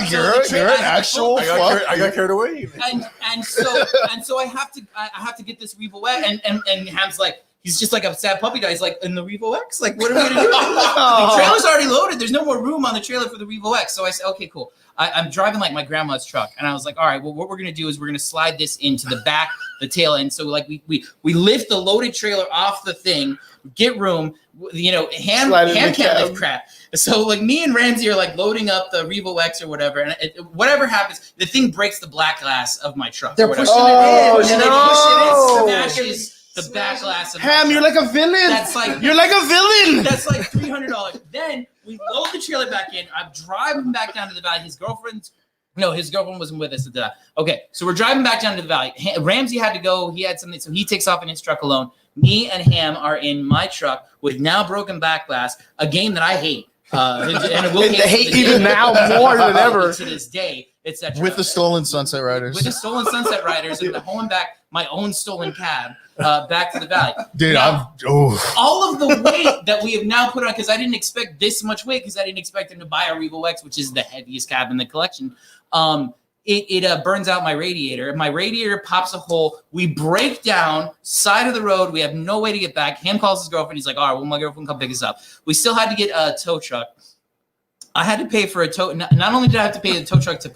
You're an actual fuck. I got carried away. And so I have to get this Revo X, and Ham's like. He's just like a sad puppy dog. He's like, in the Revo X? Like, what are we going to do? The trailer's already loaded. There's no more room on the trailer for the Revo X. So I said, okay, cool. I'm driving like my grandma's truck. And I was like, all right, well, what we're going to do is we're going to slide this into the back, the tail end. So like we lift the loaded trailer off the thing, get room, Ham can't lift crap. So like me and Ramsey are like loading up the Revo X or whatever. And whatever happens, the thing breaks the black glass of my truck. They're pushing it in. And they push it in, smashes the back glass of Ham, you're like a villain. You're like a villain. That's like $300. Then we load the trailer back in. I'm driving back down to the valley. His girlfriend wasn't with us at that. Okay, so we're driving back down to the valley. Ramsey had to go. He had something, so he takes off in his truck alone. Me and Ham are in my truck with now broken back glass, a game that I hate. And it will They hate even now more than ever. To this day, etc. With the stolen Sunset Riders. With the stolen Sunset Riders and the home back, my own stolen cab back to the valley. Dude, now, all of the weight that we have now put on, because I didn't expect this much weight, because I didn't expect him to buy a Revo X, which is the heaviest cab in the collection. It burns out my radiator. My radiator pops a hole. We break down side of the road. We have no way to get back. Ham calls his girlfriend. He's like, all right, well, my girlfriend come pick us up. We still had to get a tow truck. I had to pay for a tow. Not only did I have to pay a tow truck to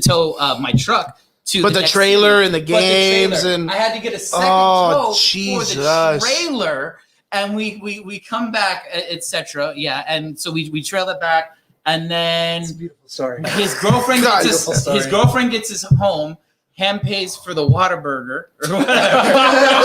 tow my truck to, but the trailer and the games and I had to get a second tow Jesus. for the trailer, and we come back, etc. Yeah, and so we trail it back. And then Sorry. His girlfriend gets his home. Ham pays for the Whataburger or whatever,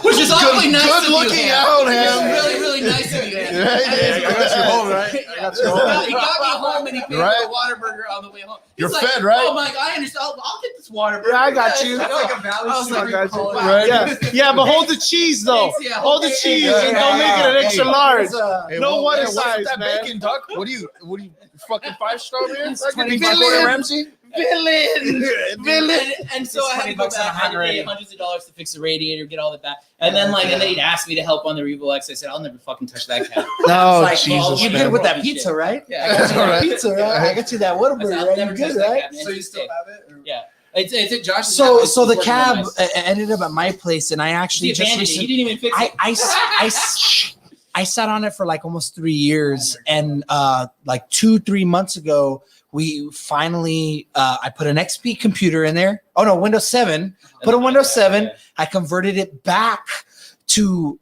which is awfully nice of you. Good looking out, Ham. Really, really nice of you. Ham. I got you home, right? He got me home and he paid for the Whataburger on the way home. You're fed, right? Oh my God, I understand. I'll get this Whataburger. Yeah, I got you. That's like a Valley I got you. Right? Yeah, but hold the cheese though. Yeah, hold the cheese and don't make it an extra large. Hey, No one what's size, that man. bacon duck? What do you fucking 5-star man? Villain. Gordon Ramsay? Villain. And so I had to go back. I had to pay hundreds of dollars to fix the radiator, get all that back. And then and then he'd asked me to help on the Revo X. I said, I'll never fucking touch that cat. No, Like, Jesus, you man. good with that pizza, right? Yeah, I got you All right. Pizza, right? I got you that I said, Whataburger, I'll right? never You touch good, that right? cat, man. So you Just still stay. have it? Or? Yeah. It's at Josh's So house. the It's cab working nice. ended up at my place, and I He actually just abandoned it. He recently, didn't even fix it. I sat on it for like almost 3 years, and like 2-3 months ago, we finally I put an XP computer in there. Oh no, Windows 7. Put a Windows 7. I converted it back to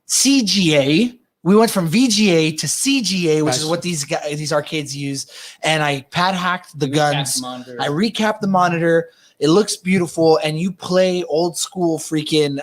CGA. We went from VGA to CGA, which is what these arcades use. And I pad hacked the guns. I recapped the monitor. It looks beautiful, and you play old school freaking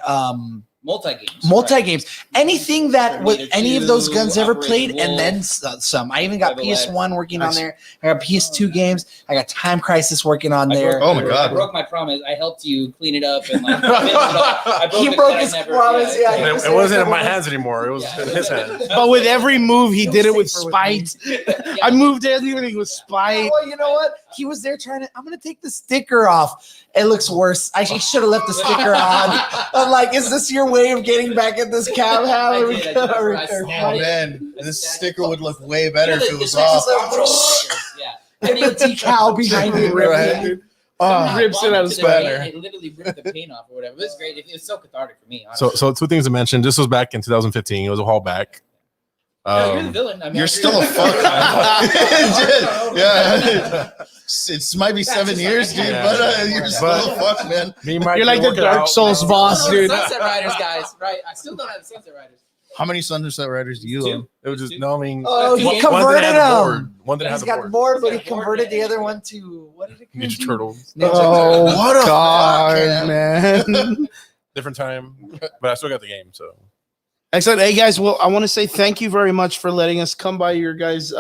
multi-games. Anything that any of those guns ever played, and then some. I even got PS1 working on there. I got PS2 games. I got Time Crisis working on there. Oh my God. I broke my promise. I helped you clean it up and like He broke his promise. Yeah, It wasn't in my hands anymore. It was in his hands. But with every move, he did it with spite. I moved everything with spite. Well, you know what? He was there trying to. I'm gonna take the sticker off. It looks worse. I should have left the sticker on. I'm like, is this your way of getting back at this cab? I did. Oh man, this sticker would look way better if it was off. Yeah. And the decal behind it. Right. Oh, rips it out of better. It literally ripped the paint off or whatever. It was great. It was so cathartic for me. Honestly. So two things to mention. This was back in 2015. It was a haul back. No, you're the villain. I mean, You're still a fuck. Yeah. It might be 7 years, dude, Yeah. but you're still a fuck, man. Me and Mike, You're like we the worked it Dark out. Souls boss, dude. Sunset Riders, guys. Right? I still don't have the Sunset Riders. How many Sunset Riders do you own? It was just no. I mean, Oh, he One one didn't converted have the him. board. One didn't have He's the got board. the board, but he He's got a board, converted the yeah. other one to what did it come Ninja to? Turtles. Oh, What a God, fuck, man. Different time, but I still got the game. So Excellent. Hey, guys, well, I want to say thank you very much for letting us come by your guys'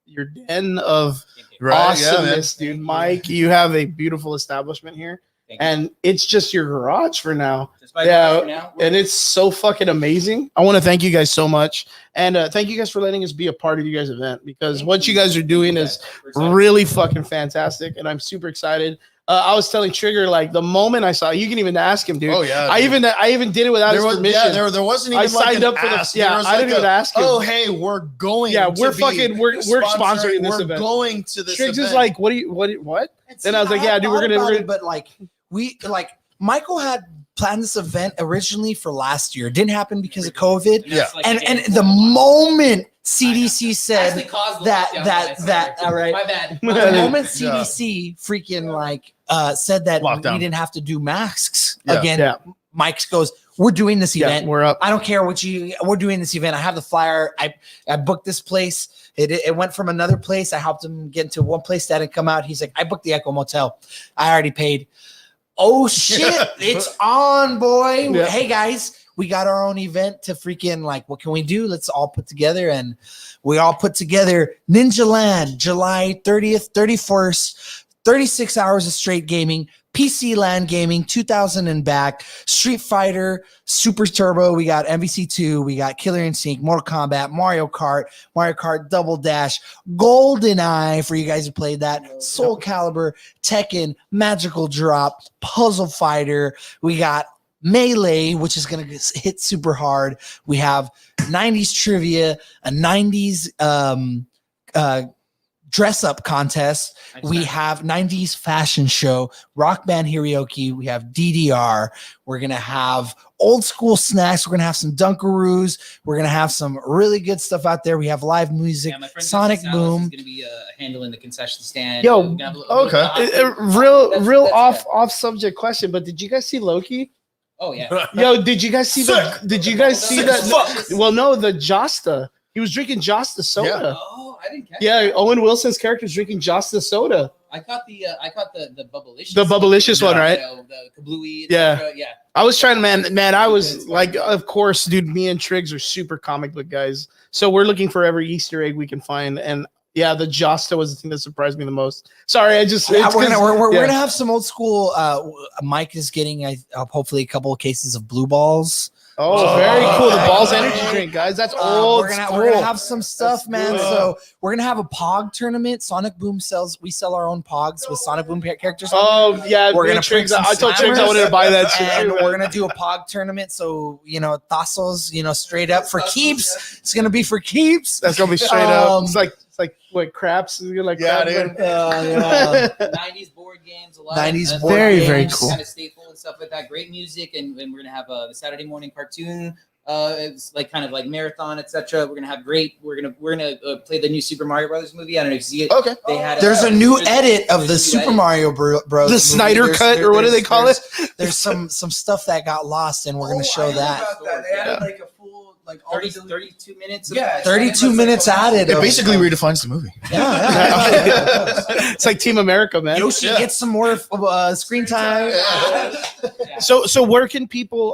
your den of awesomeness, dude. Mike, you have a beautiful establishment here, Thank you. and it's just your garage for now. Just by Yeah, for now, and it's so fucking amazing. I want to thank you guys so much, and thank you guys for letting us be a part of you guys' event, because what you guys are doing is really fucking fantastic, and I'm super excited. I was telling Trigger, like, the moment I saw, you can even ask him, dude. Oh yeah. I even did it without his permission. Yeah, there wasn't even I signed up for the. ask. Yeah, There was I didn't like even ask him. Oh, hey, we're going. Yeah, to we're be fucking we're sponsoring this We're event. going to this. Triggs event. is like, what? Then I was like, yeah, dude, we're gonna. But like Michael had planned this event originally for last year. It didn't happen because of COVID. Yeah. And the moment CDC said that all right. My bad. The moment Yeah. CDC freaking said that Lockdown. we didn't have to do masks Yeah. again, Yeah. Mike goes, "We're doing this Yeah, event. we're up. I don't care we're doing this event. I have the flyer. I booked this place. It went from another place. I helped him get into one place that had come out. He's like, I booked the Echo Motel. I already paid. Oh shit, it's on, boy. Yeah. Hey guys, we got our own event to freaking what can we do? Let's all put together. And we all put together Ninja Lan, July 30th, 31st, 36 hours of straight gaming, PC Land Gaming, 2000 and back, Street Fighter, Super Turbo. We got MVC2. We got Killer Instinct, Mortal Kombat, Mario Kart Double Dash, GoldenEye for you guys who played that, Soul Calibur, Tekken, Magical Drop, Puzzle Fighter. We got Melee, which is going to hit super hard. We have 90s trivia, a 90s dress up contest. We have 90s fashion show, rock band karaoke. We have DDR. We're going to have old school snacks. We're going to have some Dunkaroos. We're going to have some really good stuff out there. We have live music, Sonic Boom. Is going to be handling the concession stand. Yo, real off subject question, but did you guys see Loki? Oh yeah. Yo, did you guys see that? Well, no, the Josta. He was drinking Josta soda. Yeah. Oh, I didn't catch Yeah, that. Owen Wilson's character is drinking Josta soda. I caught the Bubblicious. The Bubblicious one, right? The Kablooey. Yeah. Yeah. I was trying to, man, I was like, of course, dude, me and Triggs are super comic book guys. So we're looking for every Easter egg we can find. And yeah, the Josta was the thing that surprised me the most. Sorry, I just... Yeah, we're gonna have some old school... Mike is getting, hopefully, a couple of cases of Blue Balls. Oh, very cool. The Balls energy drink, guys. That's old. We're gonna have some stuff, man. So we're gonna have a Pog tournament. Sonic Boom we sell our own Pogs with Sonic Boom characters. Oh yeah, we're gonna Triggs. I told Triggs I wanted to buy that shit. And we're gonna do a Pog tournament. So Tassos, straight up for keeps. It's gonna be for keeps. That's gonna be straight up. It's like what craps? Like yeah, dude. 90s board games, a lot. 90s board very, games. very cool. Kind of staple and stuff like that. Great music, and we're gonna have the Saturday morning cartoon. It's like kind of like marathon, etc. We're gonna have We're gonna play the new Super Mario Brothers movie. I don't know if you see it. Okay. There's a new edit of the Super Mario Bros. The movie. Snyder cut, or what do they call it? There's some stuff that got lost, and we're gonna show that. They added like a full 32 minutes. Yeah, 32 minutes added. It basically redefines the movie. Yeah. It's like Team America, man. Yoshi gets some more screen time. So where can people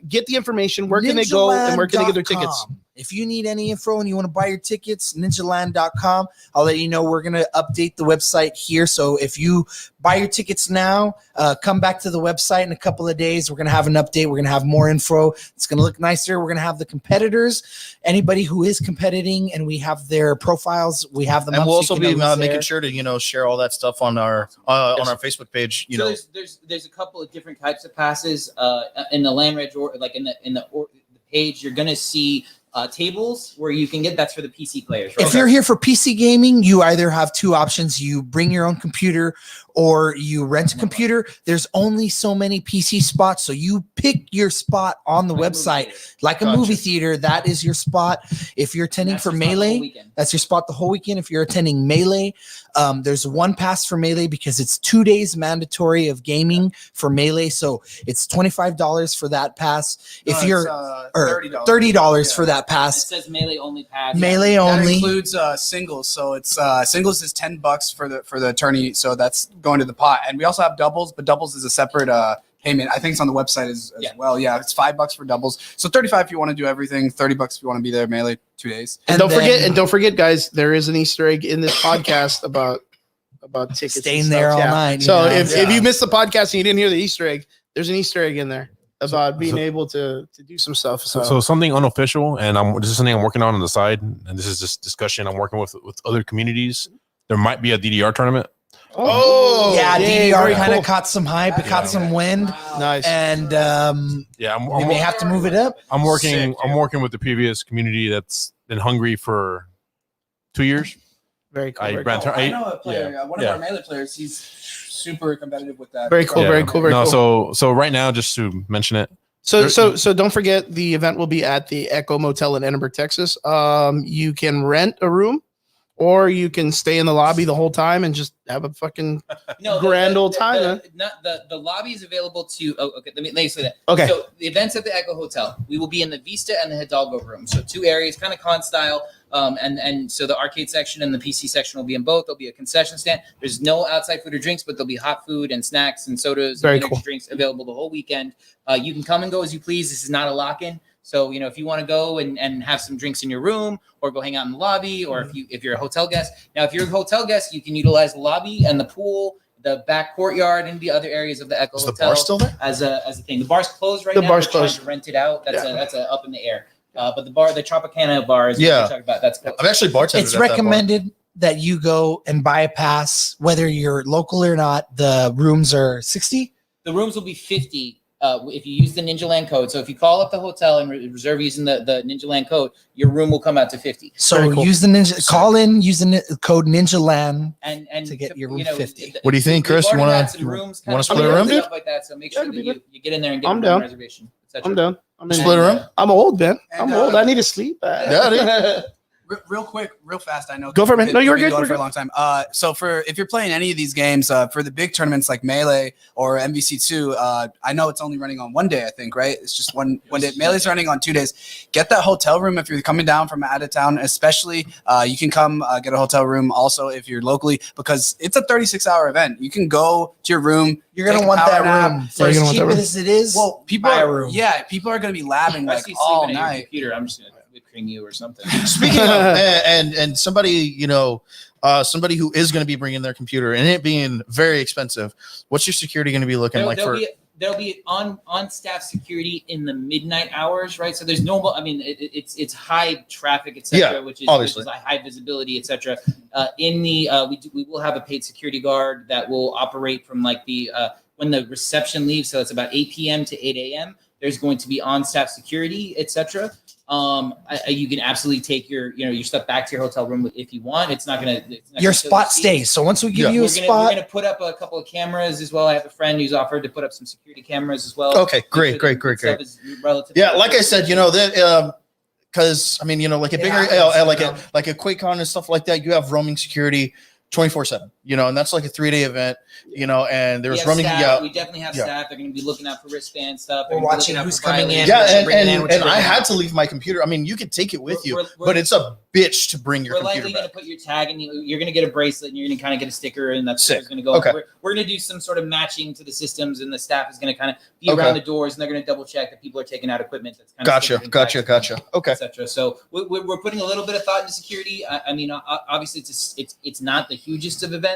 get the information? Where can they go, and where can they get their tickets? If you need any info and you want to buy your tickets, ninjalan.com. I'll let you know. We're going to update the website here. So if you buy your tickets now, come back to the website in a couple of days. We're going to have an update. We're going to have more info. It's going to look nicer. We're going to have the competitors, anybody who is competing, and we have their profiles. We have them. And up we'll so also you be know who's making there. sure to share all that stuff on our Facebook page. So there's a couple of different types of passes in the Land Reg or like in the page. You're gonna see tables where you can get. That's for the PC players. Right? If you're here for PC gaming, you either have two options. You bring your own computer or you rent a computer. There's only so many PC spots. So you pick your spot on the website, like a movie theater. That is your spot. If you're attending for Melee, that's your spot the whole weekend. If you're attending Melee, there's one pass for Melee because it's 2 days mandatory of gaming for Melee. So it's $25 for that pass. If you're $30 for that pass. It says Melee only pass. Melee That only includes singles. So it's singles is $10 for the attorney. So that's going to the pot. And we also have doubles, but doubles is a separate payment. I think it's on the website as well. Yeah, it's $5 for doubles. So $35 if you want to do everything. $30 if you want to be there. Melee 2 days. And don't forget, guys, there is an Easter egg in this podcast about tickets. Staying there all night. So if you missed the podcast and you didn't hear the Easter egg, there's an Easter egg in there about being able to do some stuff. So something unofficial, and this is something I'm working on the side, and this is just discussion I'm working with other communities. There might be a DDR tournament. Oh, yeah, yay, DDR very kind of cool. caught some hype. It caught some wind. Nice. And we may have to move it up. I'm working with the previous community that's been hungry for 2 years. Very cool. I know a player. One of our Melee players. He's super competitive with that. Very cool. Very cool. Very cool. So right now, just to mention it. So don't forget, the event will be at the Echo Motel in Edinburgh, Texas. You can rent a room, or you can stay in the lobby the whole time and just have a fucking grand old time. The lobby is available to. Oh, okay. Let me say that. Okay. So the event's at the Echo Hotel. We will be in the Vista and the Hidalgo room. So 2 areas, kind of con style. And so the arcade section and the PC section will be in both. There'll be a concession stand. There's no outside food or drinks, but there'll be hot food and snacks and sodas and energy drinks available the whole weekend. You can come and go as you please. This is not a lock-in. So, if you want to go and have some drinks in your room or go hang out in the lobby, or if you're a hotel guest. Now, if you're a hotel guest, you can utilize the lobby and the pool. the back courtyard and the other areas of the Echo Is the Hotel bar still there? as a thing. The bar's closed right The now. bar's We're trying closed. to rent it out. That's a up in the air. But the Tropicana bar is what Yeah. we're talking about. That's closed. I've actually bartended. It's at that bar. recommended that you go and buy a pass, whether you're local or not. The rooms are 60. The rooms will be 50 if you use the Ninja Lan code. So if you call up the hotel and reserve using the Ninja Lan code, your room will come out to 50. So Very cool. use the Ninja. Call in using the code Ninja Lan. And To get your room 50. What do you think, Chris? You wanna split a room, dude? Like that, so make Yeah, sure it'd that be you get in there and get I'm a down. room reservation. etc. I'm done. I'm in. Split a room? I'm old, man. I'm And, old. I need to sleep. Yeah, dude. Real quick, real fast. I know. Go for it, man. No, you're we've been good. going We're for a good. long time. So if you're playing any of these games, for the big tournaments like Melee or MVC2, I know it's only running on one day. I think, right? It's just one day. Melee's running on 2 days. Get that hotel room if you're coming down from out of town. Especially, you can come get a hotel room. Also, if you're locally, because it's a 36-hour event. You can go to your room. You're gonna take a want power that nap. room Yeah, for you're gonna as want cheap that room. as it is. Well, people buy a are room. Yeah, people are gonna be labbing I like see all sleeping at your night. computer. I'm just gonna whip cream you or something. Speaking of, and somebody, you know, somebody who is going to be bringing their computer and it being very expensive, what's your security going to be looking like for? There'll be on staff security in the midnight hours, right? So there's no, I mean, it's high traffic, etc., Yeah, which obviously. is like high visibility, etc. We will have a paid security guard that will operate from like the when the reception leaves, so it's about 8 p.m. to 8 a.m. There's going to be on staff security, etc. You can absolutely take your stuff back to your hotel room if you want. It's not gonna Your spot stays. So once we give you a We're spot, gonna put up a couple of cameras as well. I have a friend who's offered to put up some security cameras as well. Okay, great. Yeah, like I said, you know that because I mean, you know, like a bigger like a QuakeCon and stuff like that, you have roaming security 24/7. You know, and that's like a 3-day event. You know, and there's roaming. Staff. Yeah, We definitely have Yeah. staff. They're going to be looking out for wristband stuff. We're They're gonna be watching looking out who's for coming in. violations. yeah, What you bringing in, what you and I bringing had out. to leave my computer. I mean, you could take it with you, We're- but it's a bitch to bring your We're computer likely going to back. put your tag and you're going to get a bracelet and you're going to kind of get a sticker and that's Sick. what's going to go. Okay. We're going to do some sort of matching to the systems and the staff is going to kind of be Okay. around the doors and they're going to double check that people are taking out equipment that's kind of Gotcha. Okay. etc. So we're putting a little bit of thought into security. I mean, obviously it's not the hugest of events,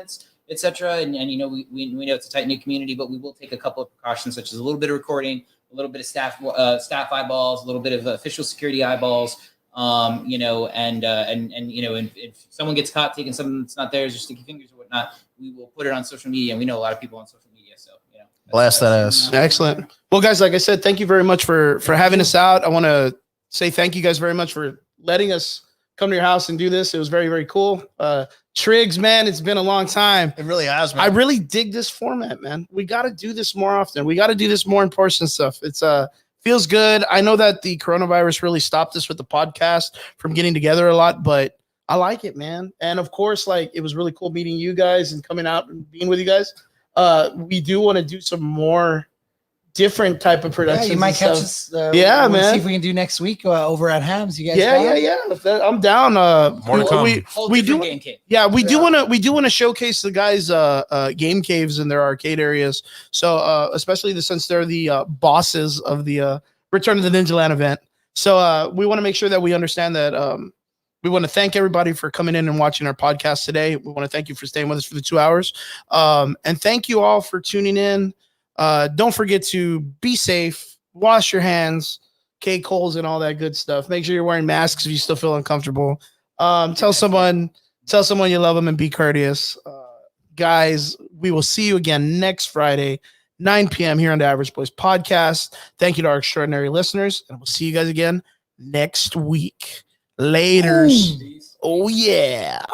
etc. And you know we know it's a tight knit community, but we will take a couple of precautions such as a little bit of recording, a little bit of staff eyeballs, a little bit of official security eyeballs. You know, and you know, if someone gets caught taking something that's not theirs or sticky fingers or whatnot, we will put it on social media, and we know a lot of people on social media, so you know, Blast that ass. Excellent. Well, guys, like I said, thank you very much for having us out. I want to say thank you guys very much for letting us come to your house and do this. It was very, very cool. Triggs, man, it's been a long time. It really has, man. I really dig this format, man. We got to do this more often. We got to do this more in person stuff. It's feels good. I know that the coronavirus really stopped us with the podcast from getting together a lot, but I like it, man. And of course, like it was really cool meeting you guys and coming out and being with you guys. We do want to do some more different type of yeah, productions. you might and catch stuff. us. Yeah, we'll man. See if we can do next week over at Hams. You guys, Yeah. I'm down. More to come. We do. game kit. Yeah, we do want to showcase the guys' game caves in their arcade areas. So especially since they're the bosses of the Return of the Ninja Lan event. So we want to make sure that we understand that we want to thank everybody for coming in and watching our podcast today. We want to thank you for staying with us for the 2 hours. And thank you all for tuning in. Don't forget to be safe, wash your hands, K. Coles and all that good stuff. Make sure you're wearing masks if you still feel uncomfortable. Tell someone you love them and be courteous. Guys, we will see you again next Friday, 9 p.m. here on the Average Boys podcast. Thank you to our extraordinary listeners, and we'll see you guys again next week. Laters. Oh, yeah.